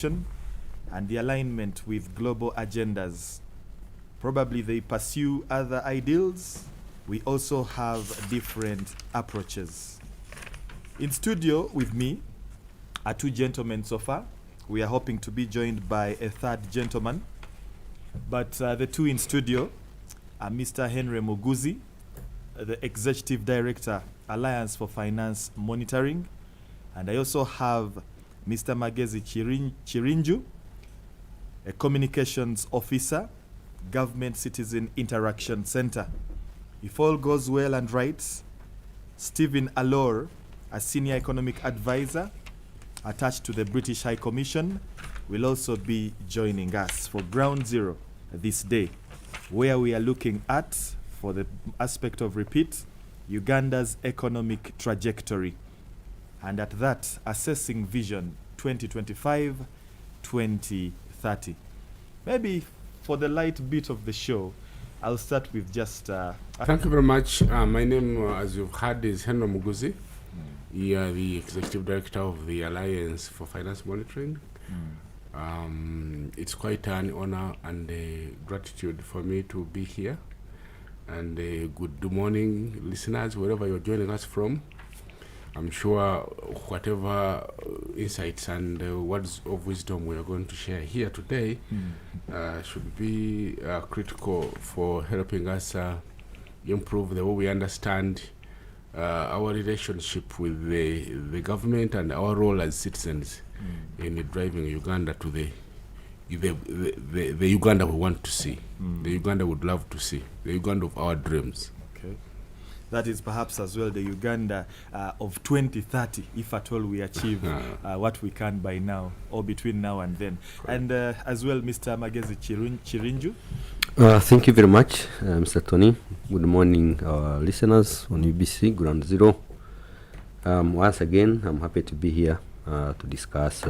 and the alignment with global agendas. Probably they pursue other ideals. We also have different approaches. In studio with me are two gentlemen so far. We are hoping to be joined by a third gentleman. But the two in studio are Mr. Henry Muguzi, the Executive Director, Alliance for Finance Monitoring. And I also have Mr. Magezi Chirinju, a Communications Officer, Government Citizen Interaction Center. If all goes well and right, Stephen Allor, a Senior Economic Advisor attached to the British High Commission, will also be joining us for Ground Zero this day, where we are looking at, for the aspect of repeat, Uganda's economic trajectory. And at that, assessing Vision 2025-2030. Maybe for the light bit of the show, I'll start with just... Thank you very much. My name, as you've heard, is Henry Muguzi. You are the Executive Director of the Alliance for Finance Monitoring. It's quite an honor and gratitude for me to be here. And good morning, listeners, wherever you're joining us from. I'm sure whatever insights and words of wisdom we are going to share here today should be critical for helping us improve the way we understand our relationship with the government and our role as citizens in driving Uganda to the Uganda we want to see, the Uganda we would love to see, the Uganda of our dreams. Okay. That is perhaps as well the Uganda of 2030, if at all we achieve what we can by now, or between now and then. Right. And as well, Mr. Magezi Chirinju. Thank you very much, Mr. Tony. Good morning, our listeners on UBC Ground Zero. Once again, I'm happy to be here to discuss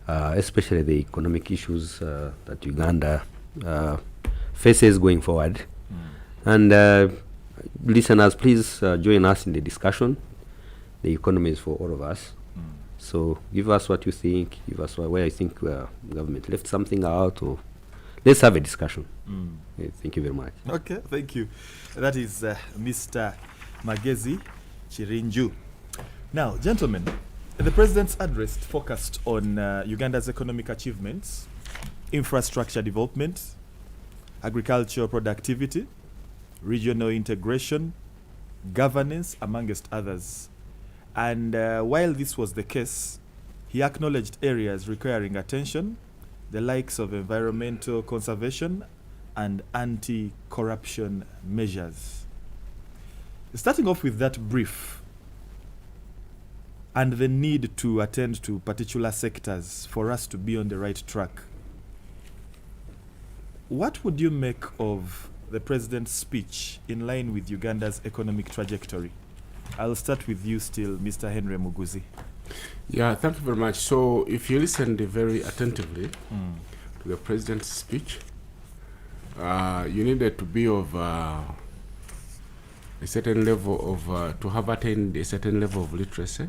especially the economic issues that Uganda faces going forward. And listeners, please join us in the discussion. The economy is for all of us. So give us what you think, give us where you think government left something out, or let's have a discussion. Thank you very much. Okay, thank you. That is Mr. Magezi Chirinju. Now, gentlemen, the President's address focused on Uganda's economic achievements, infrastructure development, agricultural productivity, regional integration, governance, amongst others. And while this was the case, he acknowledged areas requiring attention, the likes of environmental conservation and anti-corruption measures. Starting off with that brief, and the need to attend to particular sectors for us to be on the right track, what would you make of the President's speech in line with Uganda's economic trajectory? I'll start with you still, Mr. Henry Muguzi. Yeah, thank you very much. So if you listened very attentively to the President's speech, you needed to be of a certain level of, to have attained a certain level of literacy.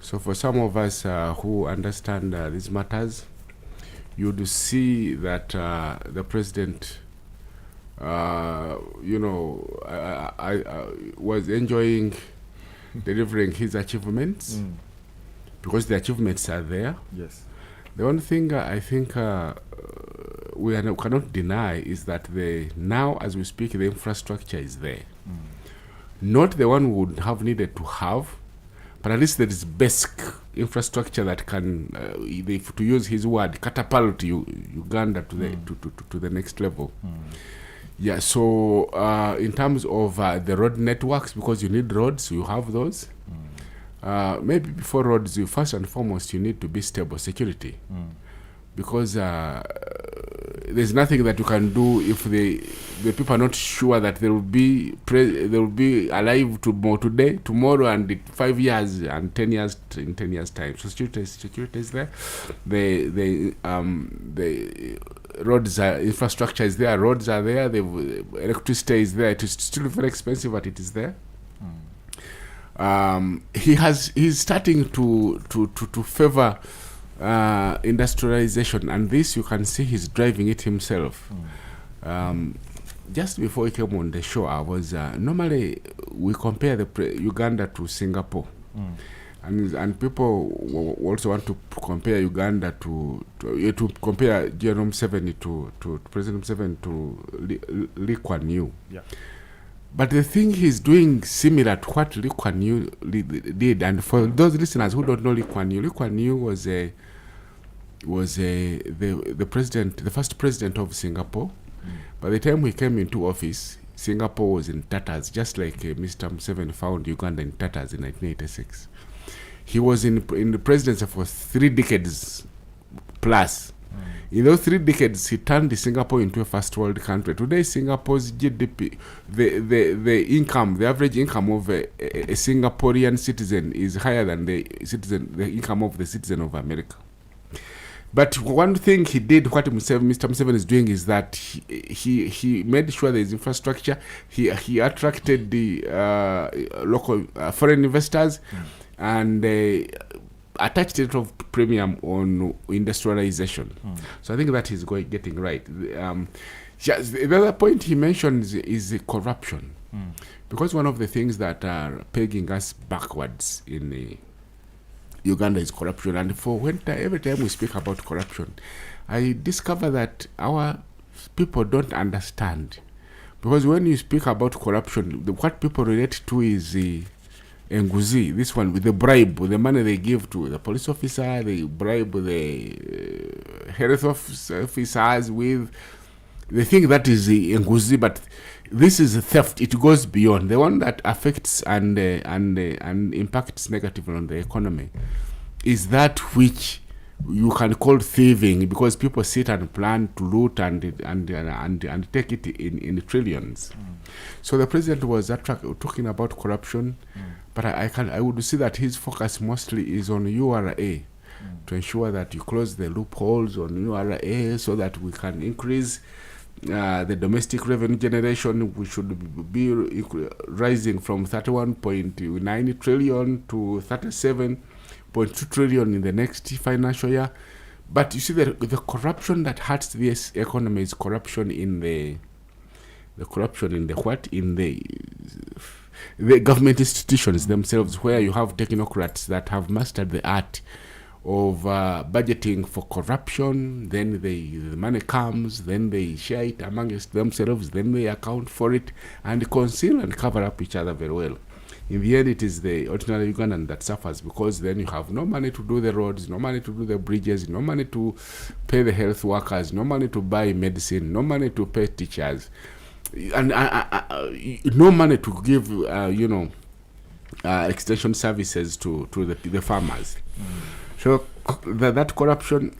So for some of us who understand these matters, you would see that the President I was enjoying delivering his achievements because the achievements are there. Yes. The one thing I think we cannot deny is that now, as we speak, the infrastructure is there. Not the one we would have needed to have, but at least there is basic infrastructure that can, to use his word, catapult Uganda to the next level. Yeah, so in terms of the road networks, because you need roads, you have those. Maybe before roads, first and foremost, you need to be stable security. Because there's nothing that you can do if the people are not sure that they will be alive today, tomorrow, and in 5 years and 10 years in 10 years time. So security is there. The roads infrastructure is there. Roads are there. The electricity is there. It is still very expensive, but it is there. He's starting to favor industrialization, and this you can see he's driving it himself. Just before he came on the show, I was normally we compare the Uganda to Singapore, and people also want to compare Uganda to compare General Museveni to President Museveni to Lee Kuan Yew. Yeah. But the thing he's doing similar to what Lee Kuan Yew did, and for those listeners who don't know Lee Kuan Yew was the president, the first president of Singapore. By the time he came into office, Singapore was in tatters, just like Mr. Museveni found Uganda in tatters in 1986. He was in the presidency for 3 decades plus. In those 3 decades, he turned Singapore into a first world country. Today, Singapore's GDP, the average income of a Singaporean citizen is higher than the income of the citizen of America. But one thing he did, what Mr. Museveni is doing, is that he made sure there is infrastructure. He attracted the local foreign investors, and attached a lot of premium on industrialization. So I think that he's getting right. The other point he mentions is corruption, because one of the things that are pegging us backwards in Uganda is corruption. And every time we speak about corruption, I discover that our people don't understand, because when you speak about corruption, what people relate to is Nguzi, this one with the bribe, with the money they give to the police officer, they bribe the health officers with. They think that is Nguzi, but this is theft. It goes beyond. The one that affects and impacts negatively on the economy is that which you can call thieving, because people sit and plan to loot and take it in trillions. So the president was talking about corruption, but I would see that his focus mostly is on URA, to ensure that you close the loopholes on URA so that we can increase the domestic revenue generation. We should be rising from 31.9 trillion to 37.2 trillion in the next financial year. But you see, the corruption that hurts this economy is corruption in the government institutions themselves, where you have technocrats that have mastered the art of budgeting for corruption. Then the money comes, then they share it amongst themselves, then they account for it and conceal and cover up each other very well. In the end, it is the ordinary Ugandan that suffers, because then you have no money to do the roads, no money to do the bridges, no money to pay the health workers, no money to buy medicine, no money to pay teachers, and no money to give extension services to the farmers. So that corruption,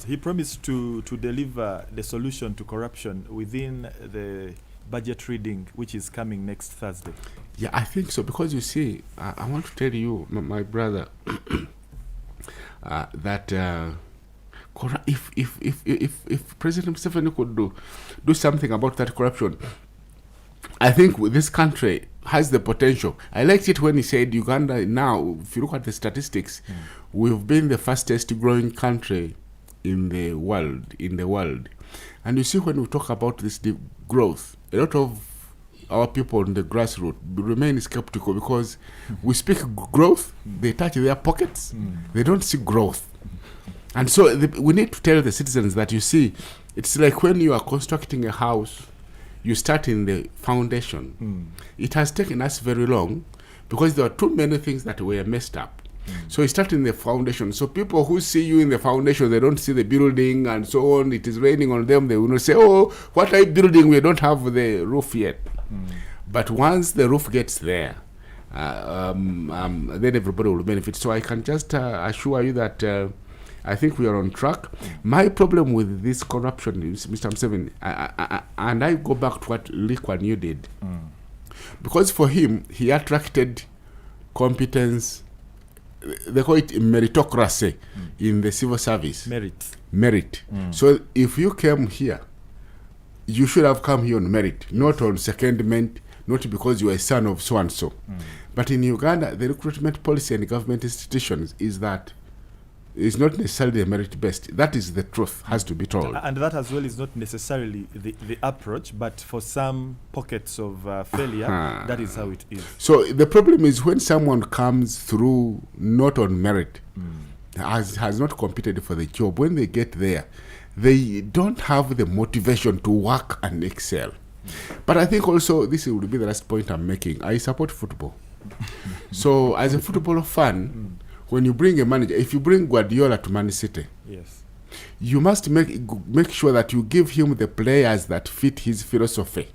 he promised to deliver the solution to corruption within the budget reading, which is coming next Thursday. Yeah, I think so, because you see, I want to tell you, my brother, that if President Museveni could do something about that corruption, I think this country has the potential. I liked it when he said Uganda now, if you look at the statistics, we've been the fastest growing country in the world. And you see, when we talk about this growth, a lot of our people in the grassroots remain skeptical, because we speak growth, they touch their pockets, they don't see growth. And so we need to tell the citizens that, you see, it's like when you are constructing a house, you start in the foundation. It has taken us very long, because there are too many things that were messed up. So you start in the foundation. So people who see you in the foundation, they don't see the building and so on. It is raining on them. They will not say, "Oh, what are you building? We don't have the roof yet." But once the roof gets there, then everybody will benefit. So I can just assure you that I think we are on track. My problem with this corruption is, Mr. Museveni, and I go back to what Lee Kuan Yew did. Because for him, he attracted competence. They call it meritocracy in the civil service. Merit. So if you came here, you should have come here on merit, not on secondment, not because you are a son of so-and-so. But in Uganda, the recruitment policy and government institutions is that is not necessarily merit-based. That is the truth, has to be told. And that as well is not necessarily the approach, but for some pockets of failure, that is how it is. So the problem is when someone comes through not on merit, has not competed for the job, when they get there, they don't have the motivation to work and excel. But I think also, this will be the last point I'm making, I support football. So as a football fan, when you bring a manager, if you bring Guardiola to Man City, Yes. you must make sure that you give him the players that fit his philosophy.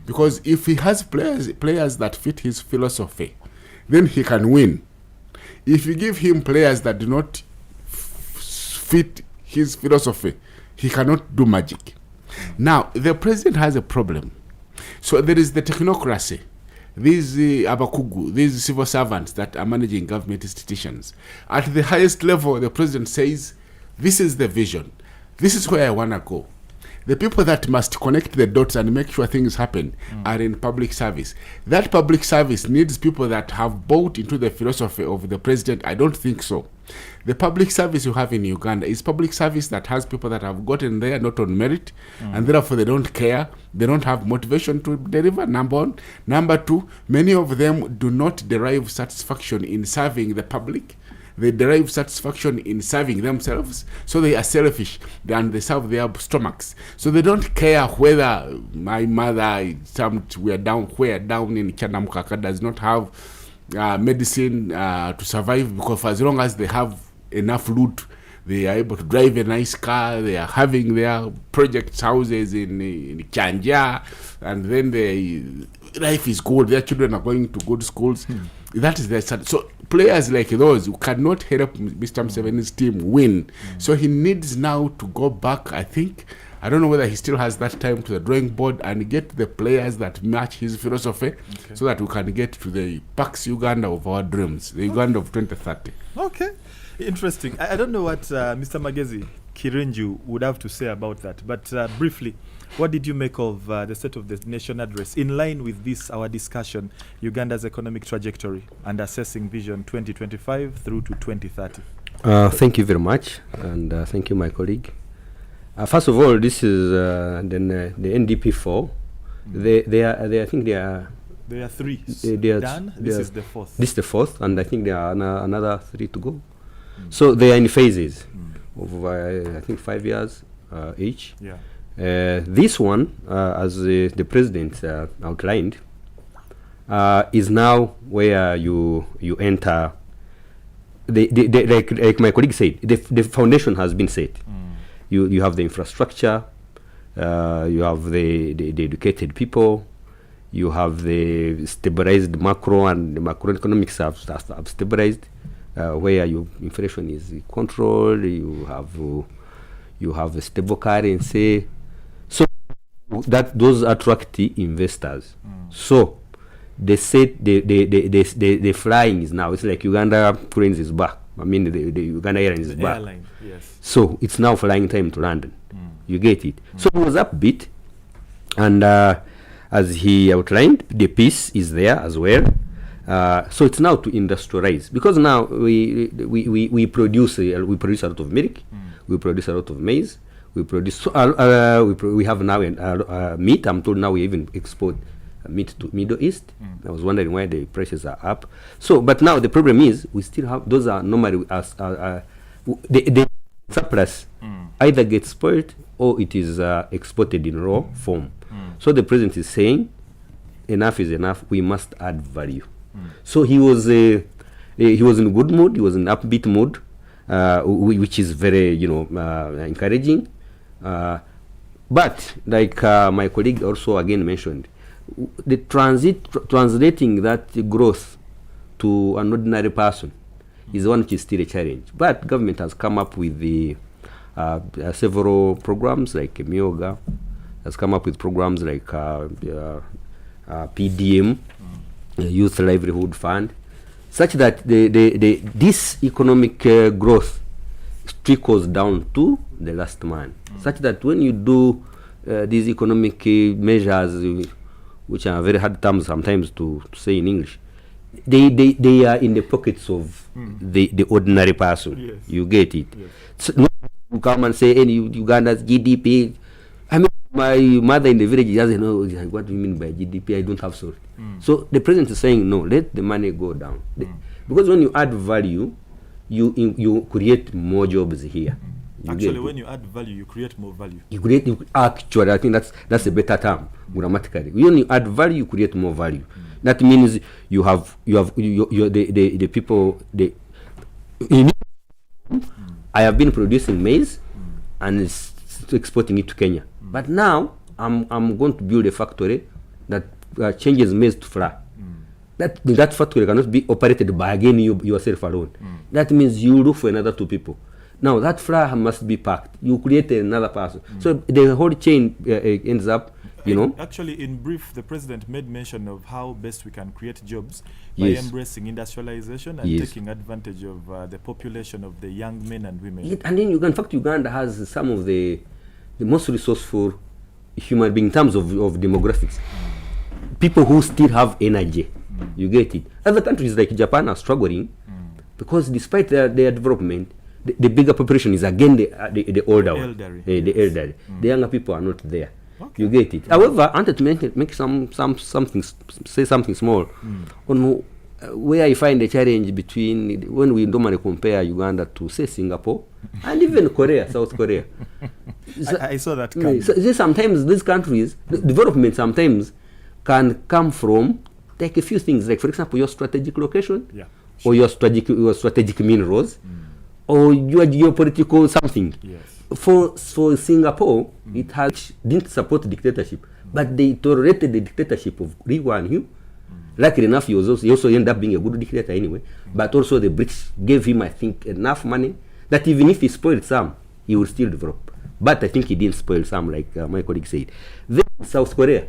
Because if he has players that fit his philosophy, then he can win. If you give him players that do not fit his philosophy, he cannot do magic. Now, the president has a problem. So there is the technocracy. These abakugu, these civil servants that are managing government institutions. At the highest level, the president says, this is the vision. This is where I want to go. The people that must connect the dots and make sure things happen are in public service. That public service needs people that have bought into the philosophy of the president. I don't think so. The public service you have in Uganda is public service that has people that have gotten there not on merit, and therefore they don't care. They don't have motivation to deliver, number one. Number two, many of them do not derive satisfaction in serving the public. They derive satisfaction in serving themselves, so they are selfish and they serve their stomachs. So they don't care whether my mother, we're down in Chanamukaka, does not have medicine to survive, because for as long as they have enough loot, they are able to drive a nice car, they are having their project houses in Chanja, and then life is good, their children are going to good schools. That is their standard. So players like those who cannot help Mr. Museveni's team win. So he needs now to go back, I think. I don't know whether he still has that time, to the drawing board and get the players that match his philosophy, so that we can get to the Pax Uganda of our dreams, the Uganda of 2030. Okay. Interesting. I don't know what Mr. Magezi Kirenju would have to say about that, but briefly, what did you make of the State of the Nation address in line with this, our discussion, Uganda's economic trajectory and assessing vision 2025 through to 2030? Thank you very much, and thank you, my colleague. First of all, this is the NDP4. I think they are. There are three done. This is the fourth. This is the fourth, and I think there are another three to go. So they are in phases of I think 5 years each. Yeah. This one, as the president outlined, is now where you enter. Like my colleague said, the foundation has been set. You have the infrastructure, you have the educated people, you have the stabilized macro, and the macroeconomics have stabilized, where your inflation is controlled. You have a stable currency, so that those attract the investors. So they said the flying is now. It's like Uganda Cranes is back. I mean the Uganda Airlines is back. Airline, yes. So it's now flying time to London. You get it. So it was upbeat, and as he outlined, the peace is there as well. So it's now to industrialize, because now we produce a lot of milk, we produce a lot of maize, we produce we have now meat. I'm told now we even export meat to Middle East. I was wondering why the prices are up. So, but now the problem is we still have those are normally the surplus either gets spoiled or it is exported in raw form. So the president is saying enough is enough. We must add value. So he was in good mood. He was in upbeat mood, which is very encouraging. But like my colleague also again mentioned, the translating that growth to an ordinary person is one which is still a challenge. But government has come up with the several programs like Myoga, has come up with programs like PDM, Youth Livelihood Fund, such that this economic growth trickles down to the last man, such that when you do these economic measures, which are very hard terms sometimes to say in English, they are in the pockets of the ordinary person. Yes. You get it? Yes. So, no, you come and say, any Uganda's GDP. I mean, my mother in the village doesn't know what do you mean by GDP. I don't have salt. So the president is saying, no, let the money go down. Because when you add value, you create more jobs here. Actually, when you add value, you create more value. Actually, I think that's a better term grammatically. When you add value, you create more value. That means you have the people. I have been producing maize and exporting it to Kenya. But now I'm going to build a factory that changes maize to flour. That factory cannot be operated by again yourself alone. That means you look for another two people. Now that flour must be packed. You create another person. So the whole chain ends up, Actually, in brief, the president made mention of how best we can create jobs by embracing industrialization and taking advantage of the population of the young men and women. And then, in fact, Uganda has some of the most resourceful human beings in terms of demographics. People who still have energy. You get it. Other countries like Japan are struggling because despite their development, the bigger population is again the older one. The elderly. The younger people are not there. Okay. You get it. However, I wanted to make say something small on where I find the challenge between when we normally compare Uganda to, say, Singapore and even Korea, South Korea. I saw that coming. So sometimes these countries, the development sometimes can come from like a few things, like for example your strategic location, or your strategic minerals, or your geopolitical something. Yes. For Singapore, it didn't support dictatorship, but they tolerated the dictatorship of Lee Kuan Yew. Luckily enough, he also ended up being a good dictator anyway. But also the British gave him, I think, enough money that even if he spoiled some, he would still develop. But I think he didn't spoil some, like my colleague said. Then South Korea,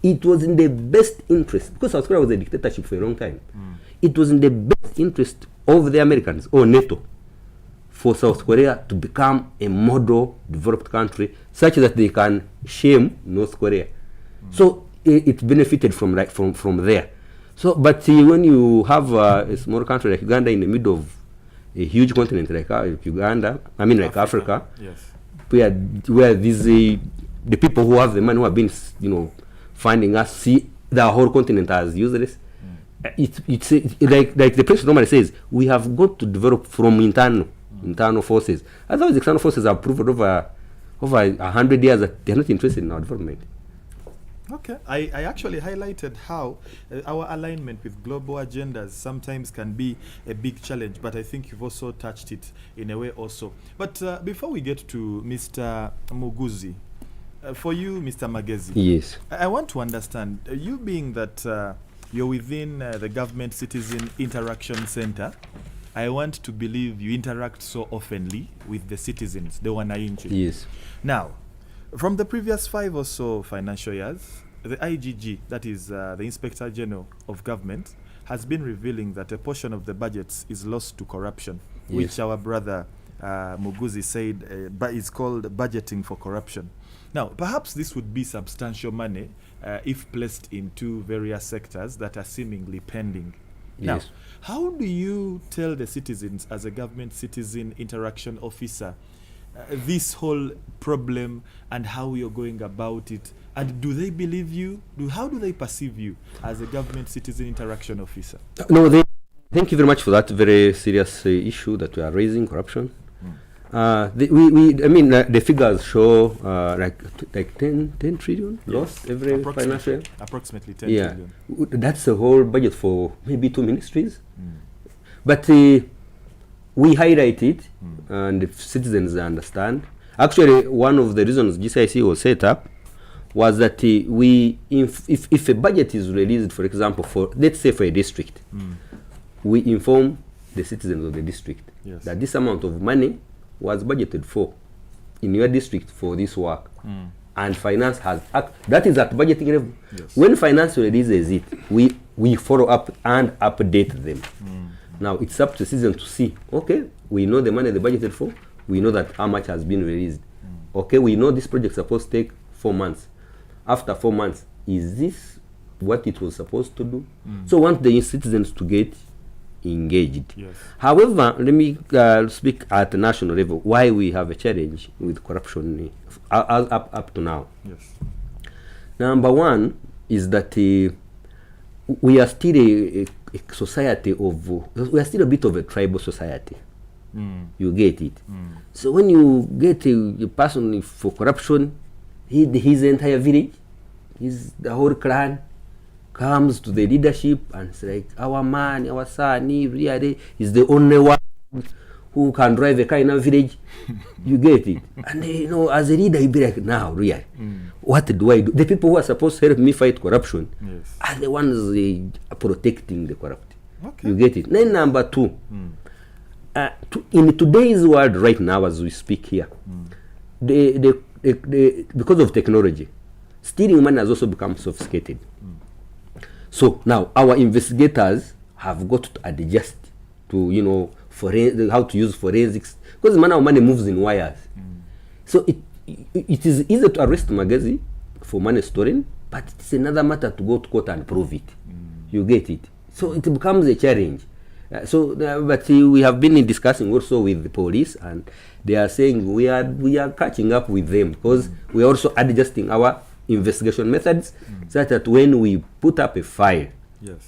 it was in the best interest, because South Korea was a dictatorship for a long time. It was in the best interest of the Americans or NATO for South Korea to become a model developed country such that they can shame North Korea. So it benefited from there. So, but when you have a small country like Uganda in the middle of a huge continent like Uganda, like Africa, yes, where these the people who have the money who have been finding us see the whole continent as useless. It's like the president normally says, we have got to develop from internal forces. Otherwise, external forces have proven over 100 years that they're not interested in our development. Okay, I actually highlighted how our alignment with global agendas sometimes can be a big challenge, but I think you've also touched it in a way also. But before we get to Mr. Muguzi, for you, Mr. Magezi, yes, I want to understand, you being that you're within the Government Citizen Interaction Center, I want to believe you interact so oftenly with the citizens, the wananchi. Yes. Now, from the previous 5 or so financial years, the IGG, that is the Inspector General of Government, has been revealing that a portion of the budgets is lost to corruption, which our brother Muguzi said is called budgeting for corruption. Now, perhaps this would be substantial money if placed into various sectors that are seemingly pending. Yes. Now, how do you tell the citizens as a government citizen interaction officer this whole problem and how you're going about it? And do they believe you? How do they perceive you as a government citizen interaction officer? No, thank you very much for that very serious issue that we are raising, corruption. The figures show like 10 trillion lost every financial year. Approximately 10 trillion. That's the whole budget for maybe 2 ministries. But we highlight it, and the citizens understand. Actually, one of the reasons GCIC was set up was that if a budget is released, for example, let's say for a district, we inform the citizens of the district that this amount of money was budgeted for in your district for this work, and finance has that is at budgeting level. Yes. When finance releases it, we follow up and update them. Now it's up to citizens to see, okay, we know the money they budgeted for, we know that how much has been released. Okay, we know this project is supposed to take 4 months. After 4 months, is this what it was supposed to do. So want the citizens to get engaged. Yes. However, let me speak at the national level why we have a challenge with corruption up to now. Yes. Number one is that we are still a society of, we are still a bit of a tribal society. You get it? So when you get a person for corruption, his entire village, the whole clan comes to the leadership and it's like, our man, our son, he really is the only one who can drive a car in a village. You get it? And you know, as a leader, you be like, now, really, what do I do? The people who are supposed to help me fight corruption are the ones protecting the corrupt. Okay. You get it? Then number two, in today's world right now, as we speak here, because of technology, stealing money has also become sophisticated. So now our investigators have got to adjust to, you know, how to use forensics, because money moves in wires. So it is easy to arrest Magazi for money stolen, but it's another matter to go to court and prove it. You get it? So it becomes a challenge. But we have been discussing also with the police, and they are saying we are catching up with them, because we are also adjusting our investigation methods, such that when we put up a file,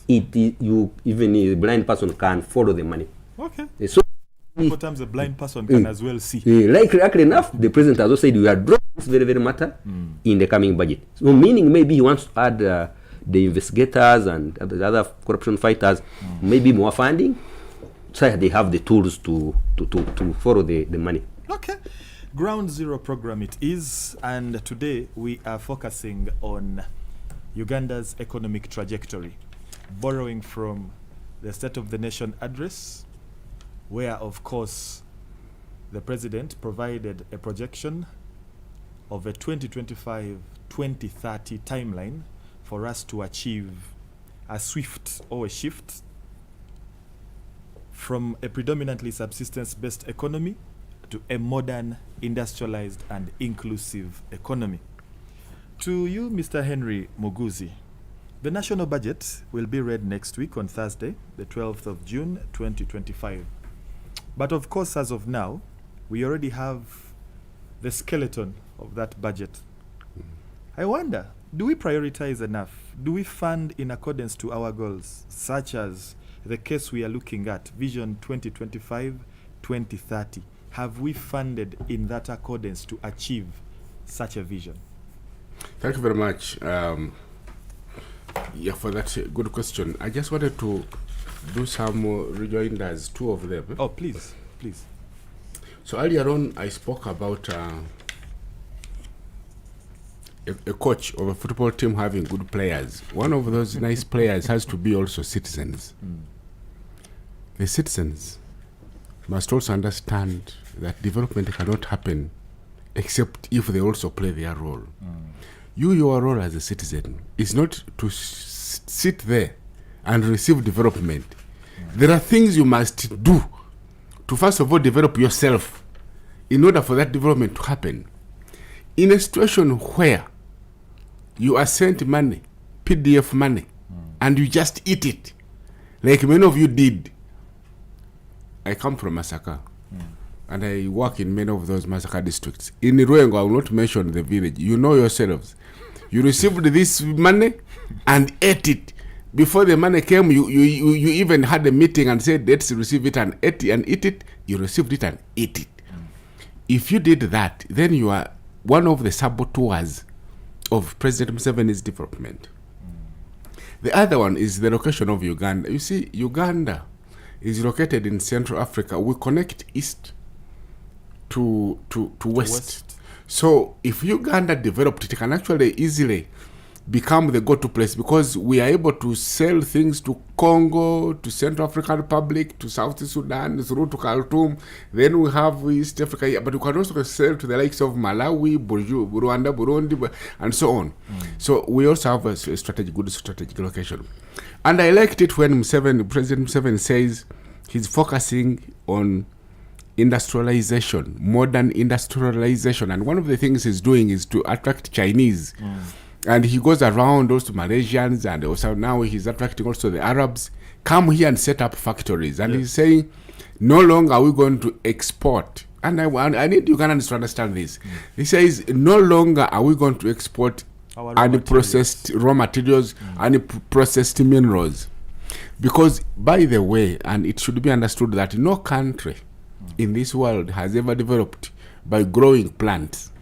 even a blind person can follow the money. Okay. So sometimes a blind person can as well see. Likely enough, the president has also said we are dropping this very matter in the coming budget. So meaning maybe he wants to add the investigators and the other corruption fighters maybe more funding, so that they have the tools to follow the money. Okay. Ground Zero program it is, and today we are focusing on Uganda's economic trajectory, borrowing from the State of the Nation address, where of course the president provided a projection of a 2025-2030 timeline for us to achieve a swift or a shift from a predominantly subsistence-based economy to a modern, industrialized and inclusive economy. To you, Mr. Henry Muguzi, the national budget will be read next week on Thursday, the 12th of June, 2025. But of course, as of now, we already have the skeleton of that budget. I wonder, do we prioritize enough? Do we fund in accordance to our goals, such as the case we are looking at, Vision 2025-2030? Have we funded in that accordance to achieve such a vision? Thank you very much. For that good question. I just wanted to do some rejoinders, two of them. Oh, please. So earlier on, I spoke about a coach of a football team having good players. One of those nice players has to be also citizens. The citizens must also understand that development cannot happen except if they also play their role. Your role as a citizen is not to sit there and receive development. There are things you must do to first of all develop yourself in order for that development to happen. In a situation where you are sent money, PDF money, and you just eat it, like many of you did. I come from Masaka, and I work in many of those Masaka districts. In Ruengo, I will not mention the village. You know yourselves. You received this money and ate it. Before the money came, you even had a meeting and said, let's receive it and eat it. You received it and ate it. If you did that, then you are one of the saboteurs of President Museveni's development. The other one is the location of Uganda. You see, Uganda is located in Central Africa. We connect east to west. So if Uganda developed, it can actually easily become the go-to place, because we are able to sell things to Congo, to Central African Republic, to South Sudan, through to Khartoum. Then we have East Africa, but we can also sell to the likes of Malawi, Rwanda, Burundi, and so on. So we also have a good strategic location. And I liked it when President Museveni says he's focusing on industrialization, modern industrialization. And one of the things he's doing is to attract Chinese And he goes around also Malaysians, and also now he's attracting also the Arabs. Come here and set up factories. And he's saying, no longer are we going to export. And I need Ugandans to understand this. He says, no longer are we going to export unprocessed raw materials, unprocessed minerals. Because, by the way, and it should be understood that no country in this world has ever developed by growing plants.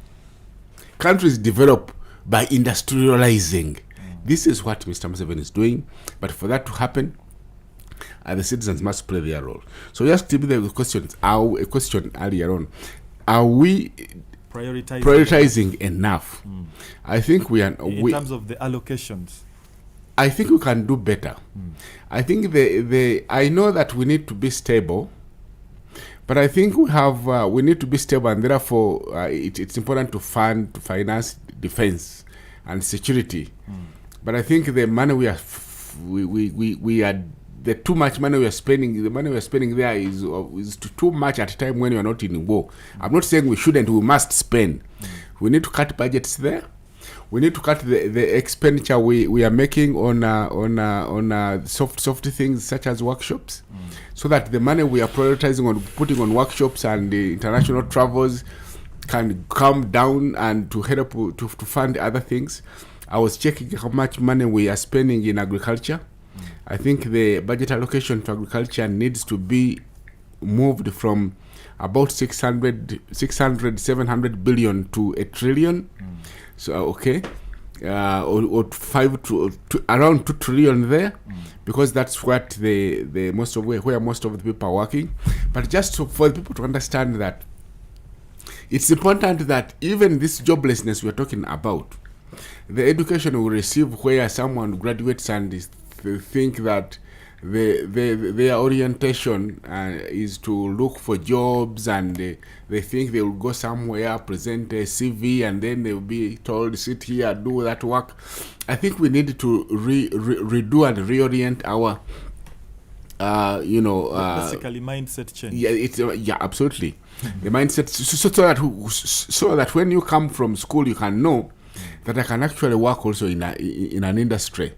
Countries develop by industrializing. This is what Mr. Museveni is doing. But for that to happen, the citizens must play their role. So just to be the questions, a question earlier on, are we prioritizing enough? I think we are. In terms of the allocations, I think we can do better. I think I know that we need to be stable, but I think we need to be stable, and therefore it's important to finance defense and security. But I think the money we are the too much money we are spending, the money we are spending there is too much at a time when you are not in war. I'm not saying we shouldn't, we must spend. We need to cut budgets there. We need to cut the expenditure we are making on soft things such as workshops, so that the money we are prioritizing on putting on workshops and the international travels can come down and to help to fund other things. I was checking how much money we are spending in agriculture. I think the budget allocation to agriculture needs to be moved from about 700 billion to a trillion. So or around 2 trillion there, because that's what where most of the people are working. But just for the people to understand that it's important that even this joblessness we're talking about, the education we receive where someone graduates and think that their orientation is to look for jobs, and they think they will go somewhere, present a CV, and then they will be told, sit here, do that work. I think we need to redo and reorient our basically mindset change. Yeah, absolutely. The mindset, so that when you come from school, you can know that I can actually work also in an industry,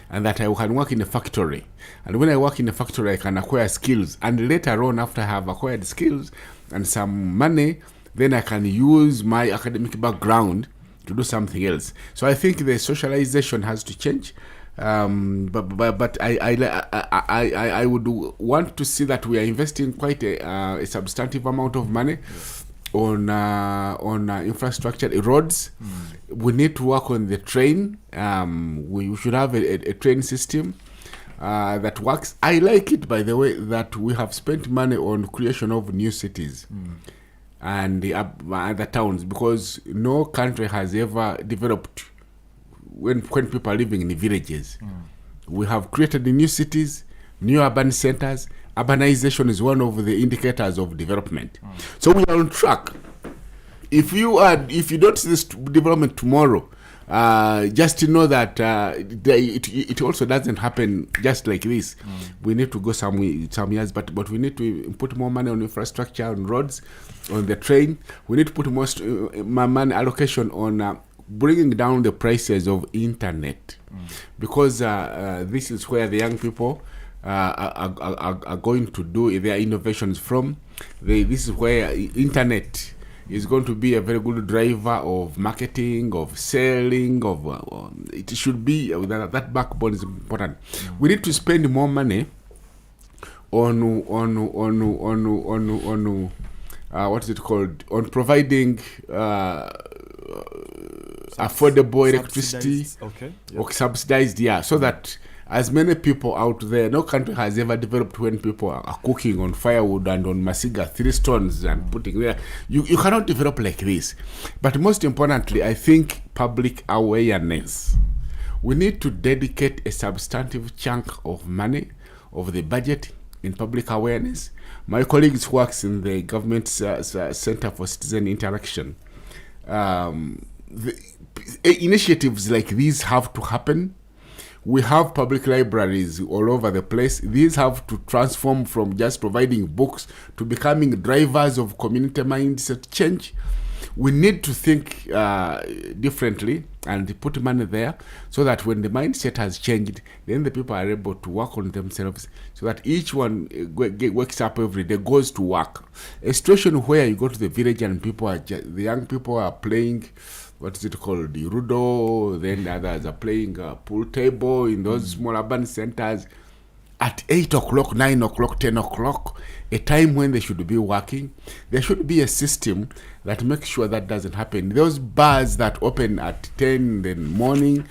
and that I can work in a factory. And when I work in a factory, I can acquire skills. And later on, after I have acquired skills and some money, then I can use my academic background to do something else. So I think the socialization has to change. But I would want to see that we are investing quite a substantive amount of money on infrastructure, roads. We need to work on the train. We should have a train system that works. I like it, by the way, that we have spent money on creation of new cities and the other towns, because no country has ever developed when people are living in the villages. We have created the new cities, new urban centers. Urbanization is one of the indicators of development. So we are on track. If you don't see this development tomorrow, just to know that it also doesn't happen just like this. We need to go some years, but we need to put more money on infrastructure, on roads, on the train. We need to put more money allocation on bringing down the prices of internet, because this is where the young people are going to do their innovations from. This is where internet is going to be a very good driver of marketing, of selling, it should be that backbone is important. We need to spend more money on what is it called? On providing affordable electricity, or subsidized, so that as many people out there, no country has ever developed when people are cooking on firewood and on masiga, 3 stones and putting there. You cannot develop like this. But most importantly, I think public awareness. We need to dedicate a substantive chunk of money, of the budget, in public awareness. My colleagues works in the government Center for Citizen Interaction. Initiatives like these have to happen. We have public libraries all over the place. These have to transform from just providing books to becoming drivers of community mindset change. we need to think differently and put money there so that when the mindset has changed, then the people are able to work on themselves so that each one wakes up every day, goes to work. A situation where you go to the village and people are the young people are playing, what is it called, the Rudo, then others are playing pool table in those small urban centers at 8 o'clock, 9 o'clock, 10 o'clock, a time when they should be working. There should be a system that makes sure that doesn't happen. Those bars that open at 10 in the morning,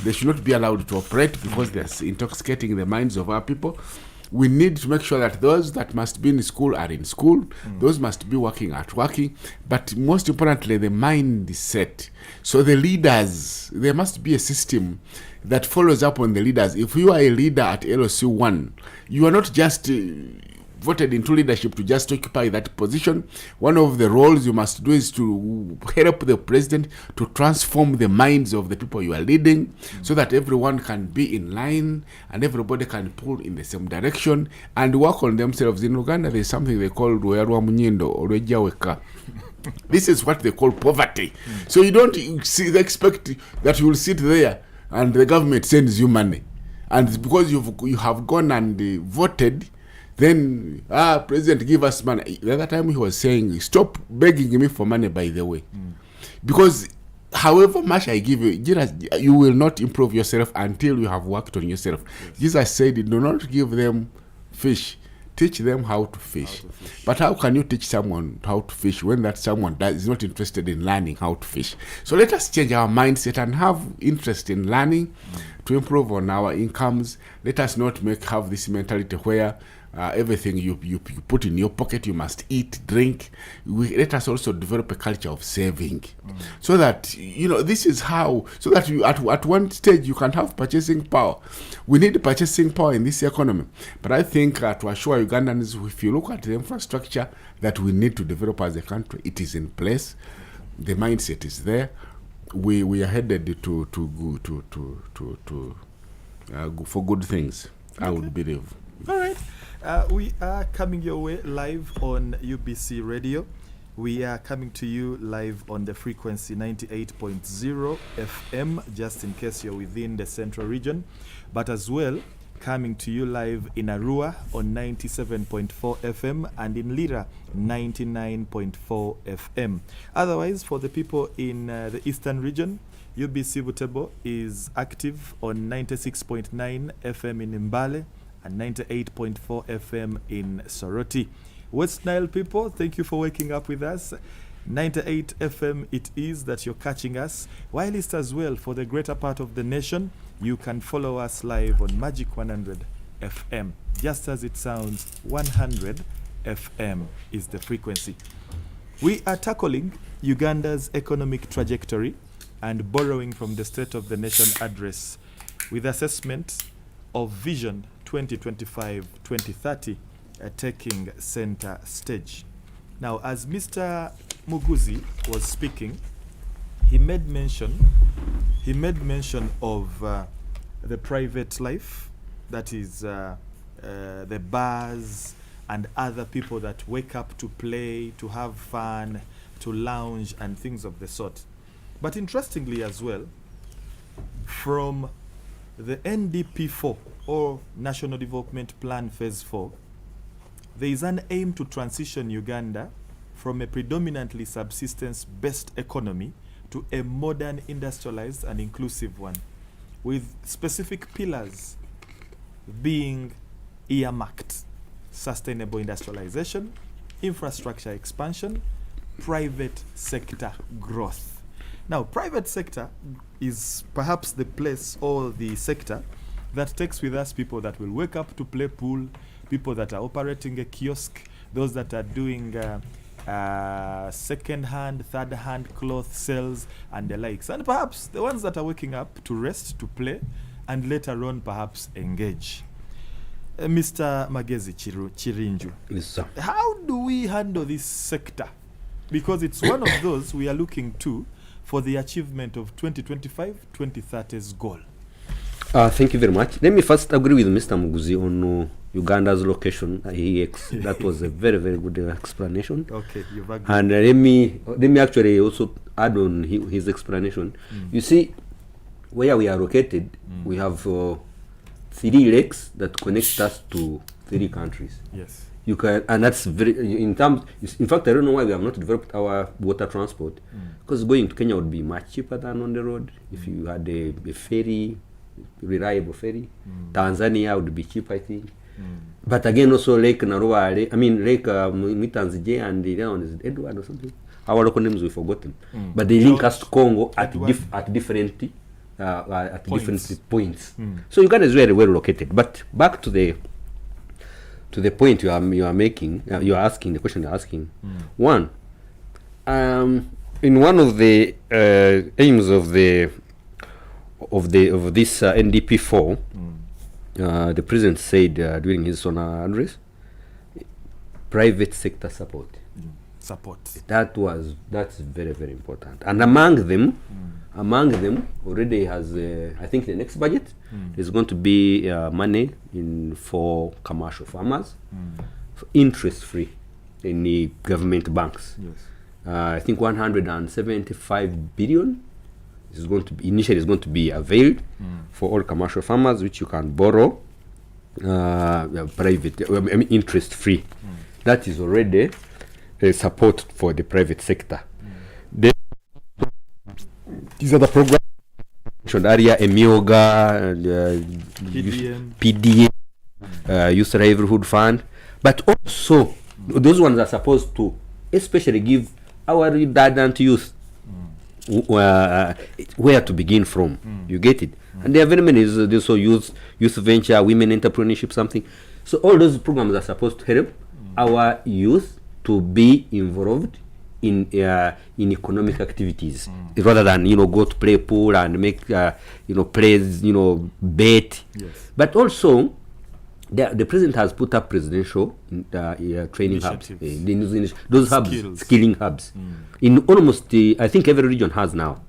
they should not be allowed to operate because they're intoxicating the minds of our people. We need to make sure that those that must be in school are in school, those must be working at working, but most importantly, the mind is set. So the leaders, there must be a system that follows up on the leaders. If you are a leader at LOC 1, you are not just voted into leadership to just occupy that position. One of the roles you must do is to help the president to transform the minds of the people you are leading so that everyone can be in line and everybody can pull in the same direction and work on themselves. In Uganda, there is something they call Rwerwa Munyindo or Rwejaweka. This is what they call poverty. So you don't expect that you will sit there and the government sends you money. And because you have gone and voted, then, President, give us money. The other time he was saying, stop begging me for money, by the way. Because however much I give you, you will not improve yourself until you have worked on yourself. Yes. Jesus said, do not give them fish. Teach them how to fish. But how can you teach someone how to fish when that someone is not interested in learning how to fish? So let us change our mindset and have interest in learning to improve on our incomes. Let us not have this mentality where everything you put in your pocket, you must eat, drink. Let us also develop a culture of saving, so that this is how. So that you at one stage you can have purchasing power. We need purchasing power in this economy. But I think to assure Ugandans, if you look at the infrastructure that we need to develop as a country, it is in place. The mindset is there. We are headed to go for good things. Okay. I would believe. All right. We are coming your way live on UBC Radio. We are coming to you live on the frequency 98.0 FM, just in case you're within the central region, but as well coming to you live in Arua on 97.4 FM and in Lira 99.4 FM. Otherwise, for the people in the eastern region, UBC Butebo is active on 96.9 FM in Mbale and 98.4 FM in Soroti. West Nile people, thank you for waking up with us. 98 FM it is that you're catching us. While it's as well for the greater part of the nation, you can follow us live on Magic 100 FM. Just as it sounds, 100 FM is the frequency. We are tackling Uganda's economic trajectory and borrowing from the State of the Nation address with assessment of Vision 2025-2030 taking center stage. Now, as Mr. Muguzi was speaking, he made mention of the private life, that is the bars and other people that wake up to play, to have fun, to lounge and things of the sort. But interestingly as well, from the NDP4 or National Development Plan Phase 4, there is an aim to transition Uganda from a predominantly subsistence-based economy to a modern, industrialized and inclusive one, with specific pillars being earmarked: sustainable industrialization, infrastructure expansion, private sector growth. Now, private sector is perhaps the place or the sector that takes with us people that will wake up to play pool, people that are operating a kiosk, those that are doing second-hand, third-hand cloth sales and the likes, and perhaps the ones that are waking up to rest, to play, and later on perhaps engage. Mr. Magezi Chirinju, Yes, sir. how do we handle this sector? Because it's one of those we are looking to for the achievement of 2025-2030's goal. Thank you very much. Let me first agree with Mr. Muguzi on Uganda's location. That was a very, very good explanation. Okay, you've agreed. And let me actually also add on his explanation. You see, where we are located, we have 3 lakes that connect us to 3 countries. Yes. You can, and that's very in fact, I don't know why we have not developed our water transport, because going to Kenya would be much cheaper than on the road if you had a ferry, reliable ferry. Tanzania would be cheap, I think. But again, also Lake Naruwale, Lake Mitanzije, and the other one is Edward or something. Our local names we've forgotten. But they link us to Congo at different points. So Uganda is very well located. But back to the point you are making, you are asking, the question you're asking. One, in one of the aims of this NDP4, the president said during his honor address, private sector support. That's very, very important. And among them already has, I think the next budget is going to be money for commercial farmers, for interest-free in the government banks. Yes. I think 175 billion is going to be initially availed for all commercial farmers, which you can borrow private, interest-free. That is already support for the private sector. These are the programs mentioned earlier: Emioga, PDM, Youth Livelihood Fund. But also, those ones are supposed to especially give our redundant youth where to begin from. You get it? And there are very many. There's also youth venture, women entrepreneurship, something. So all those programs are supposed to help our youth to be involved in economic activities, rather than go to play pool and make plays, bet. Yes. But also, the president has put up presidential training hubs, those hubs, skilling hubs, in almost I think every region has now.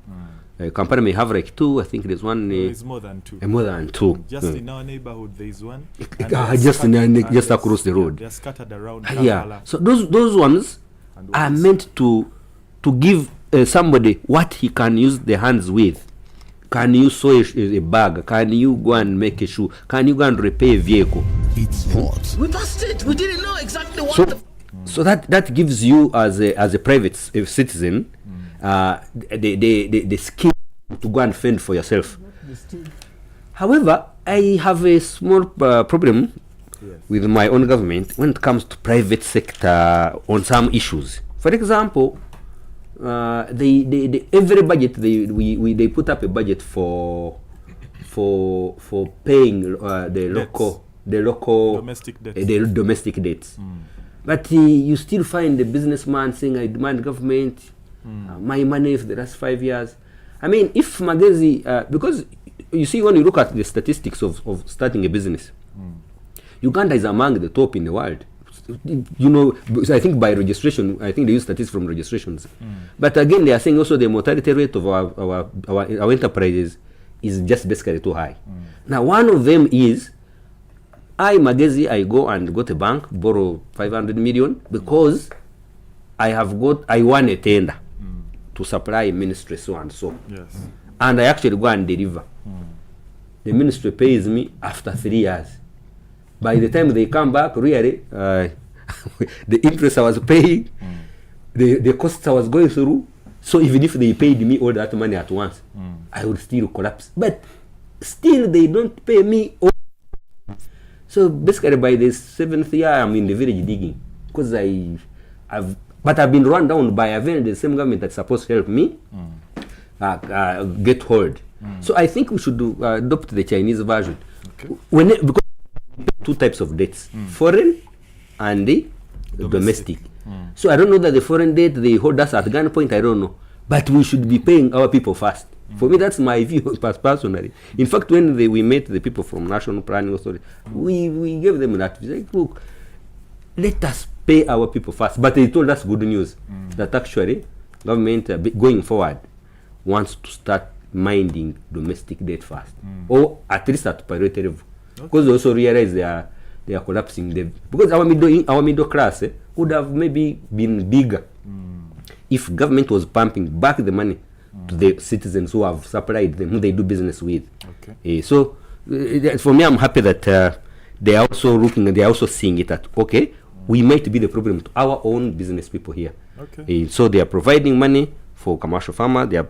Kampala may have like 2. I think there's one. There's more than 2. More than 2. Just in our neighborhood, there is one. Just across the road. They're scattered around. Yeah. So those ones are meant to give somebody what he can use the hands with. Can you sew a bag? Can you go and make a shoe? Can you go and repair a vehicle? It's hot. We busted. We didn't know exactly what. So that gives you as a private citizen the skill to go and fend for yourself. However, I have a small problem with my own government when it comes to private sector on some issues. For example, every budget they put up a budget for paying the local domestic debts. But you still find the businessman saying, I demand government my money for the last 5 years. I mean, if Magezi, because you see, when you look at the statistics of starting a business, Uganda is among the top in the world. I think by registration, I think they use statistics from registrations. But again, they are saying also the mortality rate of our enterprises is just basically too high. Now, one of them is, I go and go to bank, borrow 500 million because I won a tender to supply ministry so and so. Yes. And I actually go and deliver. The ministry pays me after 3 years. By the time they come back, really, the interest I was paying, the costs I was going through, so even if they paid me all that money at once, I would still collapse. But still, they don't pay me all. So basically, by the 7th year, I'm in the village digging because I've been run down by the same government that's supposed to help me get hold. So I think we should adopt the Chinese version. Okay. Because 2 types of debts: foreign and the domestic. So I don't know that the foreign debt they hold us at gunpoint. I don't know, but we should be paying our people first. For me, that's my view personally. In fact, when we met the people from National Planning Authority, we gave them that. We said, look, let us pay our people first. But they told us good news that actually government going forward wants to start minding domestic debt first, or at least at priority level, because they also realize they are collapsing. Because our middle class would have maybe been bigger if government was pumping back the money to the citizens who have supplied them, who they do business with. Okay. So for me, I'm happy that they are also looking and they are also seeing it that, okay, we might be the problem to our own business people here. Okay. So they are providing money for commercial farmers, they are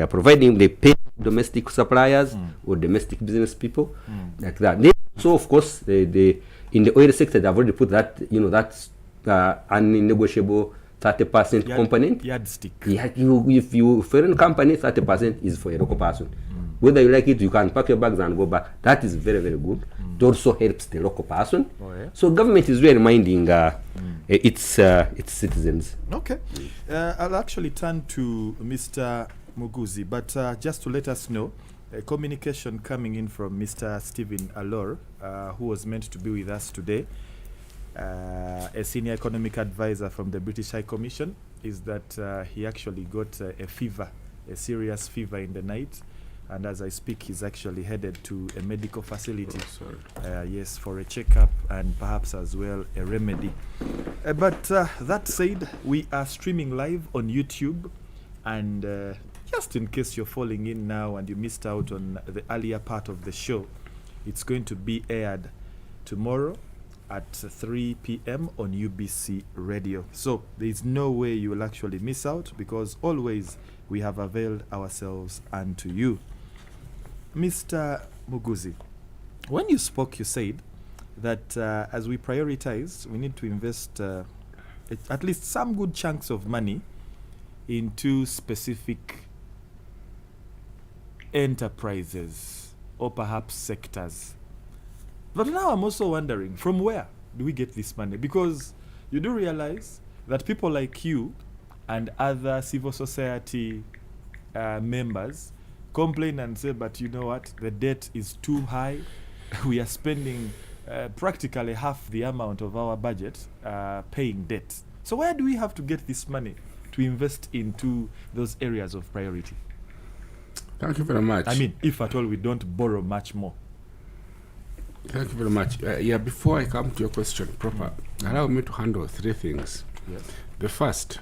providing, they pay domestic suppliers or domestic business people like that. So of course, in the oil sector, they've already put that, that's unnegotiable 30% component. Yardstick. Yeah, if you foreign company, 30% is for a local person. Whether you like it, you can pack your bags and go back. That is very, very good. It also helps the local person. Oh, yeah. So government is really minding its citizens. Okay. I'll actually turn to Mr. Muguzi, but just to let us know, a communication coming in from Mr. Stephen Allor, who was meant to be with us today, a senior economic advisor from the British High Commission, is that he actually got a fever, a serious fever in the night. And as I speak, he's actually headed to a medical facility. Yes, for a checkup and perhaps as well a remedy. But that said, we are streaming live on YouTube. And just in case you're falling in now and you missed out on the earlier part of the show, it's going to be aired tomorrow at 3 p.m. on UBC Radio. So there's no way you will actually miss out, because always we have availed ourselves unto you. Mr. Muguzi, when you spoke, you said that as we prioritize, we need to invest at least some good chunks of money into specific enterprises or perhaps sectors. But now I'm also wondering, from where do we get this money? Because you do realize that people like you and other civil society members complain and say, but you know what, the debt is too high. We are spending practically half the amount of our budget paying debt. So where do we have to get this money to invest into those areas of priority? Thank you very much. I mean, if at all we don't borrow much more. Thank you very much. Before I come to your question proper, allow me to handle three things. Yes. The first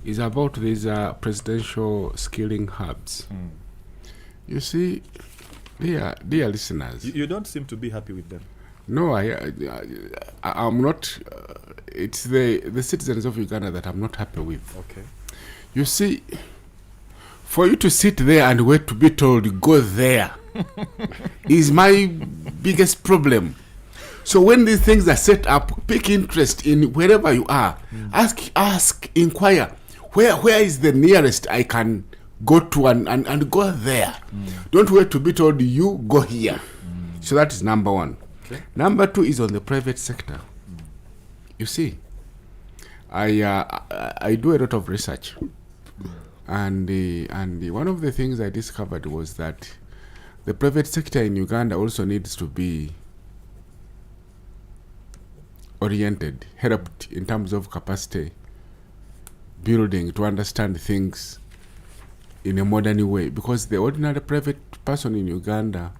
is about these presidential skilling hubs. You see, dear listeners, You don't seem to be happy with them. no, I'm not. It's the citizens of Uganda that I'm not happy with. Okay. You see, for you to sit there and wait to be told, go there, is my biggest problem. So when these things are set up, pick interest in wherever you are. Ask, inquire, where is the nearest I can go to and go there. Don't wait to be told, you go here. So that is number one. Okay. Number two is on the private sector. You see, I do a lot of research, and one of the things I discovered was that the private sector in Uganda also needs to be oriented, helped in terms of capacity building to understand things in a modern way, because the ordinary private person in Uganda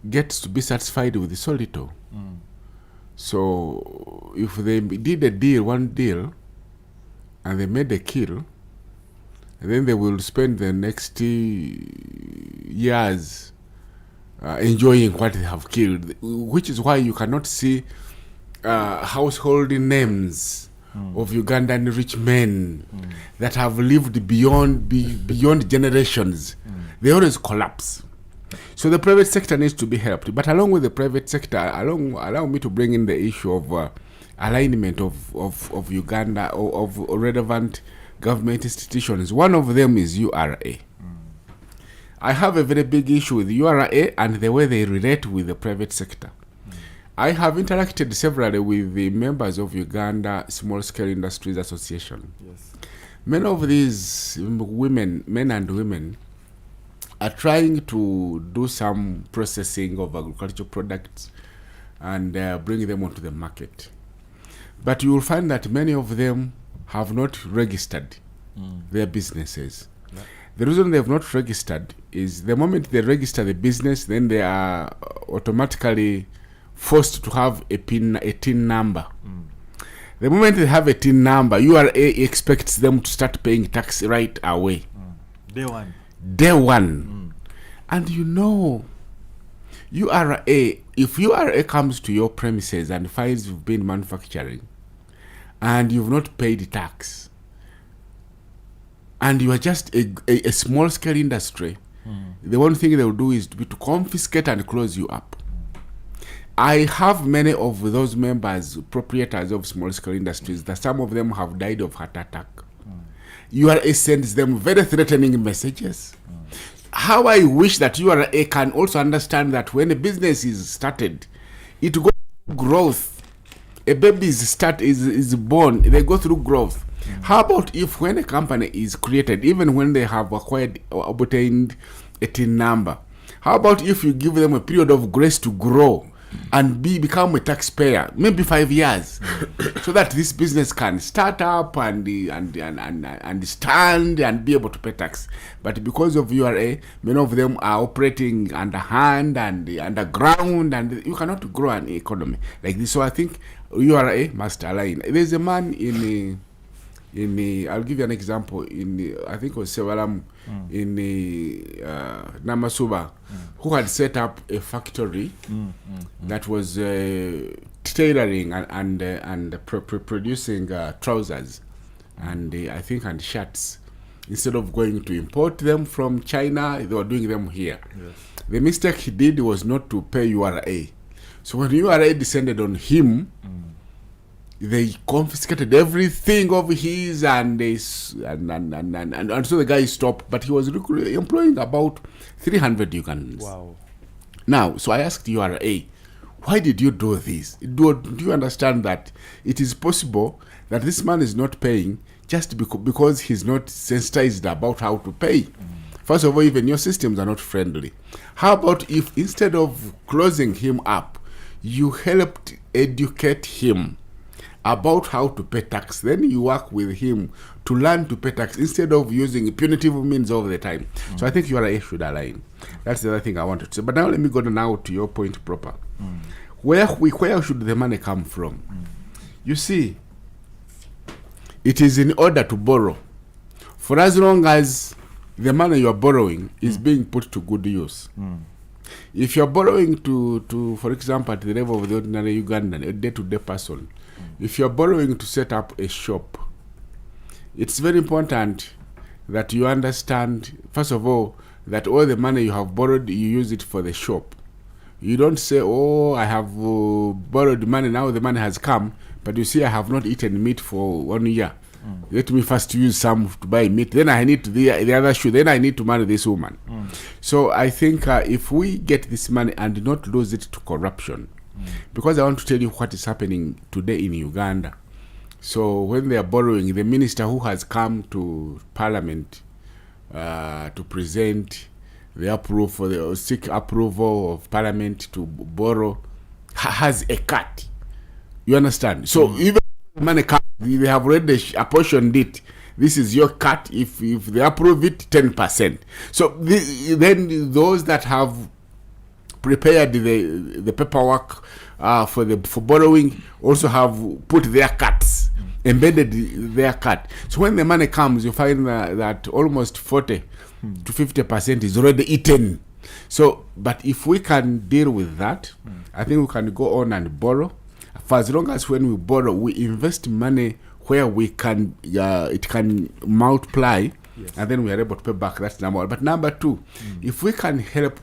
gets to be satisfied with so little. So if they did one deal, and they made a kill, and then they will spend the next years enjoying what they have killed, which is why you cannot see household names of Ugandan rich men that have lived beyond generations. They always collapse. So the private sector needs to be helped. But along with the private sector, allow me to bring in the issue of alignment of Uganda, or of relevant government institutions. One of them is URA. I have a very big issue with URA and the way they relate with the private sector. I have interacted severally with the members of Uganda Small Scale Industries Association. Yes. Many of these men and women, are trying to do some processing of agricultural products and bring them onto the market. But you will find that many of them have not registered their businesses. The reason they have not registered is the moment they register the business, then they are automatically forced to have a TIN number. The moment they have a TIN number, URA expects them to start paying tax right away. Day one. And you know, URA, if URA comes to your premises and finds you've been manufacturing and you've not paid tax, and you are just a small scale industry, the one thing they will do is to confiscate and close you up. I have many of those members, proprietors of small scale industries, that some of them have died of heart attack. URA sends them very threatening messages. How I wish that URA can also understand that when a business is started, it goes through growth. A baby is born, they go through growth. How about if when a company is created, even when they have acquired or obtained a TIN number, how about if you give them a period of grace to grow and become a taxpayer, maybe 5 years, so that this business can start up and stand and be able to pay tax. But because of URA, many of them are operating underhand and underground, and you cannot grow an economy like this. So I think URA must align. There's a man in I'll give you an example. I think it was Sewalam in Namasuba, who had set up a factory that was tailoring and producing trousers and I think and shirts. Instead of going to import them from China, they were doing them here. Yes. The mistake he did was not to pay URA. So when URA descended on him, they confiscated everything of his and so the guy stopped, but he was employing about 300 Ugandans. Wow. Now, so I asked URA, why did you do this? Do you understand that it is possible that this man is not paying just because he's not sensitized about how to pay? First of all, even your systems are not friendly. How about if instead of closing him up, you helped educate him about how to pay tax? Then you work with him to learn to pay tax instead of using punitive means all the time. So I think URA should align. That's the other thing I wanted to say. But now let me go now to your point proper. Where should the money come from? You see, it is in order to borrow. For as long as the money you are borrowing is being put to good use. If you are borrowing to, for example, at the level of the ordinary Ugandan, a day-to-day person, if you are borrowing to set up a shop, it's very important that you understand, first of all, that all the money you have borrowed, you use it for the shop. You don't say, oh, I have borrowed money, now the money has come, but you see I have not eaten meat for 1 year. Let me first use some to buy meat, then I need the other shoe, then I need to marry this woman. So I think if we get this money and not lose it to corruption, because I want to tell you what is happening today in Uganda. So when they are borrowing, the minister who has come to Parliament to present the approval for the seek approval of Parliament to borrow has a cut. You understand? So even money cut, they have already apportioned it. This is your cut. If they approve it, 10%. So then those that have prepared the paperwork for borrowing also have put their cuts, embedded their cut. So when the money comes, you find that almost 40 to 50% is already eaten. So, but if we can deal with that, I think we can go on and borrow. For as long as when we borrow, we invest money where we can, it can multiply, and then we are able to pay back. That's number one. But number two, if we can help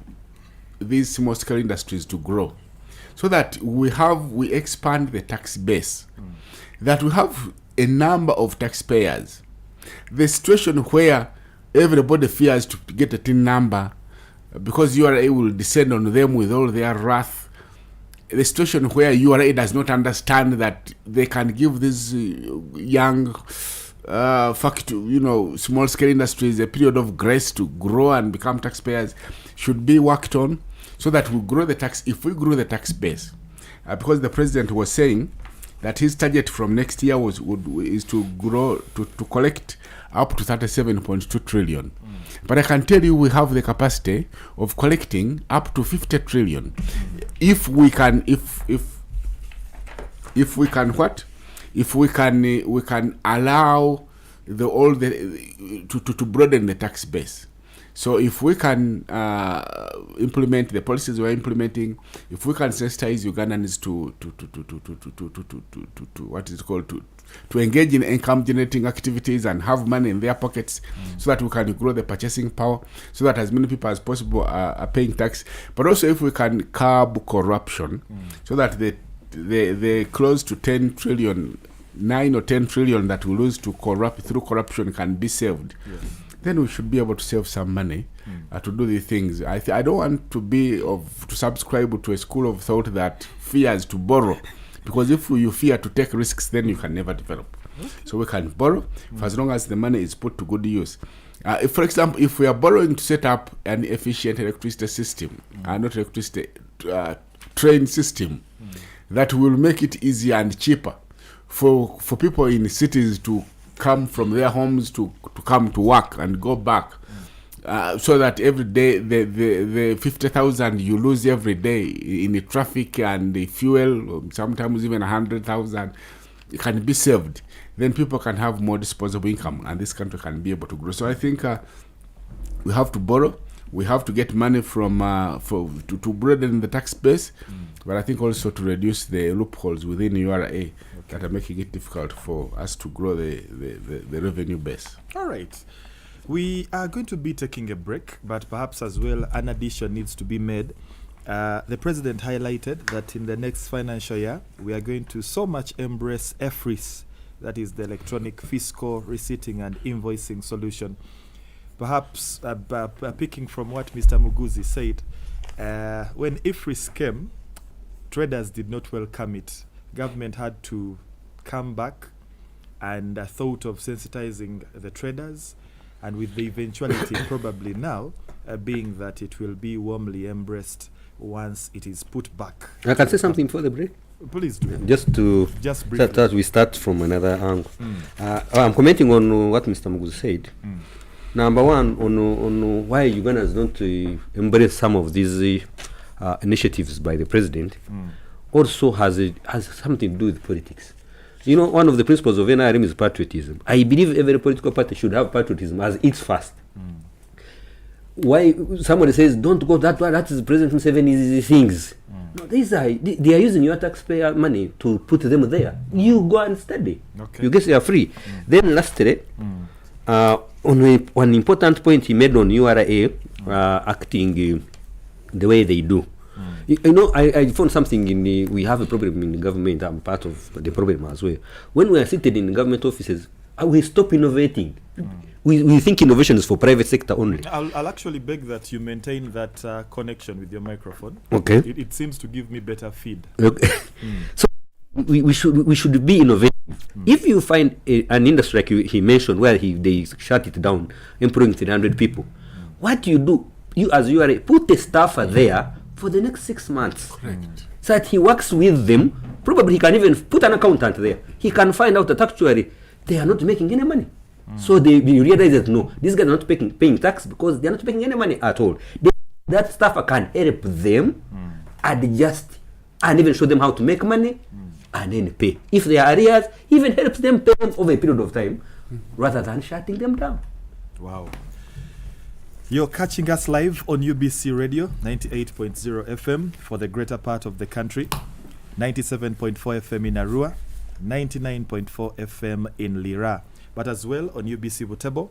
these small scale industries to grow, so that we expand the tax base, that we have a number of taxpayers. The situation where everybody fears to get a TIN number because URA will descend on them with all their wrath. The situation where URA does not understand that they can give these young small scale industries a period of grace to grow and become taxpayers should be worked on, so that we grow the tax. If we grow the tax base, because the president was saying that his target from next year is to grow to collect up to 37.2 trillion. But I can tell you we have the capacity of collecting up to 50 trillion. If we can allow to broaden the tax base. So if we can implement the policies we're implementing, if we can sensitize Ugandans to what is it called, to engage in income generating activities and have money in their pockets, so that we can grow the purchasing power, so that as many people as possible are paying tax. But also if we can curb corruption, so that the close to 10 trillion, 9 or 10 trillion that we lose to through corruption can be saved. Yes. Then we should be able to save some money to do these things. I don't want to subscribe to a school of thought that fears to borrow, because if you fear to take risks, then you can never develop. So we can borrow for as long as the money is put to good use. If, for example, if we are borrowing to set up an efficient electricity system, not electricity train system, that will make it easier and cheaper for people in cities to come from their homes to come to work and go back, so that every day the 50,000 you lose every day in the traffic and the fuel, or sometimes even 100,000, it can be saved. Then people can have more disposable income, and this country can be able to grow. So I think we have to borrow. We have to get money from to broaden the tax base, but I think also to reduce the loopholes within URA that are making it difficult for us to grow the revenue base. All right. We are going to be taking a break, but perhaps as well an addition needs to be made. The president highlighted that in the next financial year, we are going to so much embrace EFRIS, that is the electronic fiscal receipting and invoicing solution. Perhaps picking from what Mr. Muguzi said, when EFRIS came, traders did not welcome it. Government had to come back and thought of sensitizing the traders, and with the eventuality probably now being that it will be warmly embraced once it is put back. I can say something before the break? Please do. Just briefly. That we start from another angle. I'm commenting on what Mr. Muguzi said. Number one, on why Ugandans don't embrace some of these initiatives by the president, also has something to do with politics. You know, one of the principles of NRM is patriotism. I believe every political party should have patriotism as its first. Why somebody says, don't go that way, that is President Museveni's things. No, they are using your taxpayer money to put them there. You go and study. Okay. You guess you are free. Then lastly, on one important point he made on URA acting the way they do. You know, I found something we have a problem in the government. I'm part of the problem as well. When we are seated in government offices, we stop innovating. We think innovation is for private sector only. I'll actually beg that you maintain that connection with your microphone. Okay. It seems to give me better feed. Okay. So we should be innovative. If you find an industry like he mentioned where they shut it down, employing 300 people, what you do, you as you are put the staff there for the next 6 months. Correct. So that he works with them. Probably he can even put an accountant there. He can find out that actually they are not making any money. So they realize that no, these guys are not paying tax because they are not making any money at all. That staff can help them adjust and even show them how to make money and then pay. If they are arrears, even helps them pay them over a period of time rather than shutting them down. Wow. You're catching us live on UBC Radio 98.0 FM for the greater part of the country, 97.4 FM in Arua, 99.4 FM in Lira, but as well on UBC Butebo,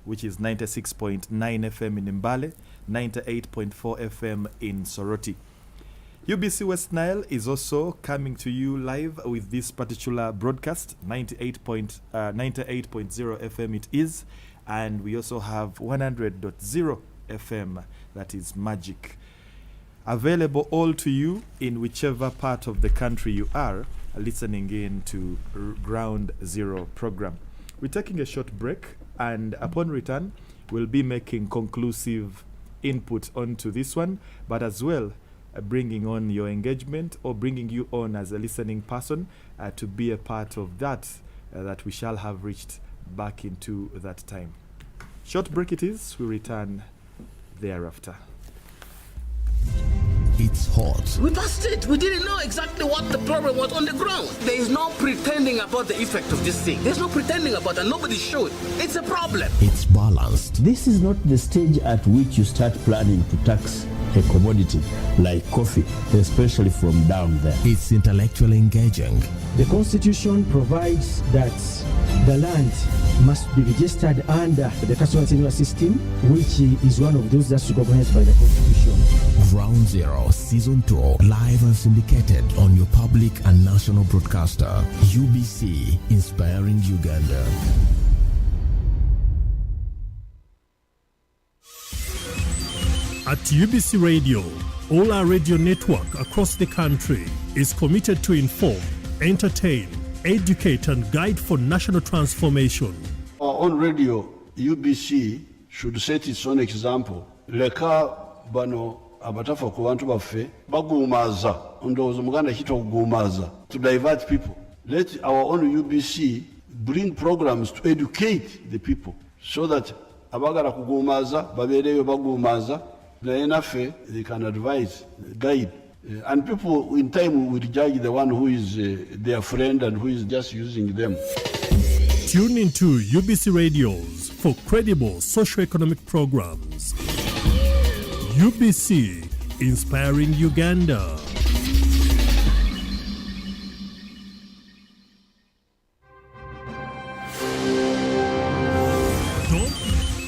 which is 96.9 FM in Mbale, 98.4 FM in Soroti. UBC West Nile is also coming to you live with this particular broadcast, 98.0 FM it is, and we also have 100.0 FM, that is Magic. Available all to you in whichever part of the country you are listening in to Ground Zero program. We're taking a short break, and upon return, we'll be making conclusive input onto this one, but as well bringing on your engagement or bringing you on as a listening person to be a part of that we shall have reached back into that time. Short break it is. We return thereafter. It's hot. We busted. We didn't know exactly what the problem was on the ground. There is no pretending about the effect of this thing. There's no pretending about it. Nobody should. It's a problem. It's balanced. This is not the stage at which you start planning to tax a commodity like coffee, especially from down there. It's intellectually engaging. The Constitution provides that the land must be registered under the customer tenure system, which is one of those that's recognized by the Constitution. Ground Zero Season 2, live and syndicated on your public and national broadcaster, UBC, inspiring Uganda. At UBC Radio, all our radio network across the country is committed to inform, entertain, educate and guide for national transformation. On radio, UBC should set its own example. Leka bano abatafa ku bantu baffe bagumaza ndowooza muganda kito kugumaza to divert people. Let our own UBC bring programs to educate the people so that abagala kugumaza babeereyo bagumaza naye naffe they can advise, guide. And people in time will judge the one who is their friend and who is just using them. Tune into UBC Radios for credible socio-economic programs. UBC, inspiring Uganda.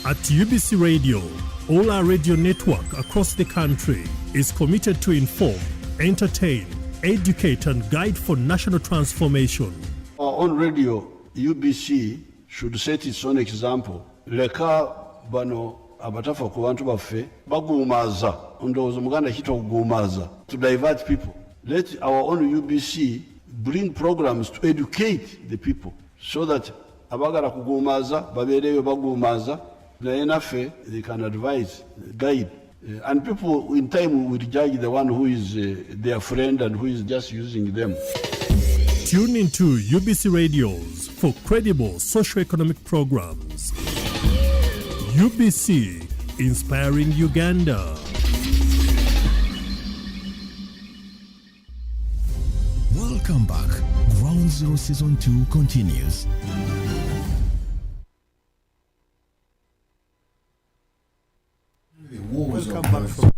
At UBC Radio, all our radio network across the country is committed to inform, entertain, educate and guide for national transformation. On radio, UBC should set its own example. Leka bano abatafa ku bantu baffe bagumaza ndowooza muganda kito kugumaza to divert people. Let our own UBC bring programs to educate the people so that abagala kugumaza babeereyo bagumaza naye naffe they can advise, guide. And people in time will judge the one who is their friend and who is just using them. Tune into UBC Radios for credible socio-economic programs. UBC, inspiring Uganda. Welcome back. Ground Zero Season 2 continues. Welcome back from.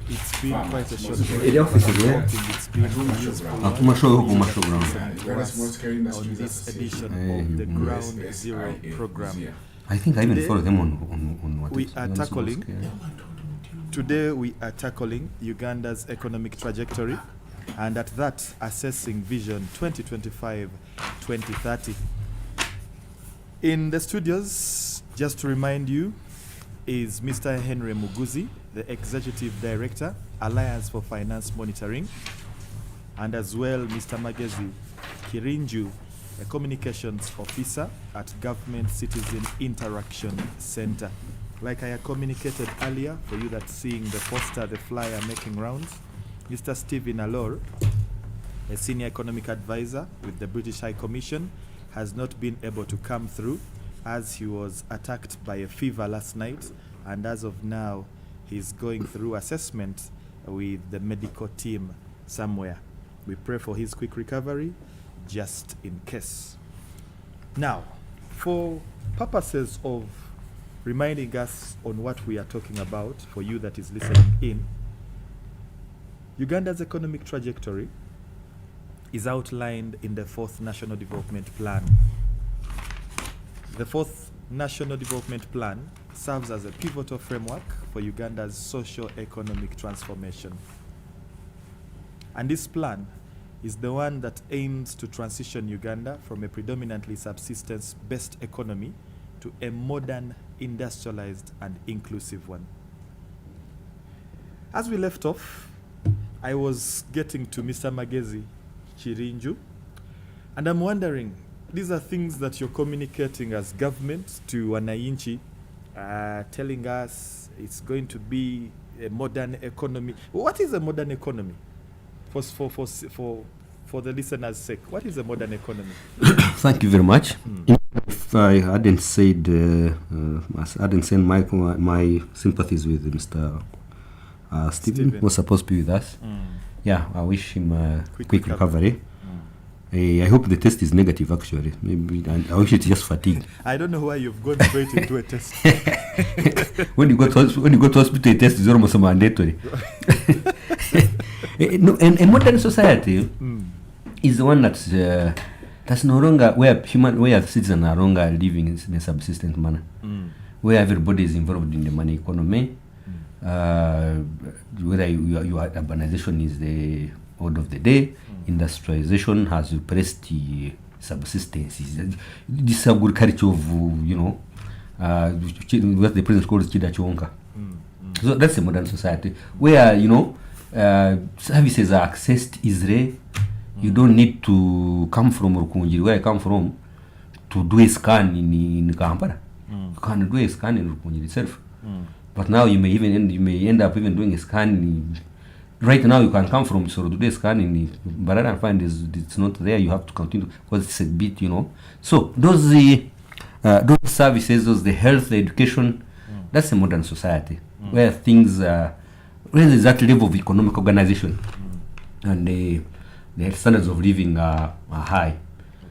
It's been quite a short break. Area office, yeah. It's been on this edition of the Ground Zero program. I think I even Today, follow them on what we are tackling. Today we are tackling Uganda's economic trajectory, and at that assessing Vision 2025-2030. In the studios, just to remind you, is Mr. Henry Muguzi, the Executive Director, Alliance for Finance Monitoring, and as well Mr. Magezi Kirinju, a Communications Officer at Government Citizen Interaction Center. Like I had communicated earlier, for you that seeing the poster, the flyer making rounds, Mr. Stephen Allor, a Senior Economic Advisor with the British High Commission, has not been able to come through as he was attacked by a fever last night, and as of now he's going through assessment with the medical team somewhere. We pray for his quick recovery just in case. Now, for purposes of reminding us on what we are talking about, for you that is listening in, Uganda's economic trajectory is outlined in the 4th National Development Plan. The 4th National Development Plan serves as a pivotal framework for Uganda's socio-economic transformation. And this plan is the one that aims to transition Uganda from a predominantly subsistence-based economy to a modern, industrialized and inclusive one. As we left off, I was getting to Mr. Magezi Chirinju, and I'm wondering, these are things that you're communicating as government to Wananchi, telling us it's going to be a modern economy. What is a modern economy? For the listeners' sake, what is a modern economy? Thank you very much. If I hadn't said, my sympathies with Mr. Stephen, who was supposed to be with us. Yeah, I wish him a quick recovery. I hope the test is negative, actually. Maybe I wish it's just fatigue. I don't know why you've gone straight into a test. When you go to hospital, a test is almost mandatory. No, and modern society is the one that's no longer where citizens are no longer living in a subsistence manner, where everybody is involved in the money economy. Whether your urbanization is the order of the day, industrialization has repressed the subsistence. This is a good culture of, what the president calls Chida Chonka. So that's a modern society where, services are accessed easily. You don't need to come from Rukunjiri, where I come from, to do a scan in Kampala. You can do a scan in Rukunjiri itself. But now you may end up even doing a scan. Right now you can come from Soro to do a scan in Barara and find it's not there. You have to continue because it's a bit, So those services, the health, the education, that's a modern society where things where there's that level of economic organization and the standards of living are high.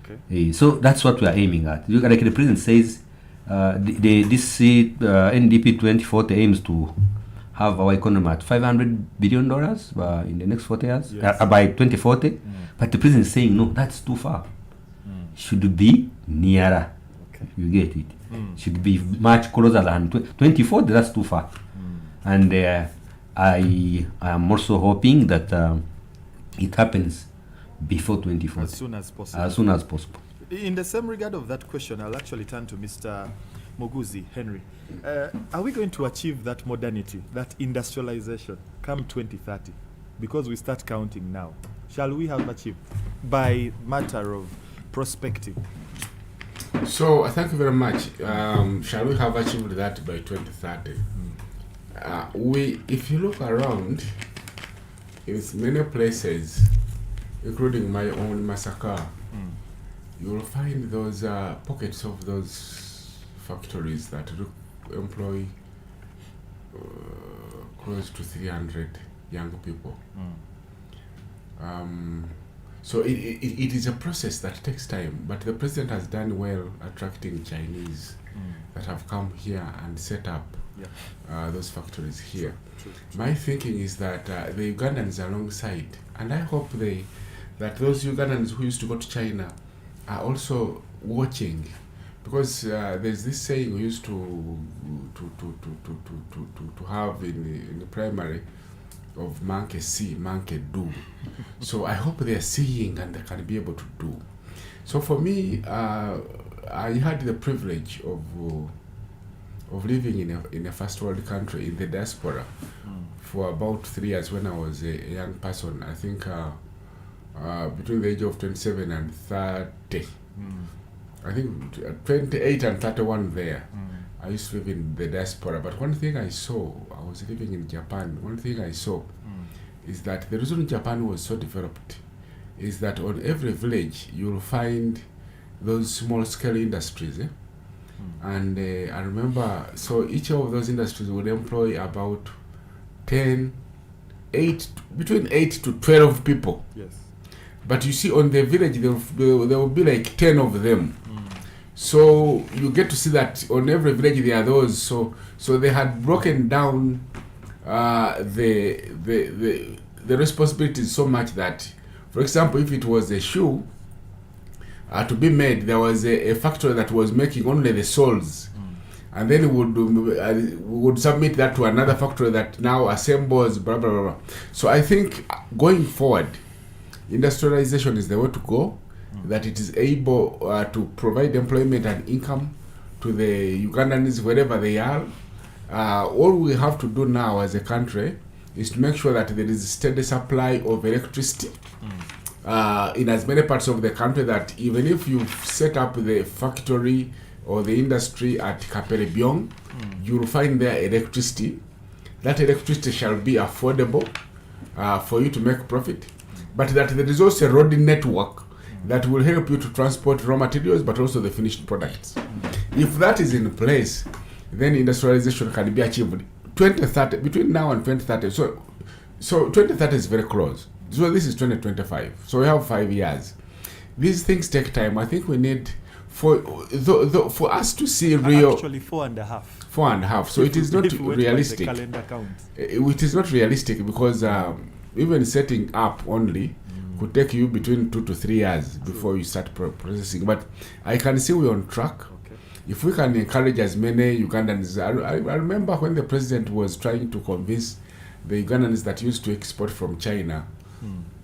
Okay. So that's what we are aiming at. Like the president says, this NDP 2040 aims to have our economy at $500 billion in the next 40 years, by 2040. But the president is saying, no, that's too far. Should be nearer. Okay. You get it. Should be much closer than 2040, that's too far. And I am also hoping that it happens before 2040. As soon as possible. As soon as possible. In the same regard of that question, I'll actually turn to Mr. Muguzi, Henry. Are we going to achieve that modernity, that industrialization, come 2030? Because we start counting now. Shall we have achieved by matter of prospecting? So, thank you very much. Shall we have achieved that by 2030? If you look around, in many places, including my own Masaka, you will find those pockets of those factories that employ close to 300 young people. So it is a process that takes time, but the president has done well attracting Chinese that have come here and set up those factories here. True. My thinking is that the Ugandans alongside, and I hope that those Ugandans who used to go to China are also watching, because there's this saying we used to have in the primary of monkey see, monkey do. So I hope they're seeing and they can be able to do. So for me, I had the privilege of living in a first world country in the diaspora for about 3 years when I was a young person. I think between the age of 27 and 30. I think 28 and 31 there. I used to live in the diaspora. But one thing I saw, I was living in Japan, one thing I saw is that the reason Japan was so developed is that on every village you'll find those small scale industries. And I remember, so each of those industries would employ about between 8 to 12 people. Yes. But you see, on the village, there will be like 10 of them. So you get to see that on every village there are those. So they had broken down the responsibilities so much that, for example, if it was a shoe to be made, there was a factory that was making only the soles. And then we would submit that to another factory that now assembles, blah, blah, blah, blah. So I think going forward, industrialization is the way to go, that it is able to provide employment and income to the Ugandans wherever they are. All we have to do now as a country is to make sure that there is a steady supply of electricity in as many parts of the country, that even if you set up the factory or the industry at Kapelebyong, you will find there electricity. That electricity shall be affordable for you to make profit, but that there is also a road network that will help you to transport raw materials but also the finished products. If that is in place, then industrialization can be achieved 2030, between now and 2030. So 2030 is very close. So this is 2025. So we have 5 years. These things take time. I think we need for us to see real. Actually, 4.5. 4.5. So it is not realistic. Calendar count. It is not realistic because even setting up only could take you between 2 to 3 years before you start processing. But I can see we're on track. Okay. If we can encourage as many Ugandans, I remember when the president was trying to convince the Ugandans that used to export from China,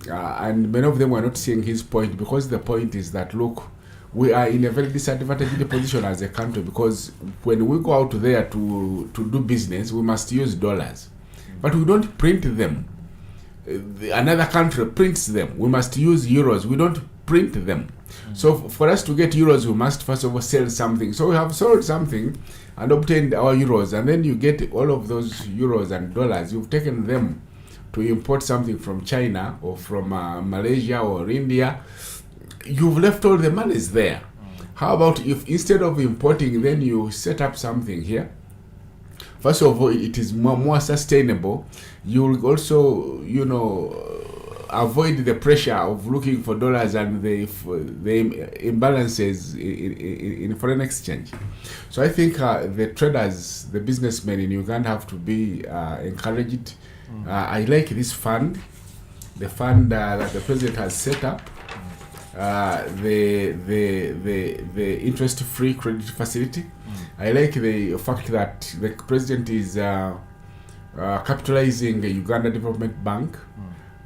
and many of them were not seeing his point, because the point is that, look, we are in a very disadvantaged position as a country, because when we go out there to do business, we must use dollars, but we don't print them. Another country prints them. We must use euros. We don't print them. So for us to get euros, we must first of all sell something. So we have sold something and obtained our euros, and then you get all of those euros and dollars. You've taken them to import something from China or from Malaysia or India. You've left all the monies there. How about if instead of importing, then you set up something here? First of all, it is more sustainable. You'll also, avoid the pressure of looking for dollars and the imbalances in foreign exchange. So I think the traders, the businessmen in Uganda have to be encouraged. I like this fund, the fund that the president has set up, the interest-free credit facility. I like the fact that the president is capitalizing the Uganda Development Bank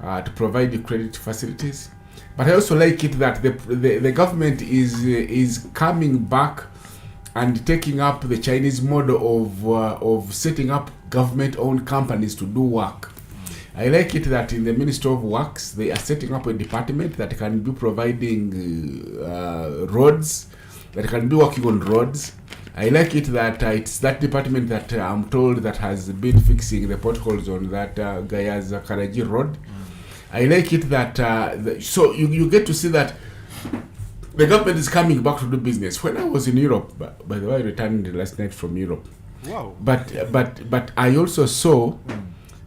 to provide the credit facilities. But I also like it that the government is coming back and taking up the Chinese model of setting up government-owned companies to do work. I like it that in the Ministry of Works, they are setting up a department that can be providing roads, that can be working on roads. I like it that it's that department that I'm told that has been fixing the potholes on that Gaya's Karaji road. I like it that, so you get to see that the government is coming back to do business. When I was in Europe, by the way, I returned last night from Europe. Wow. But I also saw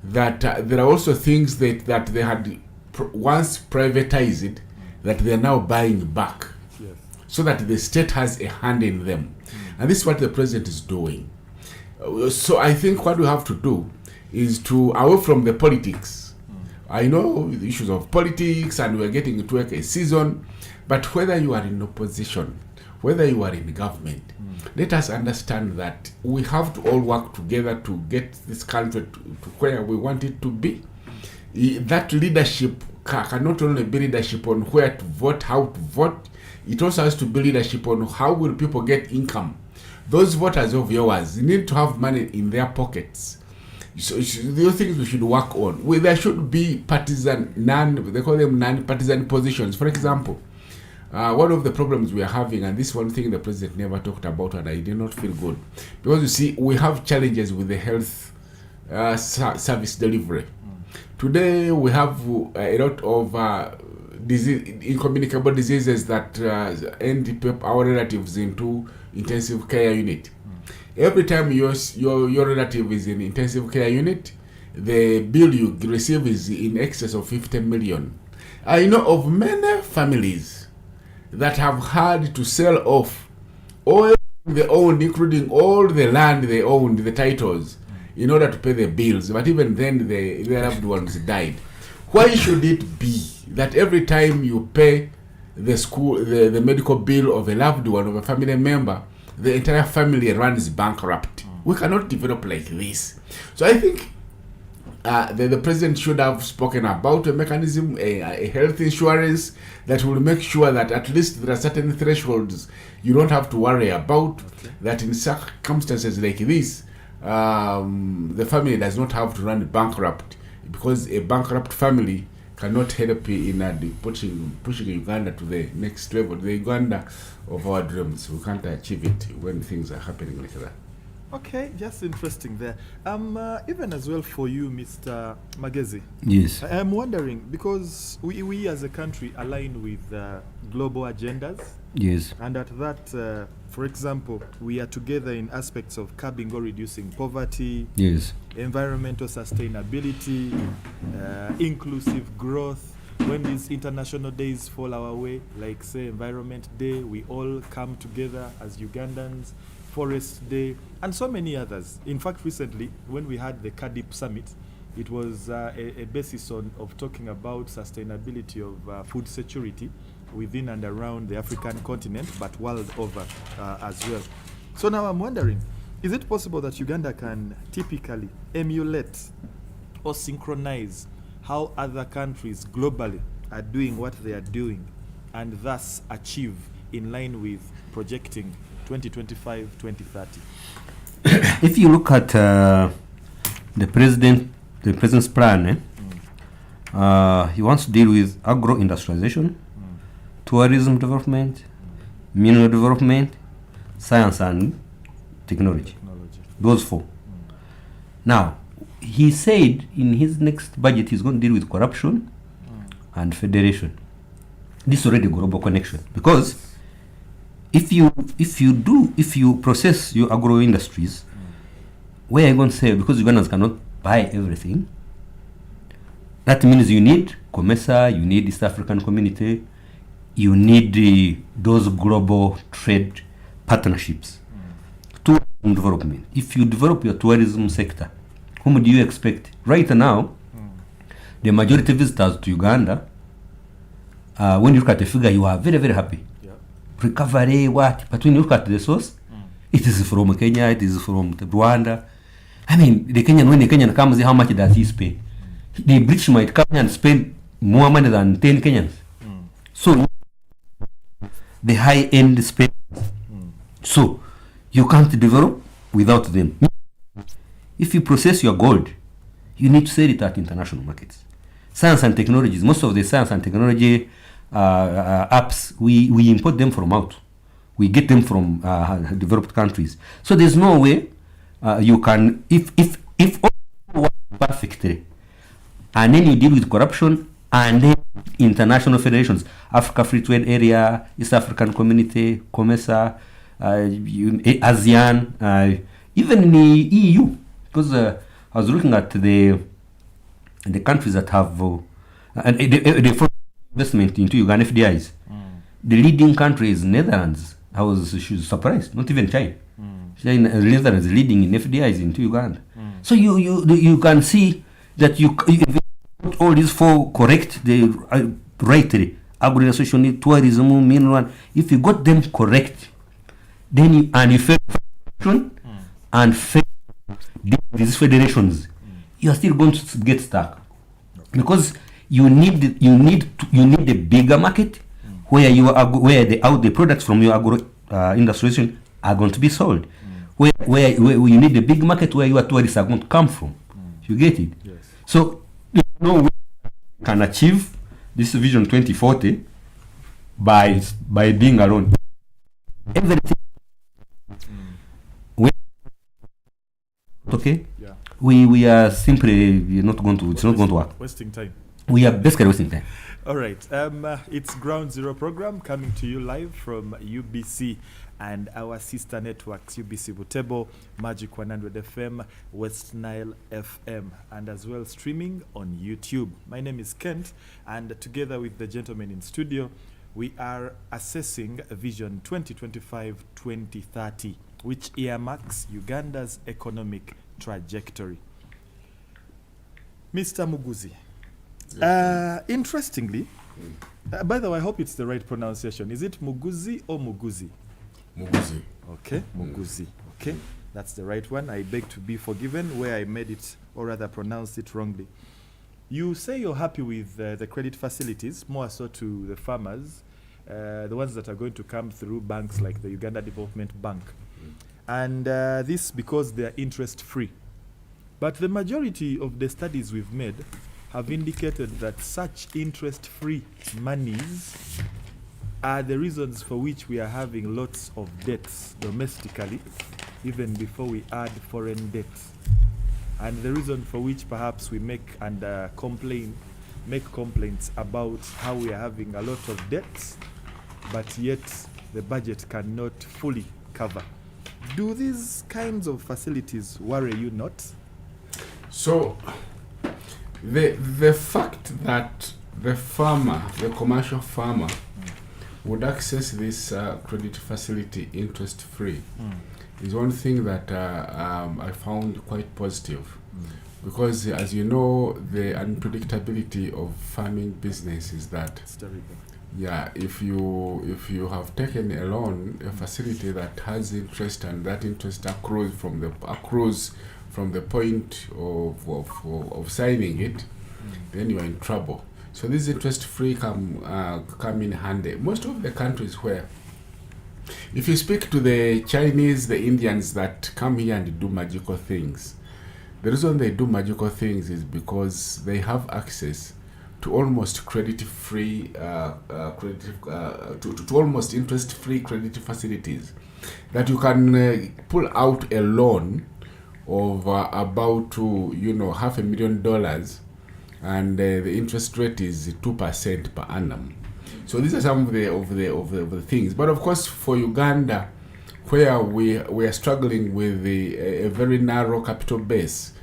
that there are also things that they had once privatized that they are now buying back. Yes. So that the state has a hand in them. And this is what the president is doing. So I think what we have to do is to, away from the politics. I know the issues of politics and we're getting into a season, but whether you are in opposition, whether you are in government, let us understand that we have to all work together to get this country to where we want it to be. That leadership can not only be leadership on where to vote, how to vote, it also has to be leadership on how will people get income. Those voters of yours need to have money in their pockets. So the things we should work on. There should be partisan, they call them non-partisan positions. For example, one of the problems we are having, and this one thing the president never talked about, and I did not feel good, because you see, we have challenges with the health service delivery. Today, we have a lot of incommunicable diseases that end our relatives into intensive care unit. Every time your relative is in intensive care unit, the bill you receive is in excess of 50 million. I know of many families that have had to sell off all they owned, including all the land they owned, the titles, in order to pay the bills. But even then, their loved ones died. Why should it be that every time you pay the medical bill of a loved one, of a family member, the entire family runs bankrupt? We cannot develop like this. So I think the president should have spoken about a mechanism, a health insurance that will make sure that at least there are certain thresholds you don't have to worry about, that in circumstances like this, the family does not have to run bankrupt, because a bankrupt family cannot help in pushing Uganda to the next level, the Uganda of our dreams. We can't achieve it when things are happening like that. Okay, just interesting there. Even as well for you, Mr. Magezi. Yes. I'm wondering, because we as a country align with global agendas. Yes. And at that, for example, we are together in aspects of curbing or reducing poverty, Yes. environmental sustainability, inclusive growth. When these international days fall our way, like say Environment Day, we all come together as Ugandans, Forest Day, and so many others. In fact, recently, when we had the CADIP Summit, it was a basis of talking about sustainability of food security within and around the African continent, but world over as well. So now I'm wondering, is it possible that Uganda can typically emulate or synchronize how other countries globally are doing what they are doing and thus achieve in line with projecting 2025, 2030? If you look at the president's plan, he wants to deal with agro-industrialization, tourism development, mineral development, science and technology. Those four. Now, he said in his next budget he's going to deal with corruption and federation. This is already a global connection, because if you process your agro industries, where are you going to sell? Because Ugandans cannot buy everything. That means you need COMESA, you need East African Community, you need those global trade partnerships. Tourism development. If you develop your tourism sector, whom do you expect? Right now, the majority of visitors to Uganda, when you look at the figure, you are very, very happy. Recovery, what? But when you look at the source, it is from Kenya, it is from Rwanda. I mean, the Kenyan, when the Kenyan comes, how much does he spend? The British might come and spend more money than 10 Kenyans. So, the high-end spend. So, you can't develop without them. If you process your gold, you need to sell it at international markets. Science and technologies, most of the science and technology apps, we import them from out. We get them from developed countries. So there's no way you can, if all work perfectly, and then you deal with corruption, and then international federations, Africa Free Trade Area, East African Community, COMESA, ASEAN, even the EU, because I was looking at the countries that have the investment into Uganda FDIs. The leading country is Netherlands. She was surprised, not even China. Netherlands is leading in FDIs into Uganda. So you can see that you put all these four correct, rightly, agro-association, tourism, mineral. If you got them correct, then you fail and fail these federations, you are still going to get stuck, because you need a bigger market where the products from your agro industrialization are going to be sold. Where you need a big market where your tourists are going to come from. You get it? Yes. So there's no way you can achieve this vision 2040 by being alone. Everything. Okay. Yeah. We are simply not going to. It's not going to work. Wasting time. We are basically wasting time. All right. It's Ground Zero program coming to you live from UBC and our sister networks, UBC Butebo, Magic 100 FM, West Nile FM, and as well streaming on YouTube. My name is Kent, and together with the gentleman in studio, we are assessing Vision 2025-2030, which earmarks Uganda's economic trajectory. Mr. Muguzi, interestingly, by the way, I hope it's the right pronunciation. Is it Muguzi or Muguzi? Muguzi. Okay, Muguzi. Okay, that's the right one. I beg to be forgiven where I made it, or rather pronounced it wrongly. You say you're happy with the credit facilities, more so to the farmers, the ones that are going to come through banks like the Uganda Development Bank. And this because they are interest-free. But the majority of the studies we've made have indicated that such interest-free monies are the reasons for which we are having lots of debts domestically even before we add foreign debt. And the reason for which perhaps we make complaints about how we are having a lot of debts, but yet the budget cannot fully cover. Do these kinds of facilities worry you not? So the fact that the commercial farmer would access this credit facility interest-free is one thing that I found quite positive. Because, as you know, the unpredictability of farming business is that, It's terrible. yeah, if you have taken a loan, a facility that has interest, and that interest accrues from the point of signing it, then you are in trouble. So this interest-free come in handy. Most of the countries where, if you speak to the Chinese, the Indians that come here and do magical things, the reason they do magical things is because they have access to almost credit-free, to almost interest-free credit facilities, that you can pull out a loan of about $500,000, and the interest rate is 2% per annum. So these are some of the things. But of course, for Uganda, where we are struggling with a very narrow capital base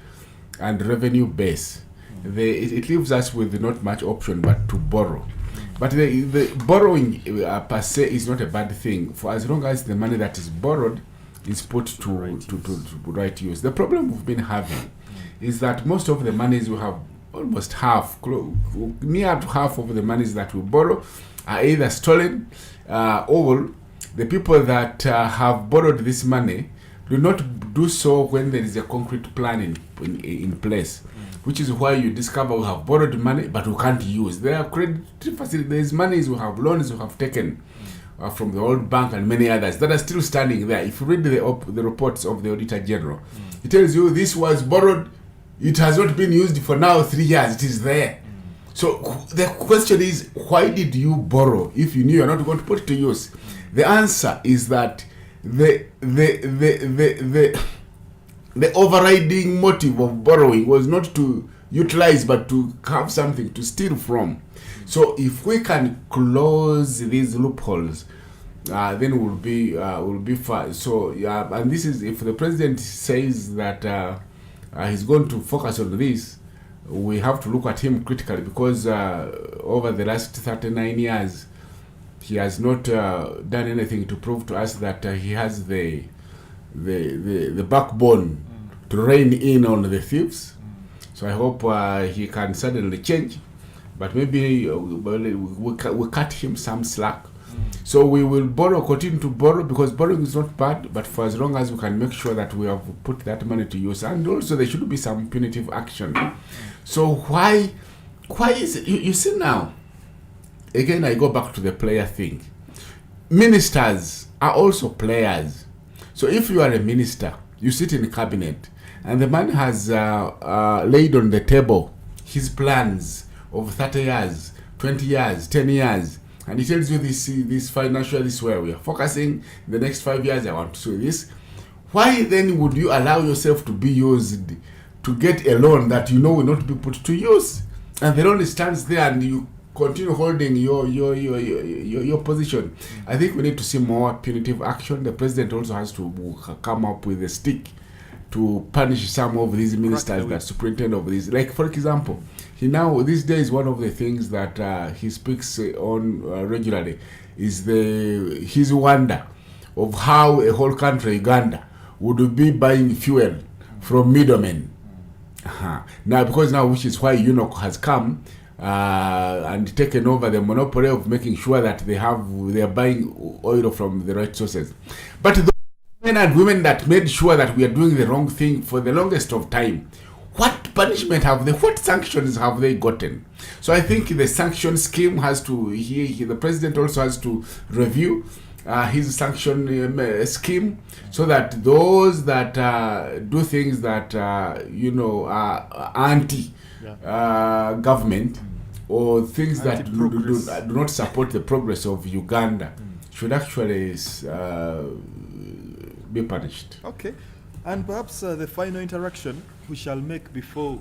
and revenue base, it leaves us with not much option but to borrow. But the borrowing per se is not a bad thing, for as long as the money that is borrowed is put to right use. The problem we've been having is that most of the monies we have, almost near to half of the monies that we borrow are either stolen or the people that have borrowed this money do not do so when there is a concrete plan in place, which is why you discover we have borrowed money but we can't use. There are credit facilities, there is monies we have, loans we have taken from the World Bank and many others that are still standing there. If you read the reports of the Auditor General, it tells you this was borrowed, it has not been used for now 3 years, it is there. So the question is, why did you borrow if you knew you're not going to put it to use? The answer is that the overriding motive of borrowing was not to utilize but to have something to steal from. So if we can close these loopholes, then we'll be fine. So and this is, if the president says that he's going to focus on this, we have to look at him critically, because over the last 39 years he has not done anything to prove to us that he has the backbone to rein in on the thieves. So I hope he can suddenly change, but maybe we cut him some slack. So we will continue to borrow, because borrowing is not bad, but for as long as we can make sure that we have put that money to use. And also there should be some punitive action. So why is it, you see now, again I go back to the player thing. Ministers are also players. So if you are a minister, you sit in cabinet, and the man has laid on the table his plans of 30 years, 20 years, 10 years, and he tells you this financial, this where we are focusing, the next 5 years I want to do this. Why then would you allow yourself to be used to get a loan that you know will not be put to use? And the loan stands there and you continue holding your position. I think we need to see more punitive action. The president also has to come up with a stick to punish some of these ministers that superintend of this. Like, for example, he now, these days, one of the things that he speaks on regularly is his wonder of how a whole country, Uganda, would be buying fuel from middlemen. Now, because now, which is why UNOC has come and taken over the monopoly of making sure that they are buying oil from the right sources. But those men and women that made sure that we are doing the wrong thing for the longest of time, what punishment have they, what sanctions have they gotten? So I think the sanction scheme has to, the president also has to review his sanction scheme, so that those that do things that are anti government or things that do not support the progress of Uganda should actually be punished. Okay. And perhaps the final interaction we shall make before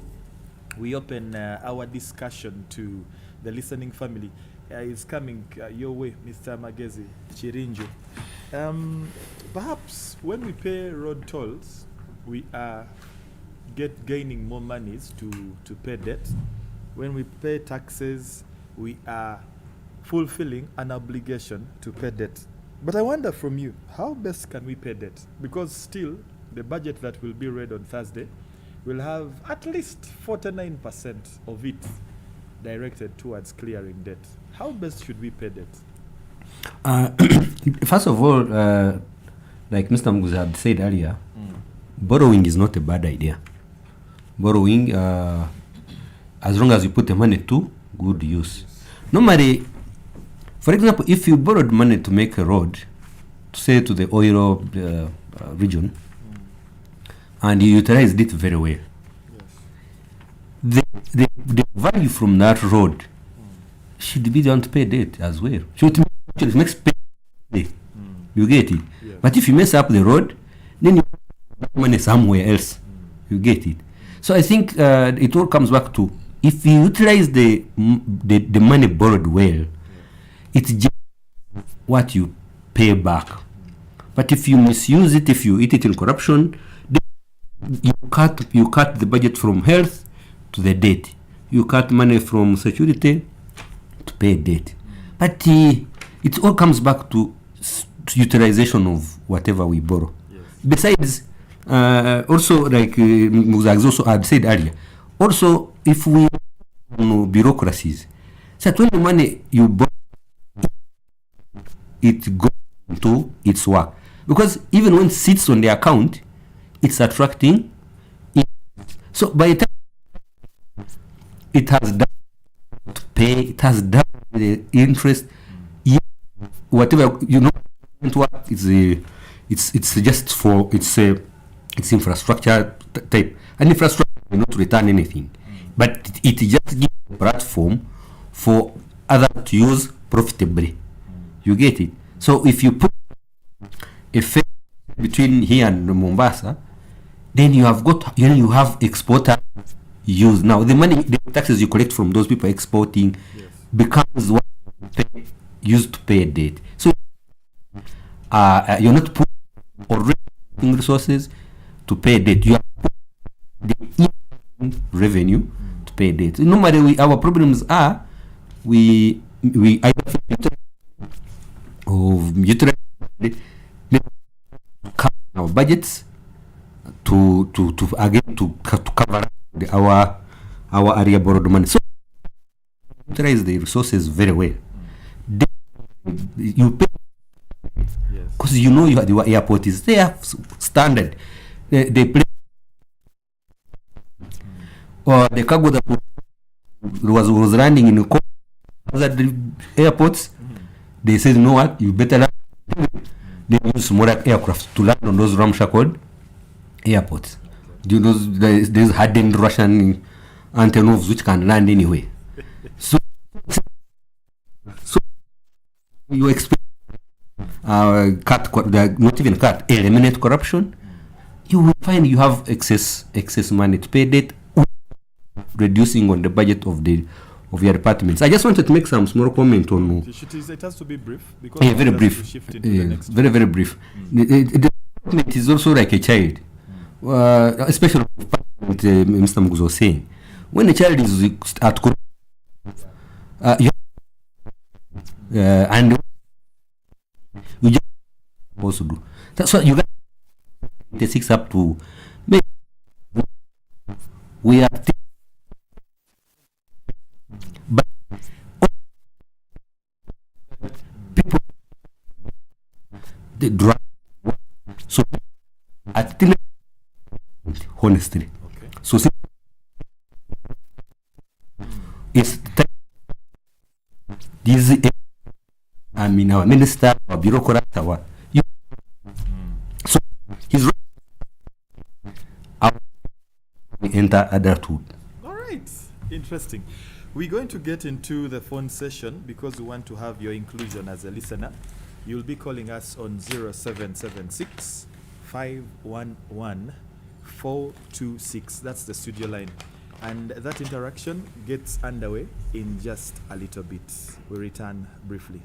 we open our discussion to the listening family is coming your way, Mr. Magezi Chirinjo. Perhaps when we pay road tolls, we are gaining more monies to pay debt. When we pay taxes, we are fulfilling an obligation to pay debt. But I wonder from you, how best can we pay debt? Because still, the budget that will be read on Thursday will have at least 49% of it directed towards clearing debt. How best should we pay debt? First of all, like Mr. Muguza had said earlier, borrowing is not a bad idea. Borrowing, as long as you put the money to good use. Normally, for example, if you borrowed money to make a road, say to the oil region, and you utilized it very well, the value from that road should be done to pay debt as well. Should makes pay debt. You get it? Yeah. But if you mess up the road, then you put money somewhere else. You get it? So I think it all comes back to, if you utilize the money borrowed well, it's just what you pay back. But if you misuse it, if you eat it in corruption, then you cut the budget from health to the debt. You cut money from security to pay debt. But it all comes back to utilization of whatever we borrow. Yes. Besides, also like Mugzags also had said earlier, also if we bureaucracies, so when the money you borrow, it goes into its work. Because even when it sits on the account, it's attracting interest. So by the time it has done to pay, it has done the interest, whatever, it's just for it's infrastructure type. And infrastructure will not return anything. But it just gives a platform for others to use profitably. You get it? So if you put a fence between here and Mombasa, then you have exporter use. Now the money, the taxes you collect from those people exporting, becomes what you used to pay debt. So you're not putting already resources to pay debt. You are putting the revenue to pay debt. Normally, our problems are we either utilize our budgets to cover our area borrowed money. So utilize the resources very well. You pay because your airport is there standard. They play or the cargo that was landing in the airports. They said, you know what, you better land. They use smaller aircraft to land on those ramshackled airports. You know, there's hardened Russian Antonovs which can land anyway. So you expect eliminate corruption. You will find you have excess money to pay debt, reducing on the budget of your departments. I just wanted to make some small comment on. It has to be brief because very brief. Very brief. The department is also like a child, especially what Mr. Muguza was saying. When a child is at and you just also do. That's what you got. The 6 up to. We are. But people they drive so at honestly. Okay. So it's this our minister, our bureaucrat, so he's right. We enter adulthood. All right, interesting. We're going to get into the phone session because we want to have your inclusion as a listener. You'll be calling us on 0776 511 426. That's the studio line. And that interaction gets underway in just a little bit. We return briefly.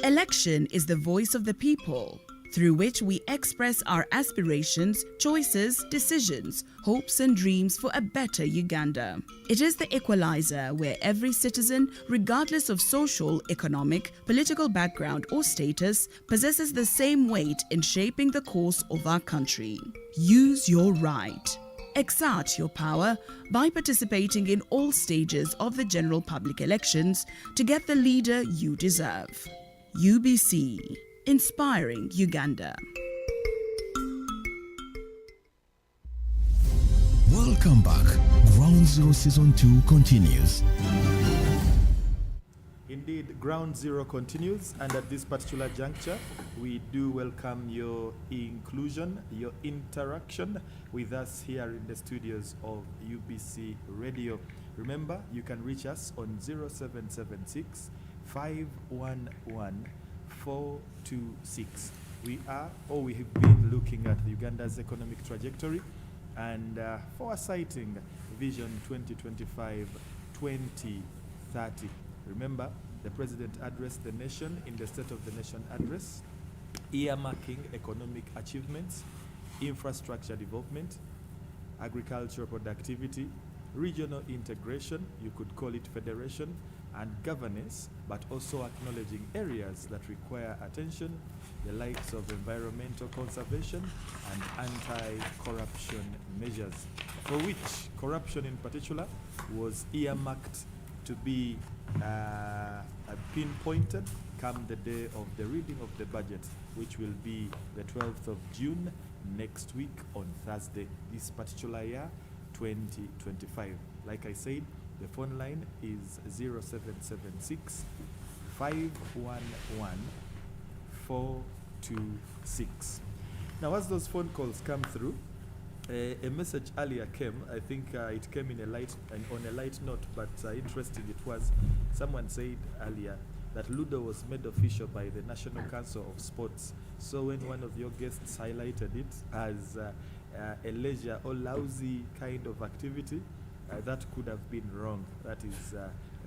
Election is the voice of the people, through which we express our aspirations, choices, decisions, hopes and dreams for a better Uganda. It is the equalizer where every citizen, regardless of social, economic, political background or status, possesses the same weight in shaping the course of our country. Use your right. Exert your power by participating in all stages of the general public elections to get the leader you deserve. UBC, inspiring Uganda. Welcome back. Ground Zero Season 2 continues. Indeed, Ground Zero continues, and at this particular juncture, we do welcome your inclusion, your interaction with us here in the studios of UBC Radio. Remember, you can reach us on 0776 511 426. We have been looking at Uganda's economic trajectory and foresighting Vision 2025-2030. Remember, the President addressed the nation in the State of the Nation address, earmarking economic achievements, infrastructure development, agricultural productivity, regional integration, you could call it federation, and governance, but also acknowledging areas that require attention, the likes of environmental conservation and anti-corruption measures, for which corruption in particular was earmarked to be pinpointed come the day of the reading of the budget, which will be the 12th of June next week on Thursday, this particular year, 2025. Like I said, the phone line is 0776 511 426. Now, as those phone calls come through, a message earlier came. I think it came on a light note, but interesting it was. Someone said earlier that Ludo was made official by the National Council of Sports. So when one of your guests highlighted it as a leisure or lousy kind of activity, that could have been wrong. That is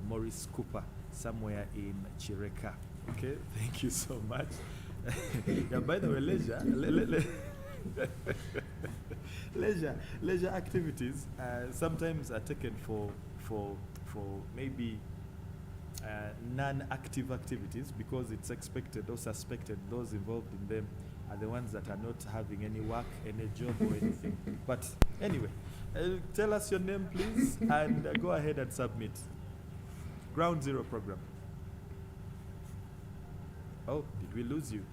Maurice Cooper, somewhere in Chireka. Okay, thank you so much. Yeah, by the way, leisure activities sometimes are taken for maybe non-active activities, because it's expected or suspected those involved in them are the ones that are not having any work, any job or anything. But anyway, tell us your name, please, and go ahead and submit. Ground Zero program. Oh, did we lose you?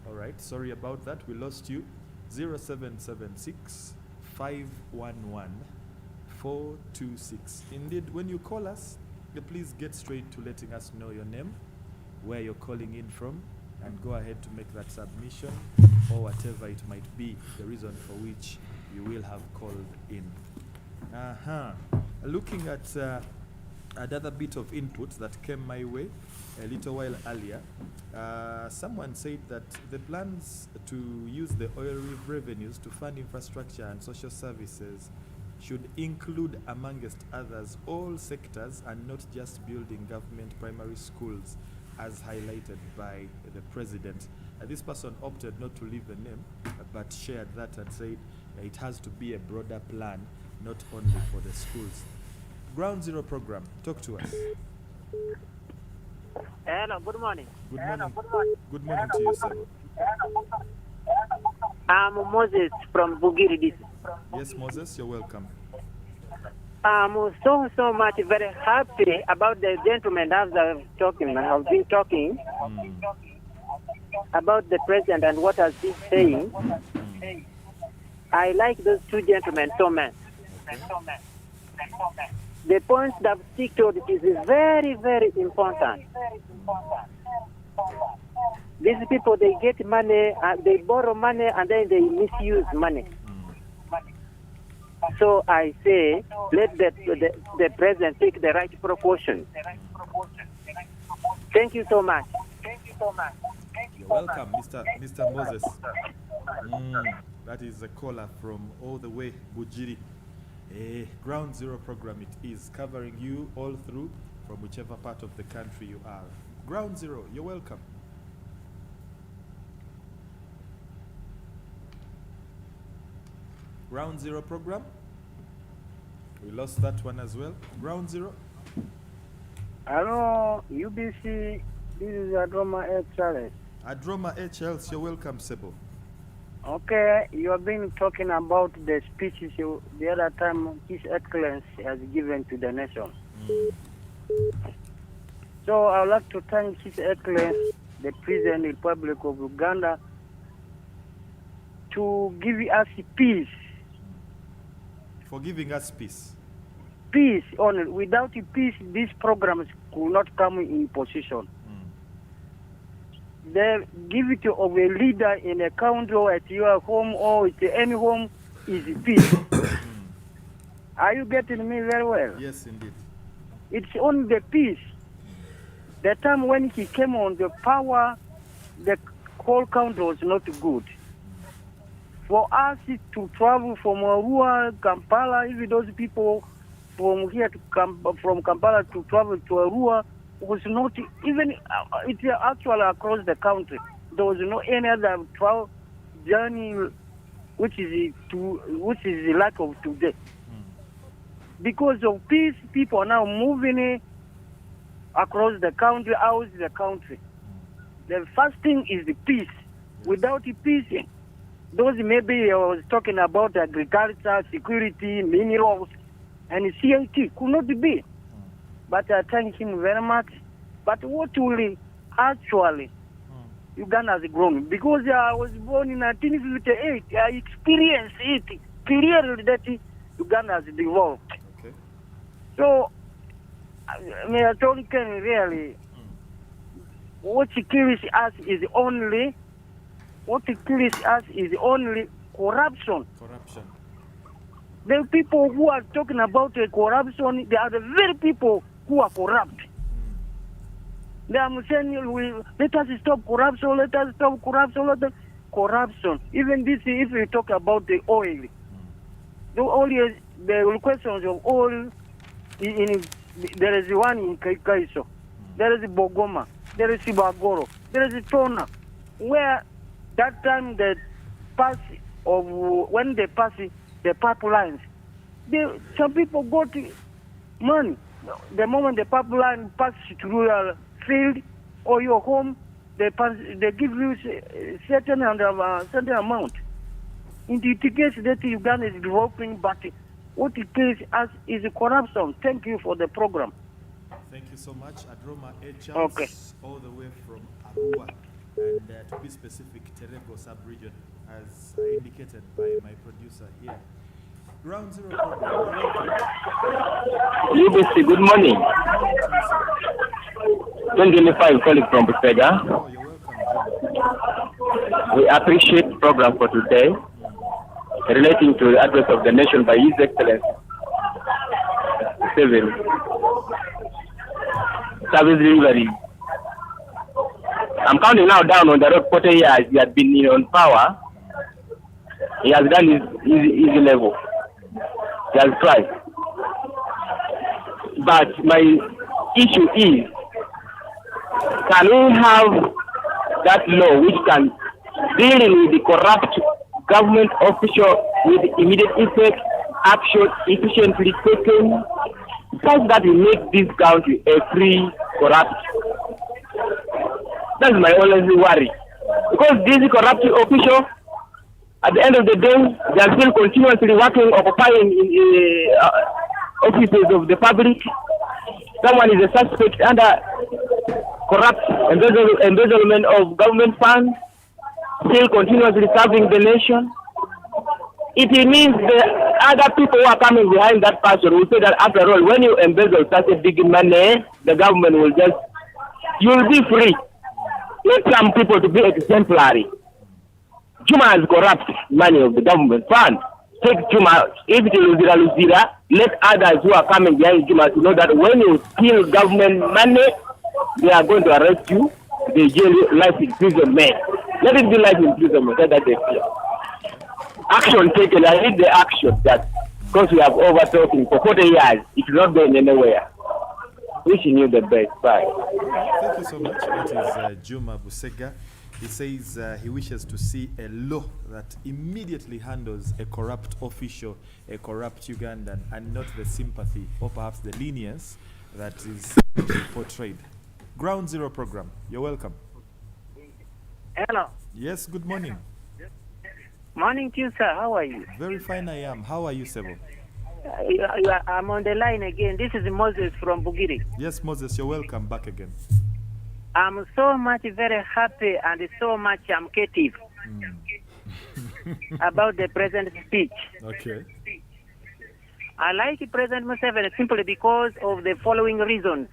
All right, sorry about that. We lost you. 0776 511 426. Indeed, when you call us, please get straight to letting us know your name, where you're calling in from, and go ahead to make that submission or whatever it might be, the reason for which you will have called in. Looking at another bit of input that came my way a little while earlier, someone said that the plans to use the oil revenues to fund infrastructure and social services should include, amongst others, all sectors and not just building government primary schools, as highlighted by the president. This person opted not to leave the name, but shared that and said it has to be a broader plan, not only for the schools. Ground Zero program, talk to us. Hello, good morning. Good morning. Good morning to you, sir. I'm Moses from Bugiri district. Yes, Moses, you're welcome. I'm so much very happy about the gentleman as I've been talking about the president and what has been saying. I like those two gentlemen so much. The points that stick to it is very, very important. These people, they get money, they borrow money, and then they misuse money. So I say, let the president take the right proportion. Thank you so much. You're Welcome, Mr. Moses. That is a caller from all the way Bujiri. Ground Zero program, it is covering you all through from whichever part of the country you are. Ground Zero, you're welcome. Ground Zero program. We lost that one as well. Ground Zero. Hello, UBC. This is Adroma H. Charles. Adroma H. Charles, you're welcome, Sebo. Okay, you have been talking about the speeches the other time His Excellency has given to the nation. So I would like to thank His Excellency, the President of the Republic of Uganda, to give us peace. For giving us peace. Peace only. Without peace, these programs could not come in position. The give it of a leader in a country or at your home or at any home is peace. Are you getting me very well? Yes, indeed. It's only the peace. The time when he came on the power, the whole country was not good. For us to travel from Arua, Kampala, even those people from here to from Kampala to travel to Arua was not even, it's actually across the country. There was no any other travel journey which is the lack of today. Because of peace, people are now moving across the country, out the country. The first thing is the peace. Without the peace, those maybe I was talking about agriculture, security, minerals, and CIT could not be. But I thank him very much. But what will actually Uganda has grown? Because I was born in 1958, I experienced it clearly that Uganda has developed. Okay. So, I don't can really. What kills us is only corruption. Corruption. The people who are talking about corruption, they are the very people who are corrupt. They are saying, let us stop corruption, let us stop corruption, corruption. Even this, if we talk about the oil, the questions of oil, there is one in Kaikaiso, there is Bogoma, there is Sibagoro, there is Tona, where that time the pass of when they pass the pipelines, some people got money. The moment the pipeline passes through your field or your home, they give you a certain amount. Indicates that Uganda is developing, but what it takes us is corruption. Thank you for the program. Thank you so much, Adroma H. Okay. All the way from Arua, and to be specific, Terego sub-region, as indicated by my producer here. Ground Zero program. UBC, good morning. 2025 calling from Butebo. Oh, you're welcome. We appreciate the program for today relating to the address of the nation by His Excellency. 7. Service delivery. I'm counting now down on the road 40 years he has been on power. He has done his level. He has tried. But my issue is, can we have that law which can deal with the corrupt government official with immediate effect, action efficiently taken, such that we make this country a free corrupt? That's my only worry. Because these corrupt officials, at the end of the day, they are still continuously working, occupying in offices of the public. Someone is a suspect under corrupt embezzlement of government funds, still continuously serving the nation. It means the other people who are coming behind that person will say that after all, when you embezzle such a big money, the government will just, you will be free. Let some people to be exemplary. Juma has corrupt money of the government fund. Take Juma, if it is Luzira, let others who are coming behind Juma to know that when you steal government money, they are going to arrest you. they jail life imprisonment. Let it be life imprisonment, that they fear. Action taken. I need the action that because we have over talking for 40 years, it's not going anywhere. Wishing you the best. Bye. Thank you so much. That is Juma Busega. He says he wishes to see a law that immediately handles a corrupt official, a corrupt Ugandan, and not the sympathy or perhaps the lenience that is portrayed. Ground Zero program. You're welcome. Hello. Yes, good morning. Morning to you, sir. How are you? Very fine, I am. How are you, Sebo? I'm on the line again. This is Moses from Bugiri. Yes, Moses, you're welcome back again. I'm so much very happy and so much creative about the president's speech. Okay. I like President Museveni simply because of the following reasons.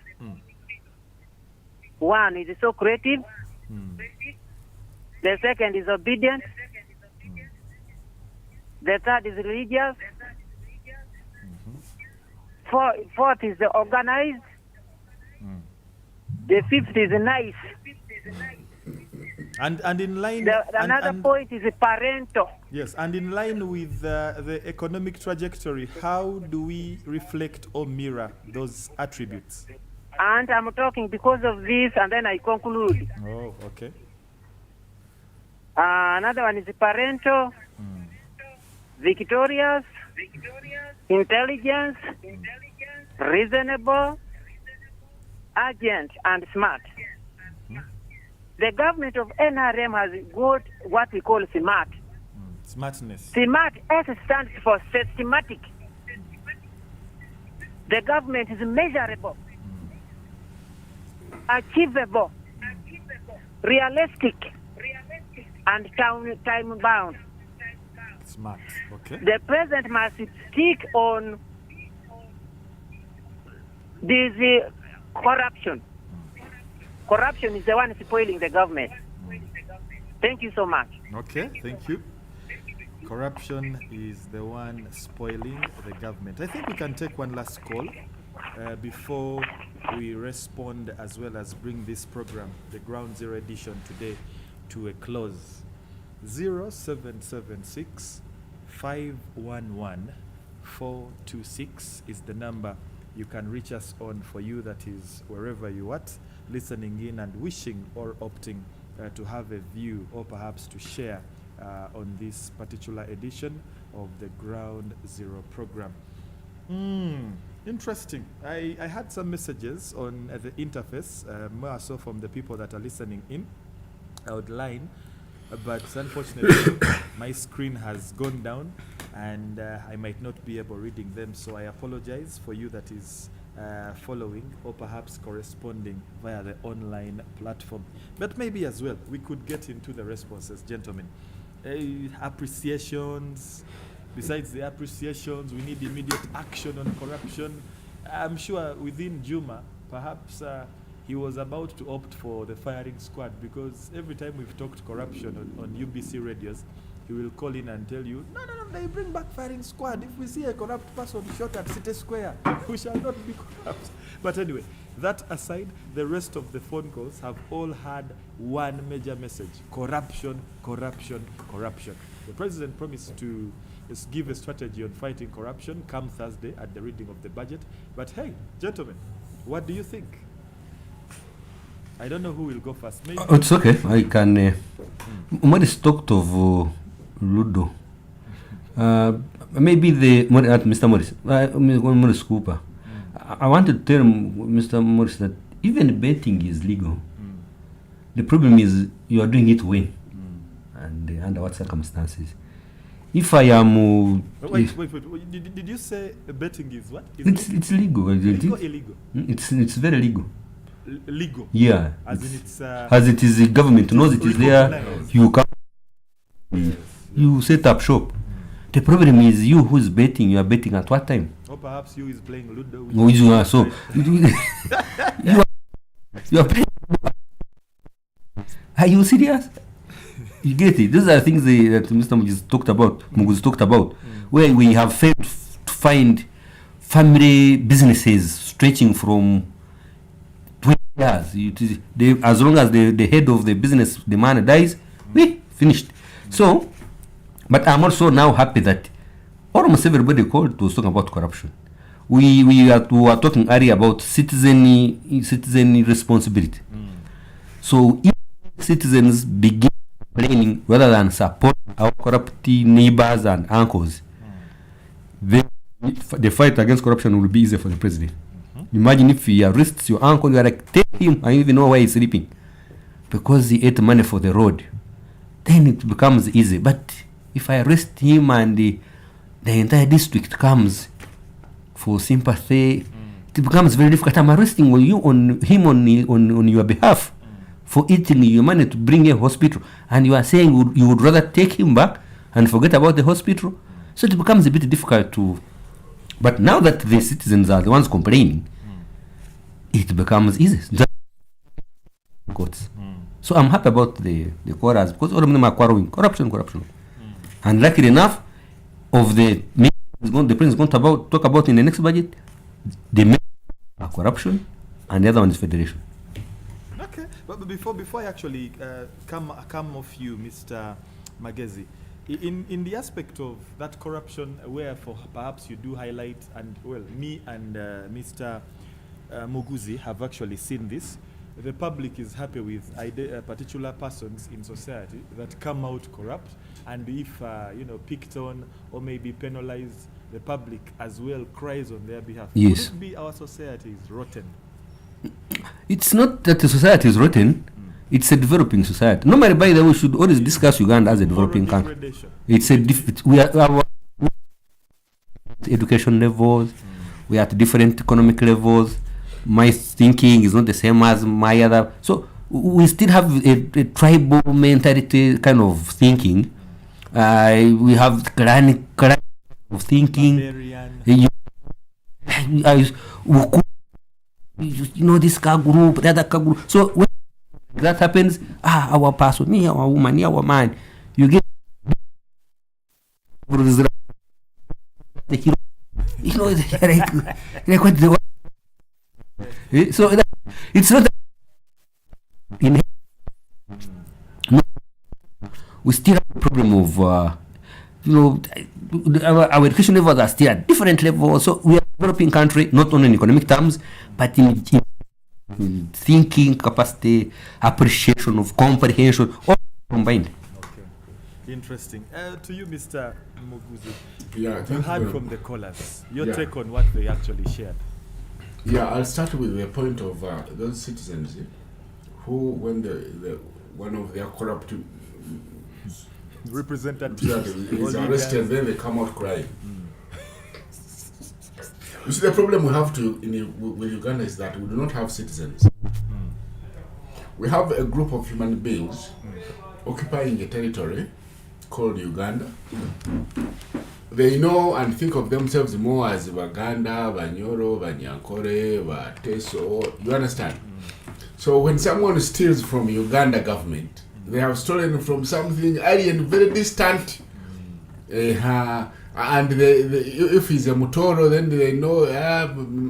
One, is so creative. The second is obedient. The third is religious. Fourth is organized. The fifth is nice. And in line... Another point is parental. Yes, and in line with the economic trajectory, how do we reflect or mirror those attributes? And I'm talking because of this, and then I conclude. Oh, okay. Another one is parental, victorious, intelligence, reasonable, urgent, and smart. The government of NRM has got what we call SMART. Smartness. SMART, S stands for systematic. The government is measurable, achievable, realistic, and time-bound. Smart, okay. The president must stick on this corruption. Corruption is the one spoiling the government. Thank you so much. Okay, thank you. Corruption is the one spoiling the government. I think we can take one last call before we respond, as well as bring this program, the Ground Zero edition today, to a close. 0776 511 426 is the number you can reach us on, for you that is wherever you are, listening in and wishing or opting to have a view or perhaps to share on this particular edition of the Ground Zero program. Interesting. I had some messages on the interface, more so from the people that are listening in outline, but unfortunately my screen has gone down and I might not be able reading them, so I apologize for you that is following or perhaps corresponding via the online platform. But maybe as well we could get into the responses, gentlemen. Appreciations. Besides the appreciations, we need immediate action on corruption. I'm sure within Juma, perhaps he was about to opt for the firing squad, because every time we've talked corruption on UBC radios, he will call in and tell you, no, they bring back firing squad. If we see a corrupt person shot at City Square, we shall not be corrupt. But anyway, that aside, the rest of the phone calls have all had one major message: corruption, corruption, corruption. The president promised to give a strategy on fighting corruption come Thursday at the reading of the budget. But hey, gentlemen, what do you think? I don't know who will go first. Maybe it's okay. I can. Morris talked of Ludo. Maybe Mr. Morris, Morris Cooper. I want to tell Mr. Morris that even betting is legal. The problem is you are doing it when and under what circumstances. If I am... wait. Did you say betting is what? It's legal. Legal or illegal? It's very legal. Legal? Yeah. As in it's... as it is, the government knows it is there. You come... You set up shop. The problem is you who's betting. You are betting at what time? Or perhaps you is playing Ludo. So you are playing. Are you serious? You get it? These are things that Mr. Muguzi talked about, where we have failed to find family businesses stretching from 20 years. As long as the head of the business, the man dies, we finished. So, but I'm also now happy that almost everybody called was talking about corruption. We were talking earlier about citizen responsibility. So if citizens begin complaining rather than support our corrupt neighbors and uncles, then the fight against corruption will be easier for the president. Imagine if he arrests your uncle, you are like, take him, I don't even know why he's sleeping. Because he ate money for the road. Then it becomes easy. But if I arrest him and the entire district comes for sympathy, it becomes very difficult. I'm arresting him on your behalf for eating your money to bring a hospital. And you are saying you would rather take him back and forget about the hospital. So it becomes a bit difficult to... But now that the citizens are the ones complaining, it becomes easy. So I'm happy about the quarrels because all of them are quarreling. Corruption. And luckily enough, of the president is going to talk about in the next budget, the main are corruption and the other one is federation. Okay, but before I actually come off you, Mr. Magezi, in the aspect of that corruption, where perhaps you do highlight, and well, me and Mr. Muguzi have actually seen this. The public is happy with particular persons in society that come out corrupt, and if picked on or maybe penalized, the public as well cries on their behalf. Yes. Would it be our society is rotten? It's not that the society is rotten. It's a developing society. Normally, by the way, we should always discuss Uganda as a developing country. It's we are our education levels. We are at different economic levels. My thinking is not the same as my other. So we still have a tribal mentality kind of thinking. We have clan of thinking. This car group, the other car group. So when that happens, our person, me, our woman, our man, you get so it's not in we still have a problem of our education levels are still at different levels. So we are a developing country, not only in economic terms, but in thinking capacity, appreciation of comprehension, all combined. Okay, interesting. To you, Mr. Muguzi, you heard from the callers your take on what they actually shared. Yeah, I'll start with the point of those citizens who, when one of their corrupt representatives is arrested, then they come out crying. You see, the problem we have with Uganda is that we do not have citizens. We have a group of human beings occupying a territory called Uganda. They know and think of themselves more as Baganda, Banyoro, Banyankore, Bateso. You understand? So when someone steals from Uganda government, they have stolen from something alien, very distant. And if he's a Mutoro, then they know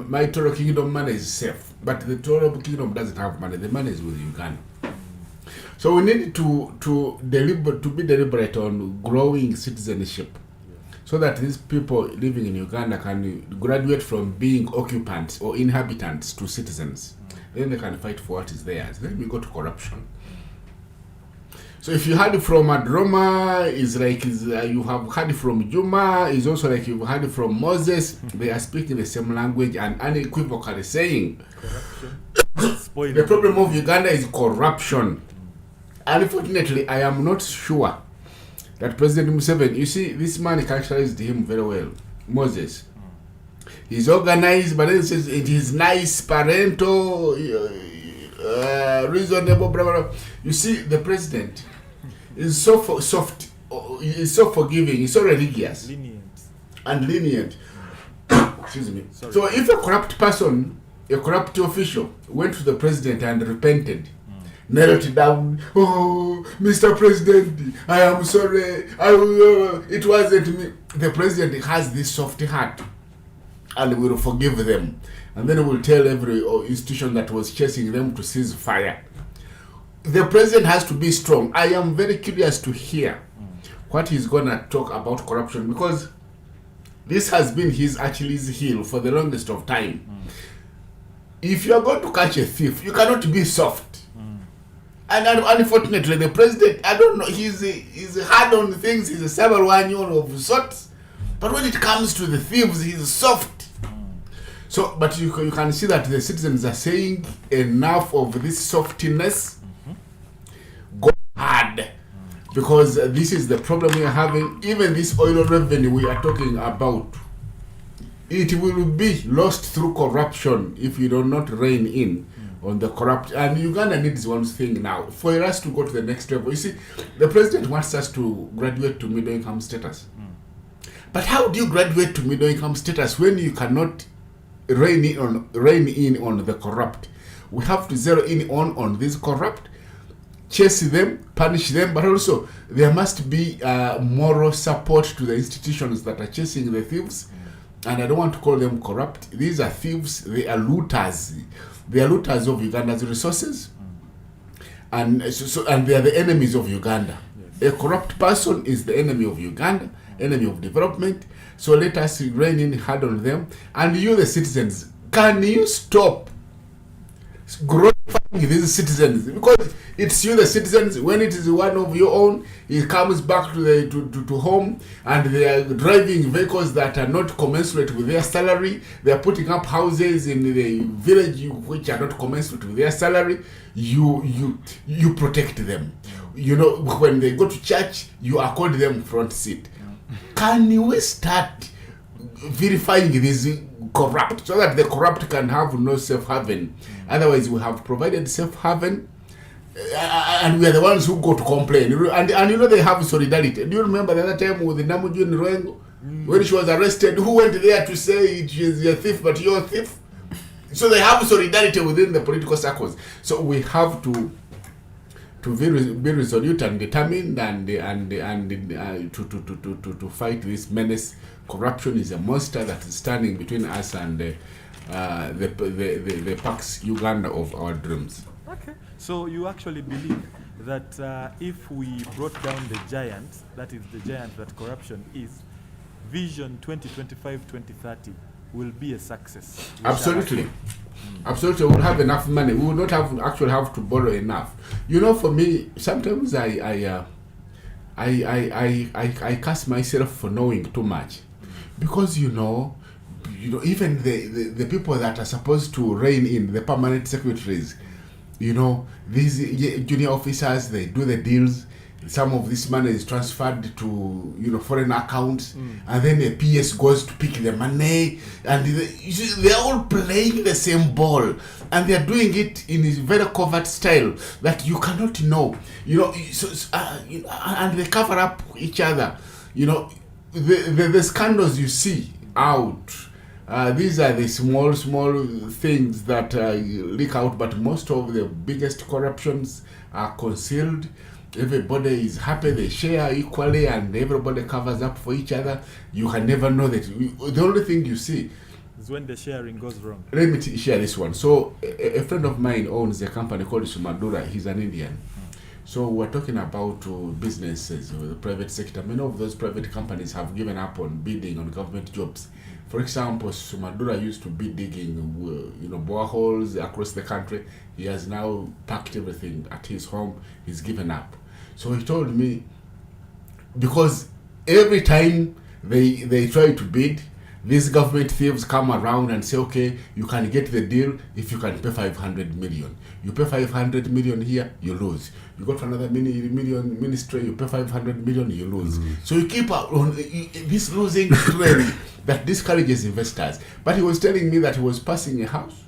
my Toro Kingdom money is safe. But the Toro Kingdom doesn't have money. The money is with Uganda. So we need to be deliberate on growing citizenship, so that these people living in Uganda can graduate from being occupants or inhabitants to citizens. Then they can fight for what is theirs. Then we go to corruption. So if you heard from Adroma, you have heard from Juma, is also like you've heard from Moses. They are speaking the same language and unequivocally saying the problem of Uganda is corruption. Unfortunately, I am not sure that President Museveni, you see, this man characterized him very well, Moses. He's organized, but it is nice, parental, reasonable, blah, blah, blah. You see, the president is so soft, he's so forgiving, he's so religious. Lenient. Excuse me. Sorry. So if a corrupt person, a corrupt official, went to the president and repented, knelt down, Mr. President, I am sorry, it wasn't me. The president has this soft heart and will forgive them. and then we'll tell every institution that was chasing them to cease fire. The president has to be strong. I am very curious to hear what he's going to talk about corruption, because this has been his Achilles heel for the longest of time. If you are going to catch a thief, you cannot be soft. And unfortunately, the president, I don't know, he's hard on things, he's a Sabarwanyon of sorts, but when it comes to the thieves, he's soft. So, but you can see that the citizens are saying enough of this softiness. Go hard, because this is the problem we are having. Even this oil revenue we are talking about, it will be lost through corruption if you do not rein in on the corrupt. And Uganda needs one thing now for us to go to the next level. You see, the president wants us to graduate to middle income status. But how do you graduate to middle income status when you cannot rein in on the corrupt? We have to zero in on these corrupt, chase them, punish them, but also there must be moral support to the institutions that are chasing the thieves. And I don't want to call them corrupt. These are thieves. They are looters. They are looters of Uganda's resources, and and they are the enemies of Uganda. Yes. A corrupt person is the enemy of Uganda, enemy of development. So let us rein in hard on them. And you, the citizens, can you stop glorifying these citizens? Because it's you, the citizens. When it is one of your own, it comes back to home, and they are driving vehicles that are not commensurate with their salary. They are putting up houses in the village which are not commensurate with their salary. You protect them. You know, when they go to church, you accord them front seat. Can we start verifying these corrupt, so that the corrupt can have no safe haven? Otherwise, we have provided safe haven, and we are the ones who go to complain. And you know, they have solidarity. Do you remember the other time with the Namuju in Rwengo, when she was arrested? Who went there to say she's a thief, but you're a thief? So they have solidarity within the political circles. So we have to be resolute and determined, and to fight this menace. Corruption is a monster that is standing between us and the Pax Uganda of our dreams. Okay. So you actually believe that if we brought down the giant, that is the giant that corruption is, Vision 2025-2030 will be a success? Absolutely. Absolutely, we'll have enough money. We will not have to borrow enough. You know, for me, sometimes I curse myself for knowing too much, because you know, even the people that are supposed to rein in, the permanent secretaries, you know, these junior officers, they do the deals. Some of this money is transferred to foreign accounts, and then the PS goes to pick the money, and they're all playing the same ball, and they're doing it in a very covert style that you cannot know, and they cover up each other. You know, the scandals you see out. These are the small things that leak out, but most of the biggest corruptions are concealed. Everybody is happy, they share equally, and everybody covers up for each other. You can never know that. The only thing you see is when the sharing goes wrong. Let me share this one. So a friend of mine owns a company called Sumadura. He's an Indian. So we're talking about businesses, the private sector. Many of those private companies have given up on bidding on government jobs. For example, Sumadura used to be digging, boreholes across the country. He has now packed everything at his home. He's given up. So he told me, because every time they try to bid, these government thieves come around and say, okay, you can get the deal if you can pay 500 million. You pay 500 million here, you lose. You go to another million ministry, you pay 500 million, you lose. So you keep on this losing trend that discourages investors. But he was telling me that he was passing a house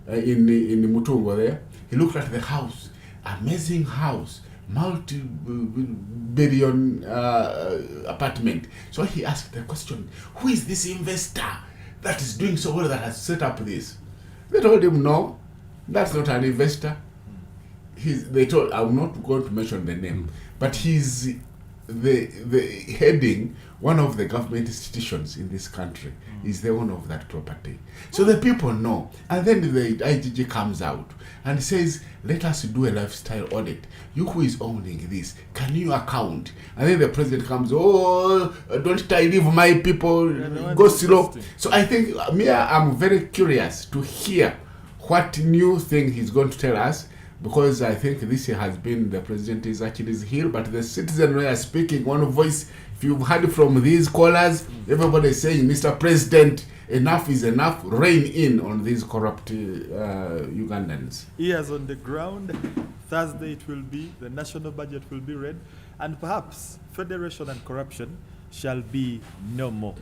in Mutungo there. He looked at the house, amazing house, multi-billion apartment. So he asked the question, who is this investor that is doing so well, that has set up this? They told him, no, that's not an investor. They told, I'm not going to mention the name, but he's the heading, one of the government institutions in this country is the owner of that property. So the people know. And then the IGG comes out and says, let us do a lifestyle audit. You who is owning this, can you account? And then the president comes, oh, don't I leave my people, go slow. So I think, I'm very curious to hear what new thing he's going to tell us, because I think this has been the president is Achilles' heel, but the citizens are speaking one voice. If you've heard from these callers, everybody is saying, Mr. President, enough is enough, rein in on these corrupt Ugandans. Ears on the ground. Thursday it will be, the national budget will be read, and perhaps federation and corruption shall be no more.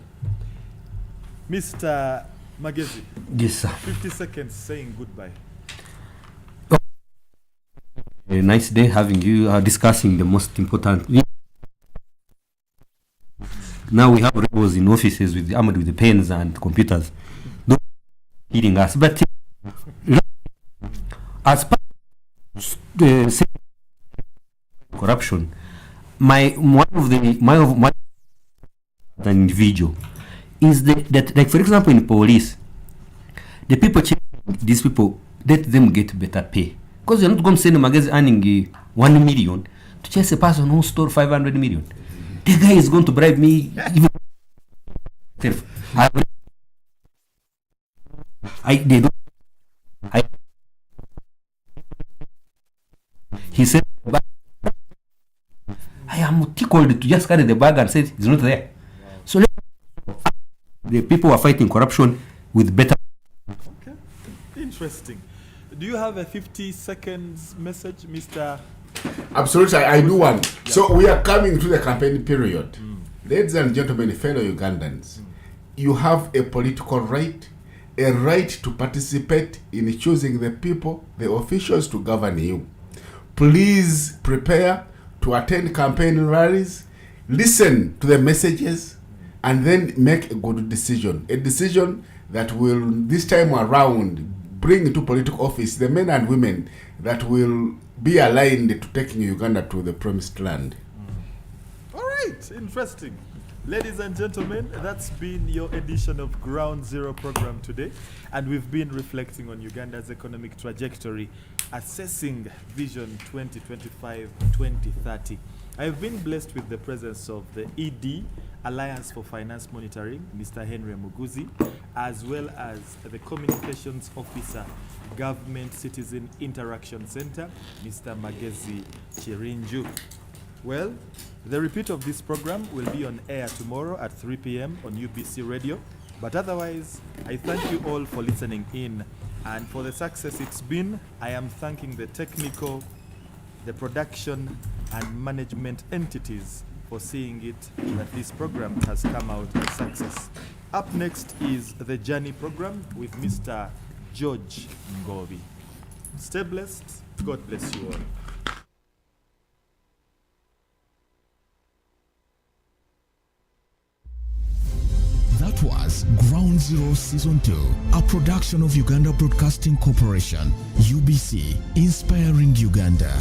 Mr. Magezi. Yes, sir. 50 seconds saying goodbye. A nice day having you discussing the most important. Now we have rebels in offices armed with the pens and computers, not hitting us. But as part of the corruption, my an individual is that like, for example, in police, the people these people, let them get better pay, because you're not going to send Magezi earning 1 million to chase a person who stole 500 million. The guy is going to bribe me even. He said, I am tickled to just carry the bag and say it's not there. So the people are fighting corruption with better. Okay, interesting. Do you have a 50 seconds message, Mr. Absolutely, I do one. Yeah. So we are coming to the campaign period. Ladies and gentlemen, fellow Ugandans, you have a political right, a right to participate in choosing the people, the officials to govern you. Please prepare to attend campaign rallies, listen to the messages, and then make a good decision. A decision that will, this time around, bring into political office the men and women that will be aligned to taking Uganda to the promised land. All right, interesting. Ladies and gentlemen, that's been your edition of Ground Zero program today, and we've been reflecting on Uganda's economic trajectory, assessing Vision 2025-2030. I've been blessed with the presence of the ED, Alliance for Finance Monitoring, Mr. Henry Muguzi, as well as the Communications Officer, Government Citizen Interaction Center, Mr. Magezi Chirinju. Well, the repeat of this program will be on air tomorrow at 3 p.m. on UBC Radio. But otherwise, I thank you all for listening in. And for the success it's been, I am thanking the technical, the production, and management entities for seeing it that this program has come out a success. Up next is the Journey program with Mr. George Ngobi. Stay blessed. God bless you all. That was Ground Zero Season 2, a production of Uganda Broadcasting Corporation, UBC, inspiring Uganda.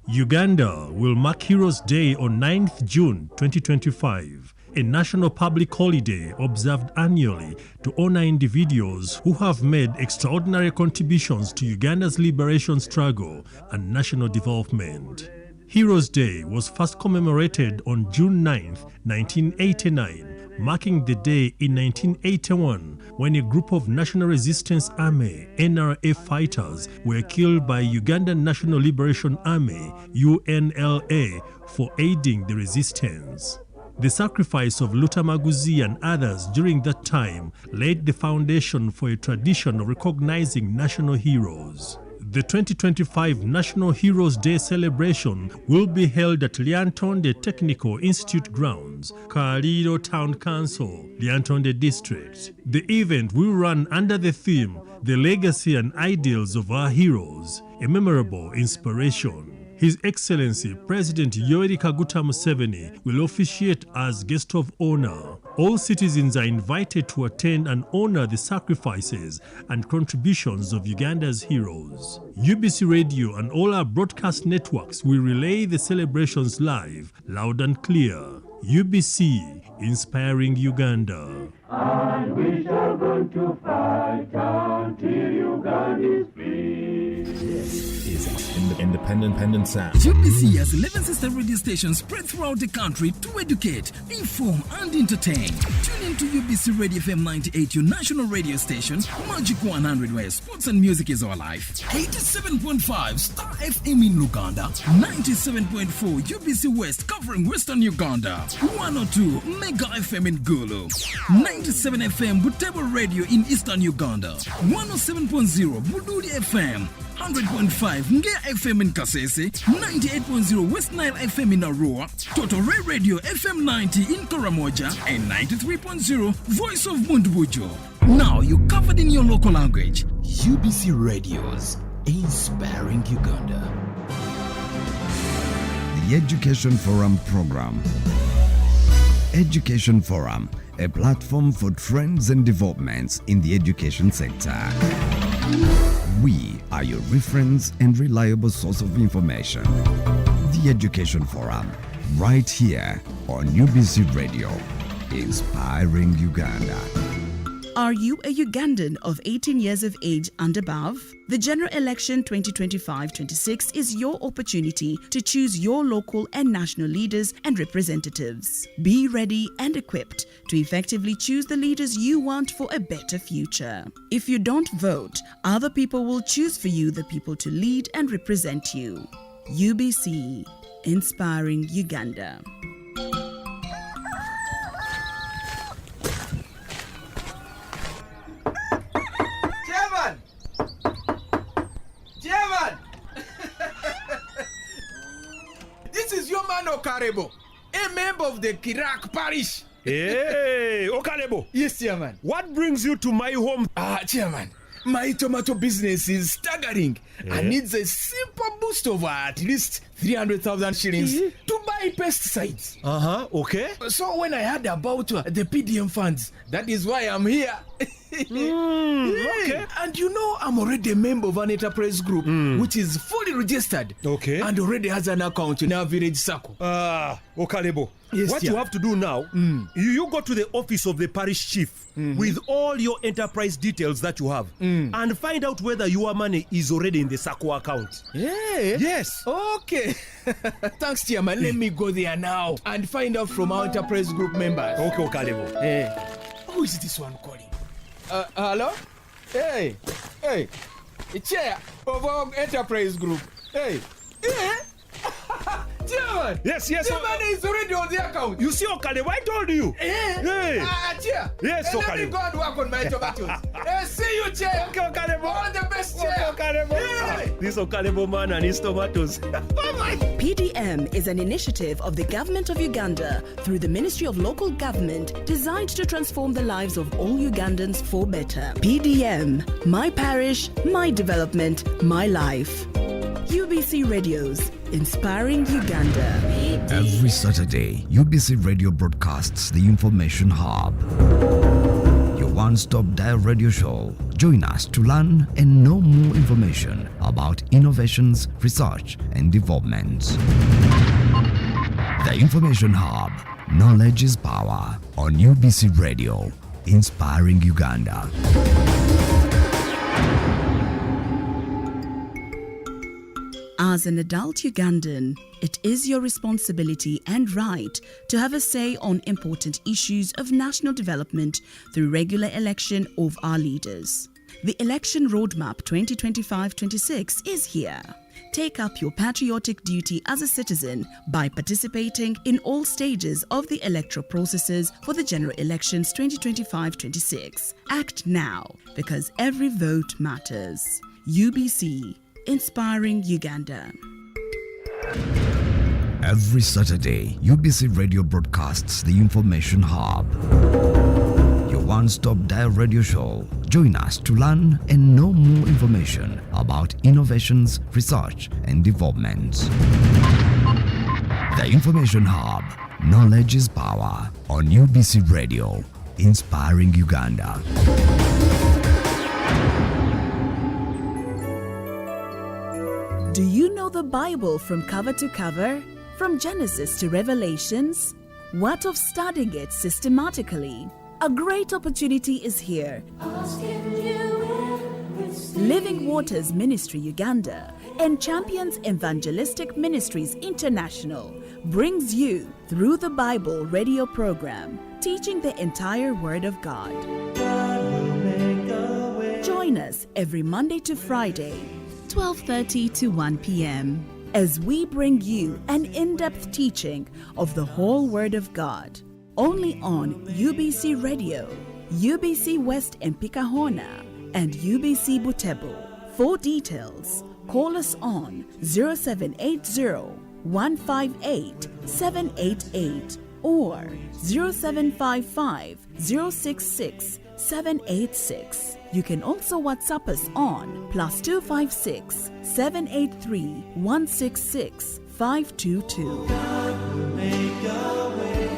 Uganda will mark Heroes Day on 9th June 2025, a national public holiday observed annually to honor individuals who have made extraordinary contributions to Uganda's liberation struggle and national development. Heroes Day was first commemorated on June 9, 1989, marking the day in 1981 when a group of National Resistance Army (NRA) fighters were killed by Ugandan National Liberation Army (UNLA) for aiding the resistance. The sacrifice of Lutamaguzi and others during that time laid the foundation for a tradition of recognizing national heroes. The 2025 National Heroes Day celebration will be held at Lyantonde Technical Institute grounds, Kaliro Town Council, Lyantonde District. The event will run under the theme, The Legacy and Ideals of Our Heroes, a Memorable Inspiration. His Excellency President Yoweri Kaguta Museveni will officiate as guest of honor. All citizens are invited to attend and honor the sacrifices and contributions of Uganda's heroes. UBC Radio and all our broadcast networks will relay the celebrations live, loud and clear. UBC, inspiring Uganda. And we shall go to fight until Uganda is free. This is Independent Sound. UBC has 11 sister radio stations spread throughout the country to educate, inform, and entertain. Tune in to UBC Radio FM 98, your national radio station, Magic 100, where sports and music is our life. 87.5 Star FM in Uganda, 97.4 UBC West covering Western Uganda, 102 Mega FM in Gulu, 97 FM Butebo Radio in Eastern Uganda, 107.0 Bududi FM, 100.5 Ngea FM in Kasese, 98.0 West Nile FM in Arua, Total Ray Radio FM 90 in Karamoja, and 93.0 Voice of Mundbujo. Now you covered in your local language. UBC Radios, inspiring Uganda. The Education Forum program. Education Forum, a platform for trends and developments in the education sector. We are your reference and reliable source of information. The Education Forum, right here on UBC Radio, inspiring Uganda. Are you a Ugandan of 18 years of age and above? The General Election 2025-26 is your opportunity to choose your local and national leaders and representatives. Be ready and equipped to effectively choose the leaders you want for a better future. If you don't vote, other people will choose for you the people to lead and represent you. UBC, inspiring Uganda. This is your man Okarebo, a member of the Kirak Parish. Hey, Okarebo. Yes, Chairman. What brings you to my home? Chairman, my tomato business is staggering and needs a simple boost of at least 300,000 shillings to buy pesticides. Okay. So when I heard about the PDM funds, that is why I'm here. Okay. And you know, I'm already a member of an enterprise group which is fully registered. Okay. And already has an account in our village circle. Okarebo. Yes, what you have to do now, you go to the office of the parish chief with all your enterprise details that you have and find out whether your money is already in the SACCO account. Yeah. Yes. Okay. Thanks, Chairman. Let me go there now and find out from our enterprise group members. Okay, Okarebo. Hey. Who is this one calling? Hello? Hey. Chair of our enterprise group. Hey. Chairman! Yes. Chairman is already on the account. You see, Okarebo, I told you. Hey. Chair. Yes, Let me go and work on my tomatoes. See you, Chair. Okay, Okarebo. All the best, Chair. Okay, Okarebo. This Okarebo man and his tomatoes. Bye-bye. PDM is an initiative of the Government of Uganda through the Ministry of Local Government designed to transform the lives of all Ugandans for better. PDM, my parish, my development, my life. UBC Radios, inspiring Uganda. Every Saturday, UBC Radio broadcasts the Information Hub, your one-stop dial radio show. Join us to learn and know more information about innovations, research, and developments. The Information Hub, knowledge is power, on UBC Radio, inspiring Uganda. As an adult Ugandan, it is your responsibility and right to have a say on important issues of national development through regular election of our leaders. The Election Roadmap 2025-26 is here. Take up your patriotic duty as a citizen by participating in all stages of the electoral processes for the General Elections 2025-26. Act now, because every vote matters. UBC, inspiring Uganda. Every Saturday, UBC Radio broadcasts the Information Hub, your one-stop dial radio show. Join us to learn and know more information about innovations, research, and developments. The Information Hub, Knowledge is power on UBC Radio, inspiring Uganda. Do you know the Bible from cover to cover? From Genesis to Revelations? What of studying it systematically? A great opportunity is here. Living Waters Ministry Uganda and Champions Evangelistic Ministries International brings you Through the Bible radio program, teaching the entire Word of God. Join us every Monday to Friday, 12:30 to 1 p.m. as we bring you an in-depth teaching of the whole Word of God, only on UBC Radio, UBC West Mpikahona, and UBC Butebo. For details, call us on 0780-158-788 or 0755-066-786. You can also WhatsApp us on +256 783 166 522. God will make a way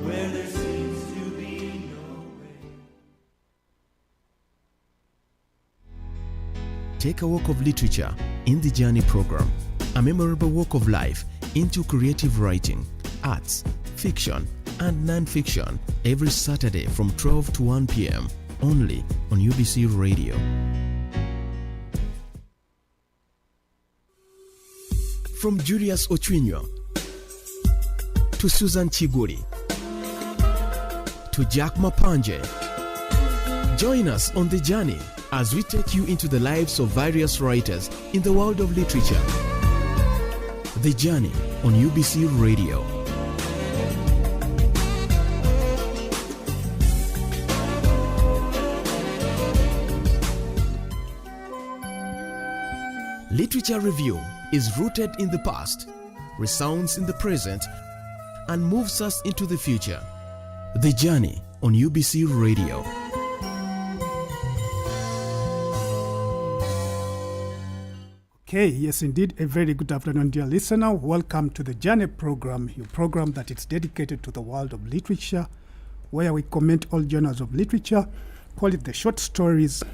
where there seems to be no way. Take a walk of literature in the Journey program, a memorable walk of life into creative writing, arts, fiction, and non-fiction every Saturday from 12 to 1 p.m. only on UBC Radio. From Julius Ochwinyo to Susan Chiguri to Jack Mapanje, join us on the journey as we take you into the lives of various writers in the world of literature. The Journey on UBC Radio. Literature Review is rooted in the past, resounds in the present, and moves us into the future. The Journey on UBC Radio. Okay, yes indeed, a very good afternoon, dear listener. Welcome to the Journey program, your program that is dedicated to the world of literature, where we comment all genres of literature, call it the short stories,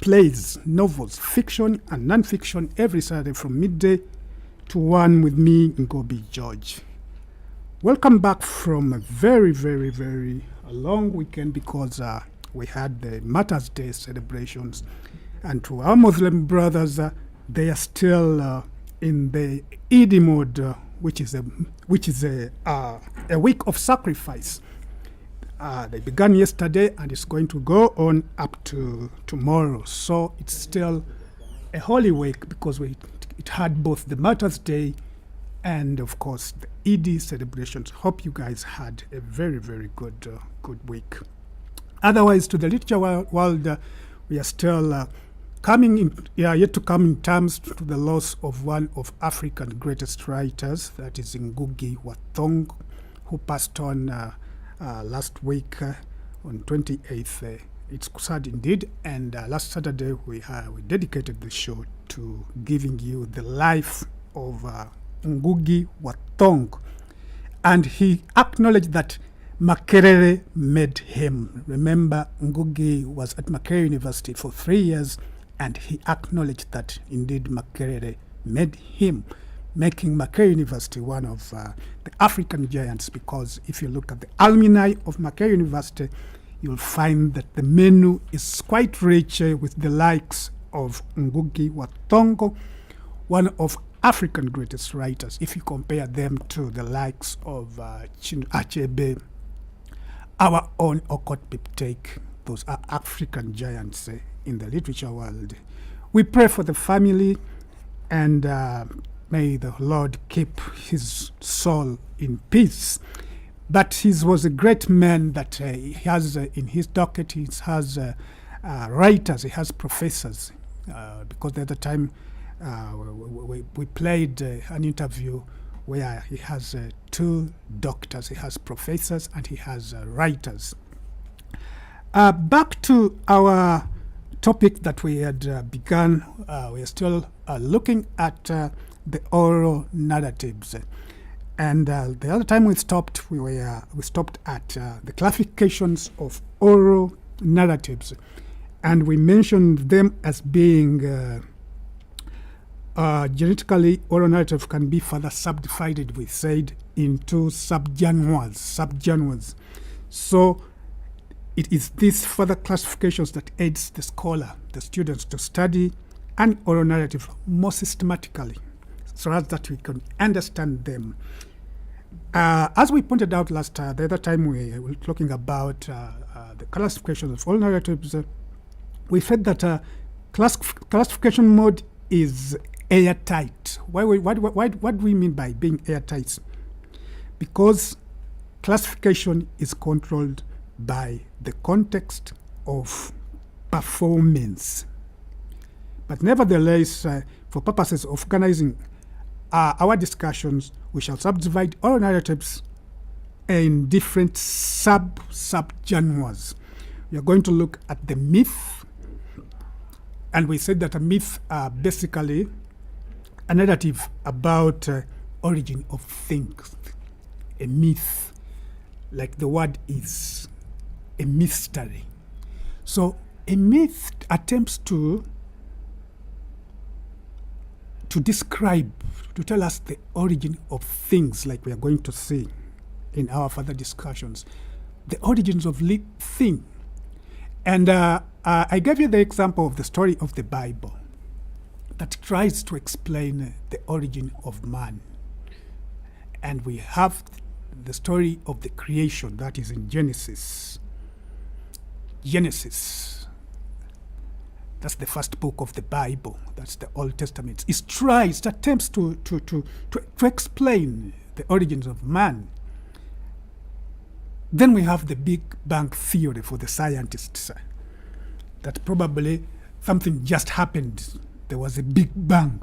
plays, novels, fiction and non-fiction every Saturday from midday to 1 with me, Ngobi George. Welcome back from a very, very, very long weekend because we had the Mother's Day celebrations. And to our Muslim brothers, they are still in the Eid mode, which is a week of sacrifice. They began yesterday and it's going to go on up to tomorrow. So it's still a holy week because it had both the Mother's Day and, of course, the Eid celebrations. Hope you guys had a very, very good week. Otherwise, to the literature world, we are still yet to come in terms to the loss of one of Africa's greatest writers, that is Ngugi wa Thiong'o, who passed on last week on 28th. It's sad indeed, and last Saturday we dedicated the show to giving you the life of Ngugi wa Thiong'o, and he acknowledged that Makerere made him. Remember, Ngugi was at Makerere University for 3 years, and he acknowledged that indeed Makerere made him, making Makerere University one of the African giants, because if you look at the alumni of Makerere University, you'll find that the menu is quite rich with the likes of Ngugi wa Thiong'o, one of African greatest writers, if you compare them to the likes of Chinua Achebe, our own Okot Piptek. Those are African giants in the literature world. We pray for the family, and may the Lord keep his soul in peace. But he was a great man that he has in his docket, he has writers, he has professors, because the other time we played an interview where he has 2 doctors, he has professors, and he has writers. Back to our topic that we had begun, we are still looking at the oral narratives. And the other time we stopped, we stopped at the classifications of oral narratives, and we mentioned them as being genetically oral narrative can be further subdivided, we said, into subgenres. So it is these further classifications that aids the scholar, the students, to study an oral narrative more systematically, so that we can understand them. As we pointed out the other time we were talking about the classifications of oral narratives, we said that classification mode is airtight. What do we mean by being airtight? Because classification is controlled by the context of performance. But nevertheless, for purposes of organizing our discussions, we shall subdivide oral narratives in different subgenres. We are going to look at the myth, and we said that a myth are basically a narrative about origin of things. A myth, like the word is, a mystery. So a myth attempts to describe, to tell us the origin of things, like we are going to see in our further discussions, the origins of thing. And I gave you the example of the story of the Bible that tries to explain the origin of man. And we have the story of the creation that is in Genesis. That's the first book of the Bible. That's the Old Testament. It attempts to explain the origins of man. Then we have the Big Bang theory for the scientists, that probably something just happened. There was a big bang,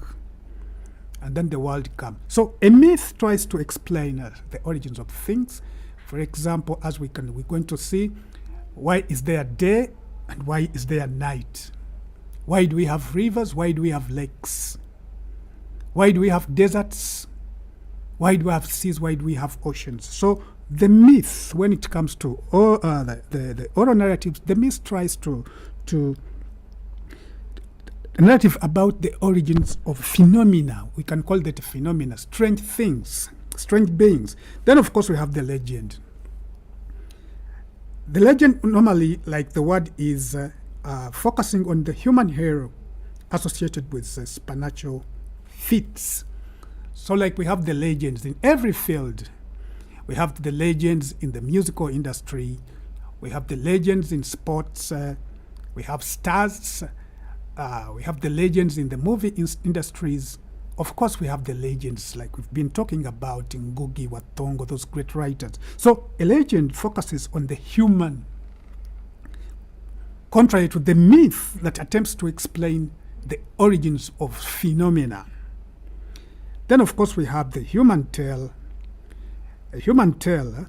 and then the world came. So a myth tries to explain the origins of things. For example, as we're going to see, why is there day and why is there night? Why do we have rivers? Why do we have lakes? Why do we have deserts? Why do we have seas? Why do we have oceans? So the myth, when it comes to the oral narratives, the myth tries to a narrative about the origins of phenomena. We can call that phenomena, strange things, strange beings. Then, of course, we have the legend. The legend normally, like the word is, focusing on the human hero associated with supernatural feats. So like we have the legends in every field. We have the legends in the musical industry. We have the legends in sports. We have stars. We have the legends in the movie industries. Of course, we have the legends like we've been talking about in Ngugi wa Thiong'o, those great writers. So a legend focuses on the human, contrary to the myth that attempts to explain the origins of phenomena. Then, of course, we have the human tale. A human tale,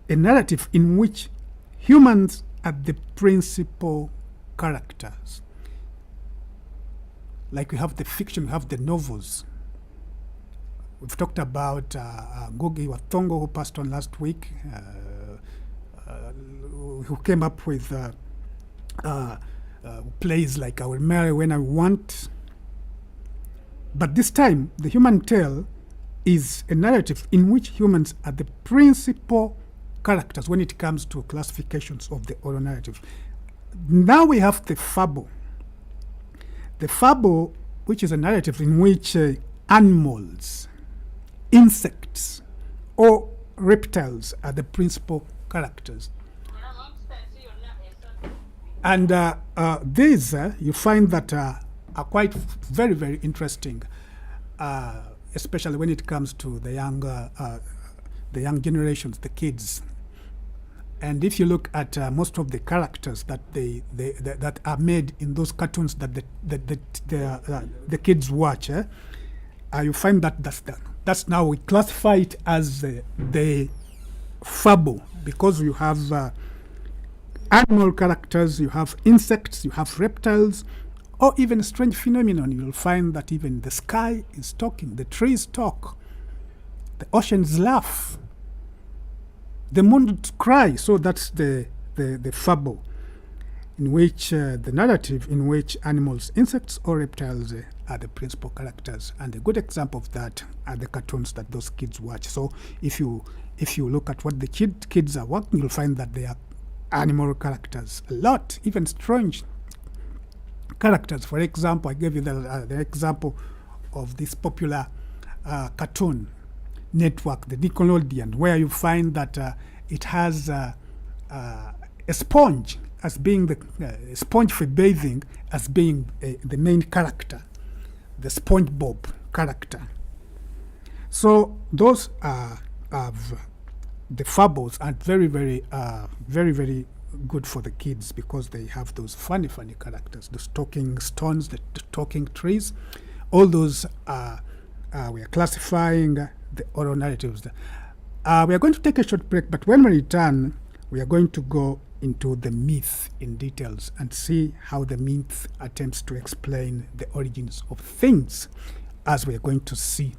a narrative in which humans are the principal characters. Like we have the fiction, we have the novels. We've talked about Ngugi wa Thiong'o, who passed on last week, who came up with plays like I Will Marry When I Want. But this time, the human tale is a narrative in which humans are the principal characters when it comes to classifications of the oral narrative. Now we have the fable. The fable, which is a narrative in which animals, insects, or reptiles are the principal characters. And these, you find that are quite very, very interesting, especially when it comes to the young generations, the kids. And if you look at most of the characters that that are made in those cartoons that the kids watch, you find that that's now we classify it as the fable, because you have animal characters, you have insects, you have reptiles, or even strange phenomenon. You'll find that even the sky is talking, the trees talk. the oceans laugh, the moon cry. So that's the fable, in which the narrative in which animals, insects, or reptiles are the principal characters. And a good example of that are the cartoons that those kids watch. So if you look at what the kids are watching, you'll find that they are animal characters a lot, even strange characters. For example, I gave you the example of this popular cartoon network, the Nickelodeon, where you find that it has a sponge as being the sponge for bathing as being the main character, the SpongeBob character. So those are the fables, and very, very, very good for the kids, because they have those funny characters, the talking stones, the talking trees. All those we are classifying the oral narratives. We are going to take a short break, but when we return, we are going to go into the myth in details and see how the myth attempts to explain the origins of things, as we are going to see.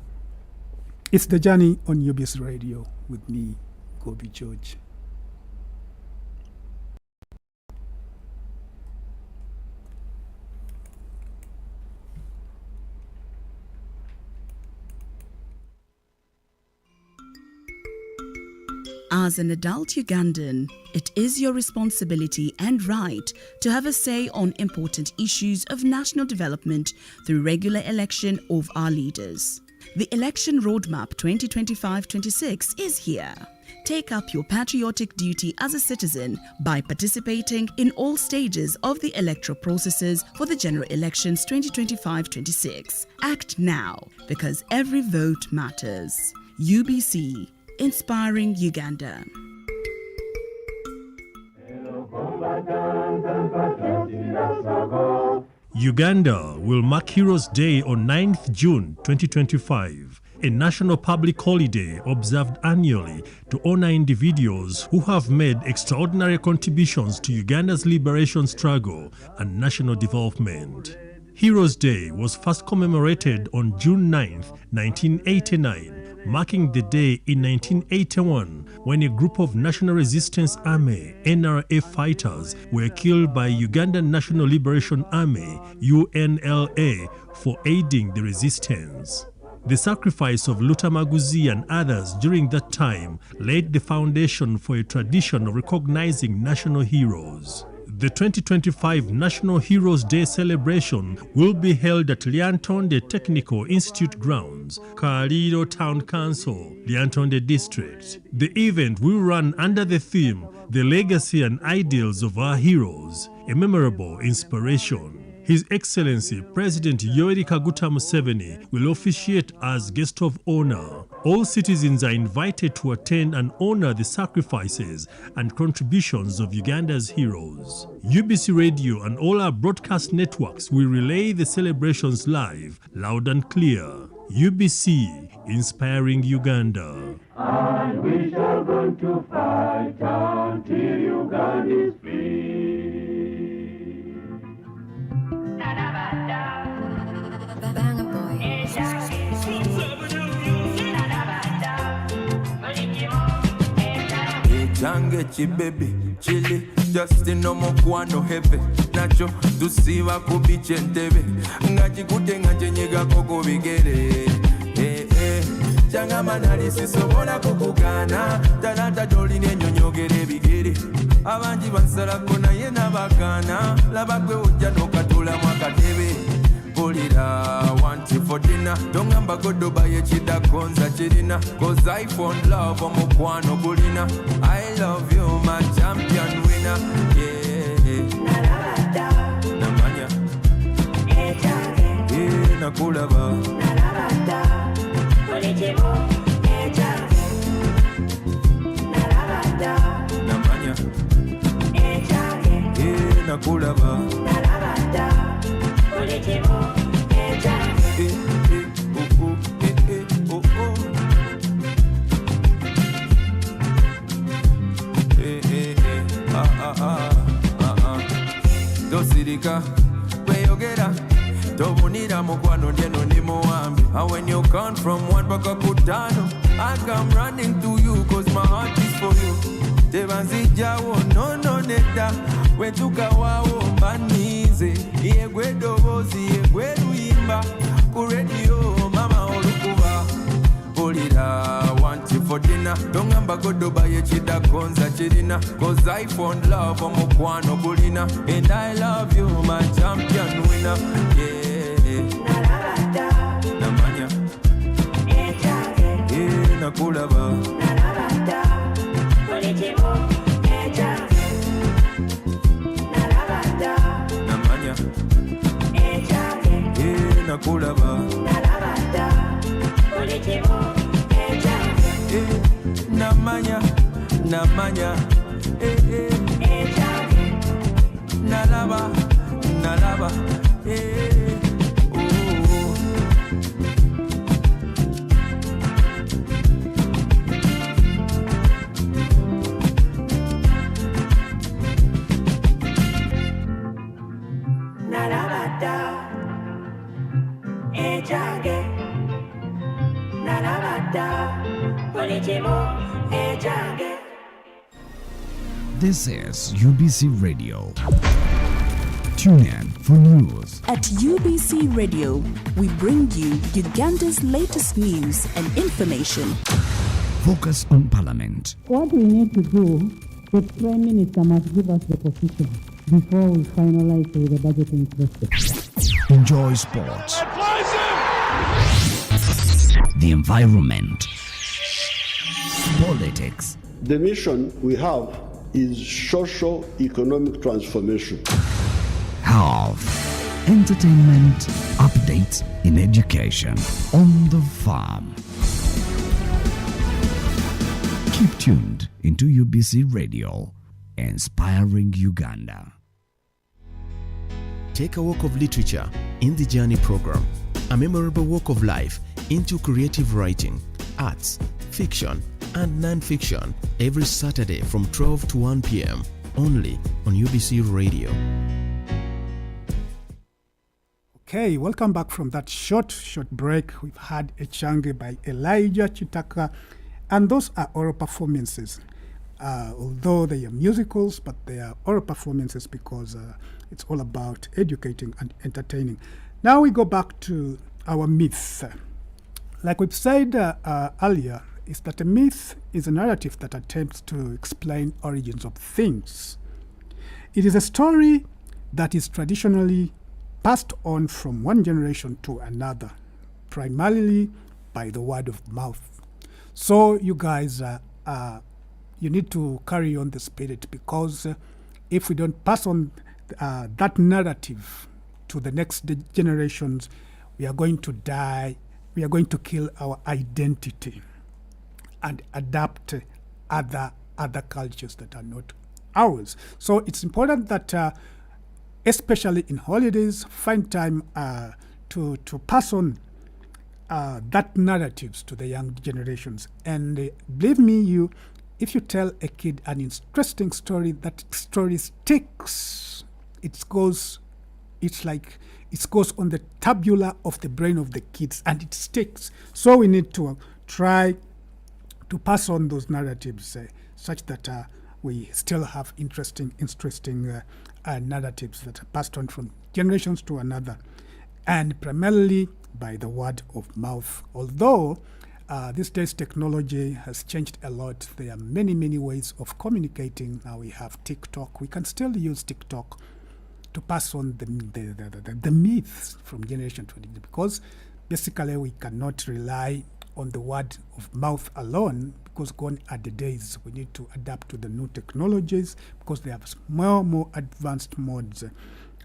It's The Journey on UBS Radio with me, Gobi George. As an adult Ugandan, it is your responsibility and right to have a say on important issues of national development through regular election of our leaders. The Election Roadmap 2025-26 is here. Take up your patriotic duty as a citizen by participating in all stages of the electoral processes for the general elections 2025-26. Act now, because every vote matters. UBC, inspiring Uganda. Uganda will mark Heroes Day on 9th June 2025, a national public holiday observed annually to honor individuals who have made extraordinary contributions to Uganda's liberation struggle and national development. Heroes Day was first commemorated on June 9, 1989, marking the day in 1981 when a group of National Resistance Army (NRA) fighters were killed by Ugandan National Liberation Army (UNLA) for aiding the resistance. The sacrifice of Lutamaguzi and others during that time laid the foundation for a tradition of recognizing national heroes. The 2025 National Heroes Day celebration will be held at Lyantonde Technical Institute grounds, Kaliro Town Council, Lyantonde District. The event will run under the theme, The Legacy and Ideals of Our Heroes, a Memorable Inspiration. His Excellency President Yoweri Kaguta Museveni will officiate as guest of honor. All citizens are invited to attend and honor the sacrifices and contributions of Uganda's heroes. UBC Radio and all our broadcast networks will relay the celebrations live, loud and clear. UBC, inspiring Uganda. And we shall go to fight until Uganda is free. Change chibebi chili Justin omukwano heavy nacho tusiba kubiche ntebe ngachikute ngachenyiga koko bigere changa manali sisobola kukugana talanta toline nyonyogere bigere abanji bansalako naye nabakana labagwe ojja nokatula mwakatebe Polida, want you for dinner. Don't remember good to buy a chida konza chirina. Cause I found love on Mokwano Bulina. I love you, my champion winner. Yeah. Namanya. Yeah, Nakulaba. Namanya. Yeah, Nakulaba. Dosirika, weyogera, tobunira mukwano jeno ni muambi. And when you count from 1 baka kutano, I come running to you cause my heart is for you. Tebanzi jawo no no neta, wetuka wao mbanize. Iegwe dobozi, iegwe ruimba, kuredio mama olukuba. Polida, want you for dinner. Don't ngamba godoba ye chida konza chidina. Cause I found love on mokwano bulina. And I love you, my champion winner. Yeah. Namanya. Yeah, nakulaba. Namanya. Yeah, nakulaba. Namanya, namanya, nalaba, nalaba, Nalabada, ejage. This is UBC Radio. Tune in for news. At UBC Radio, we bring you Uganda's latest news and information. Focus on Parliament. What we need to do, the Prime Minister must give us the position before we finalize with the budgeting process. Enjoy sports. The environment. Politics. The mission we have is socio-economic transformation. Health. Entertainment. Updates in education. On the farm. Keep tuned into UBC Radio, inspiring Uganda. Take a walk of literature in the Journey program, a memorable walk of life into creative writing, arts, fiction, and non-fiction every Saturday from 12 to 1 p.m. only on UBC Radio. Okay, welcome back from that short break. We've had a change by Elijah Chitaka, and those are oral performances. Although they are musicals, but they are oral performances because it's all about educating and entertaining. Now we go back to our myth. Like we've said earlier, is that a myth is a narrative that attempts to explain origins of things. It is a story that is traditionally passed on from one generation to another, primarily by the word of mouth. So you guys, you need to carry on the spirit, because if we don't pass on that narrative to the next generations, we are going to die. We are going to kill our identity and adapt other cultures that are not ours. So it's important that, especially in holidays, find time to pass on that narratives to the young generations. And believe me, if you tell a kid an interesting story, that story sticks. It goes on the tabula of the brain of the kids, and it sticks. So we need to try to pass on those narratives such that we still have interesting narratives that are passed on from generations to another, and primarily by the word of mouth. Although these days technology has changed a lot, there are many ways of communicating. Now we have TikTok. We can still use TikTok to pass on the myths from generation to generation, because basically we cannot rely on the word of mouth alone, because gone are the days. We need to adapt to the new technologies, because they have more advanced modes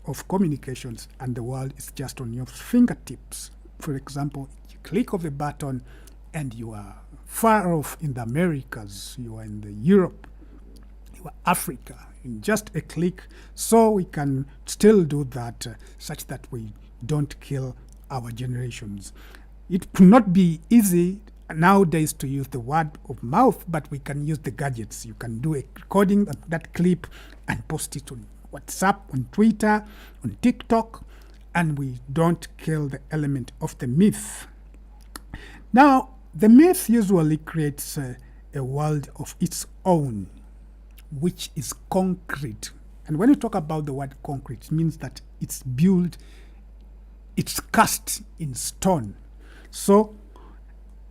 of communications, and the world is just on your fingertips. For example, you click of a button and you are far off in the Americas, you are in the Europe, you are Africa, in just a click. So we can still do that such that we don't kill our generations. It could not be easy nowadays to use the word of mouth, but we can use the gadgets. You can do a recording of that clip and post it on WhatsApp, on Twitter, on TikTok, and we don't kill the element of the myth. Now, the myth usually creates a world of its own, which is concrete. And when you talk about the word concrete, it means that it's built, it's cast in stone. So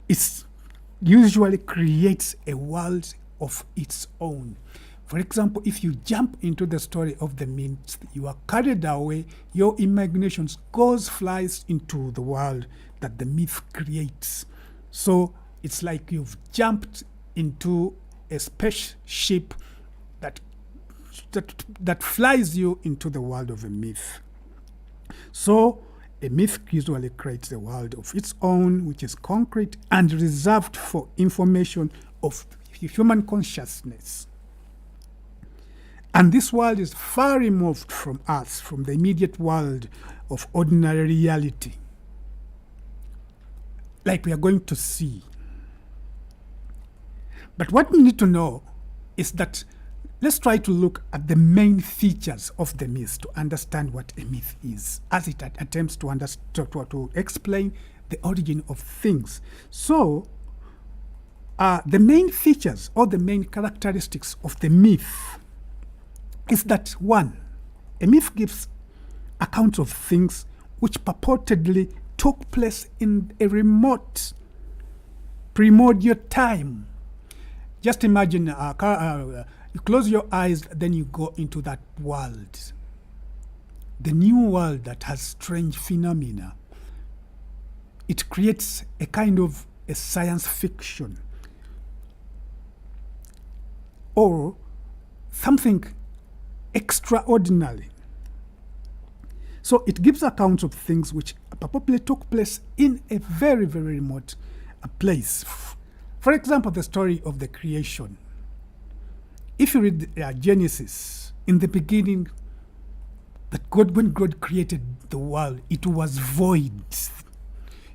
it usually creates a world of its own. For example, if you jump into the story of the myth, you are carried away, your imagination flies into the world that the myth creates. So it's like you've jumped into a spaceship that flies you into the world of a myth. So a myth usually creates a world of its own, which is concrete and reserved for information of human consciousness. And this world is far removed from us, from the immediate world of ordinary reality, like we are going to see. But what we need to know is that let's try to look at the main features of the myth to understand what a myth is, as it attempts to explain the origin of things. So, the main features or the main characteristics of the myth is that, one, a myth gives accounts of things which purportedly took place in a remote primordial time. Just imagine you close your eyes, then you go into that world, the new world that has strange phenomena. It creates a kind of a science fiction or something extraordinary. So it gives accounts of things which probably took place in a very, very remote place. For example, the story of the creation. If you read Genesis, in the beginning, that when God created the world, it was void.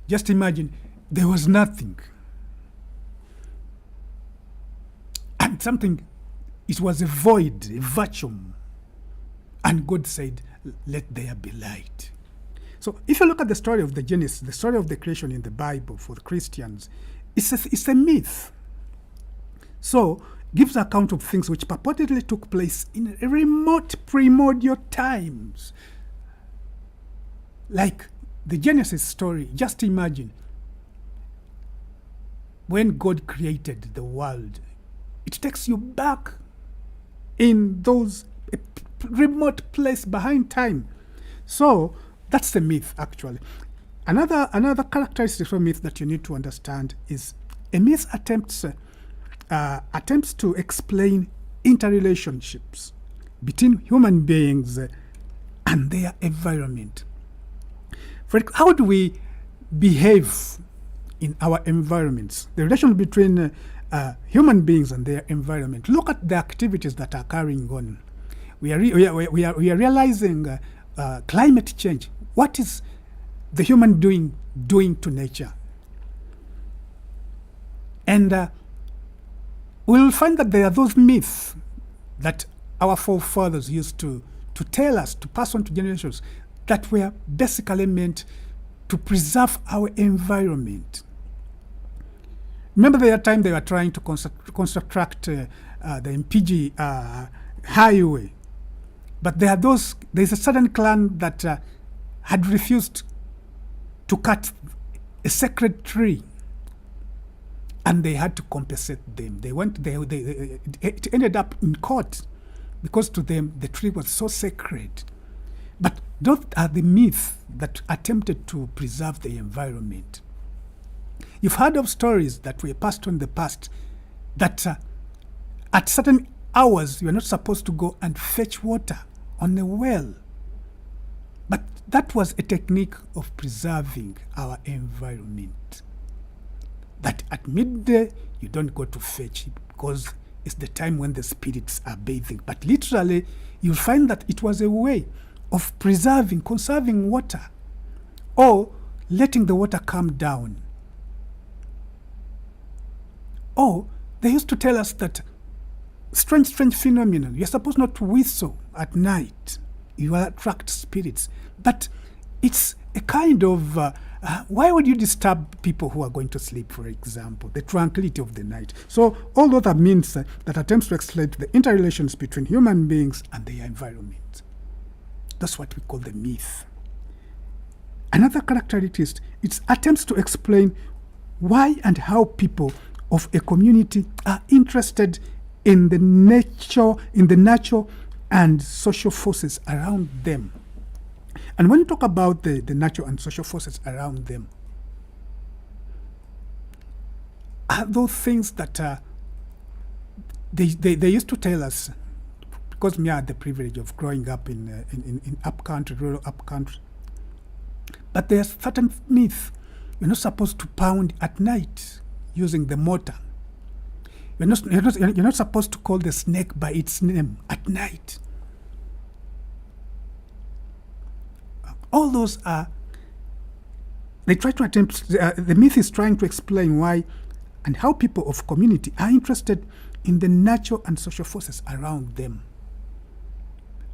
Just imagine, there was nothing. And it was a void, a vacuum. And God said, let there be light. So if you look at the story of the Genesis, the story of the creation in the Bible for the Christians, it's a myth. So, gives account of things which purportedly took place in remote primordial times. Like the Genesis story, just imagine when God created the world, it takes you back in those remote place behind time. So that's the myth, actually. Another characteristic of myth that you need to understand is a myth attempts to explain interrelationships between human beings and their environment. How do we behave in our environments? The relation between human beings and their environment. Look at the activities that are carrying on. We are realizing climate change. What is the human doing to nature? And we'll find that there are those myths that our forefathers used to tell us, to pass on to generations, that were basically meant to preserve our environment. Remember the time they were trying to construct the Mpigi highway, but there's a certain clan that had refused to cut a sacred tree, and they had to compensate them. It ended up in court because to them the tree was so sacred. But those are the myths that attempted to preserve the environment. You've heard of stories that were passed on in the past that at certain hours you are not supposed to go and fetch water on a well. But that was a technique of preserving our environment. That at midday you don't go to fetch because it's the time when the spirits are bathing. But literally you'll find that it was a way of conserving water, or letting the water come down. Or they used to tell us that strange phenomenon. You're supposed not to whistle at night. You will attract spirits. But it's a kind of why would you disturb people who are going to sleep, for example, the tranquility of the night? So all other means that attempts to explain the interrelations between human beings and their environment. That's what we call the myth. Another characteristic is attempts to explain why and how people of a community are interested in the natural and social forces around them. And when you talk about the natural and social forces around them, are those things that they used to tell us, because me I had the privilege of growing up in upcountry, rural upcountry. But there's certain myths. You're not supposed to pound at night using the mortar. You're not supposed to call the snake by its name at night. All those are, they try to attempt, the myth is trying to explain why and how people of community are interested in the natural and social forces around them.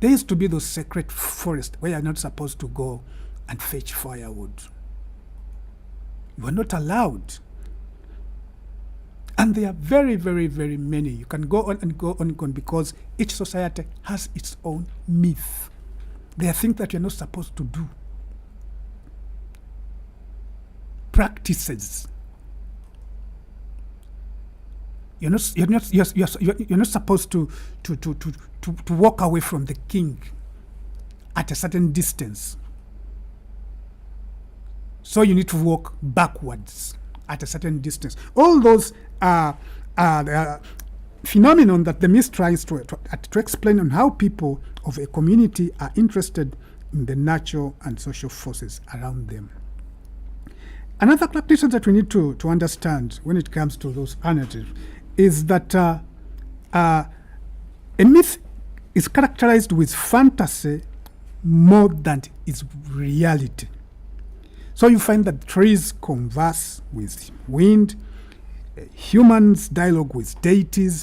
There used to be those sacred forests where you're not supposed to go and fetch firewood. You are not allowed. And there are very, very, very many. You can go on and go on and go on because each society has its own myth. There are things that you're not supposed to do. Practices. You're not supposed to walk away from the king at a certain distance. So you need to walk backwards at a certain distance. All those are phenomenon that the myth tries to explain on how people of a community are interested in the natural and social forces around them. Another characteristic that we need to understand when it comes to those narratives is that a myth is characterized with fantasy more than its reality. So you find that trees converse with wind, humans dialogue with deities,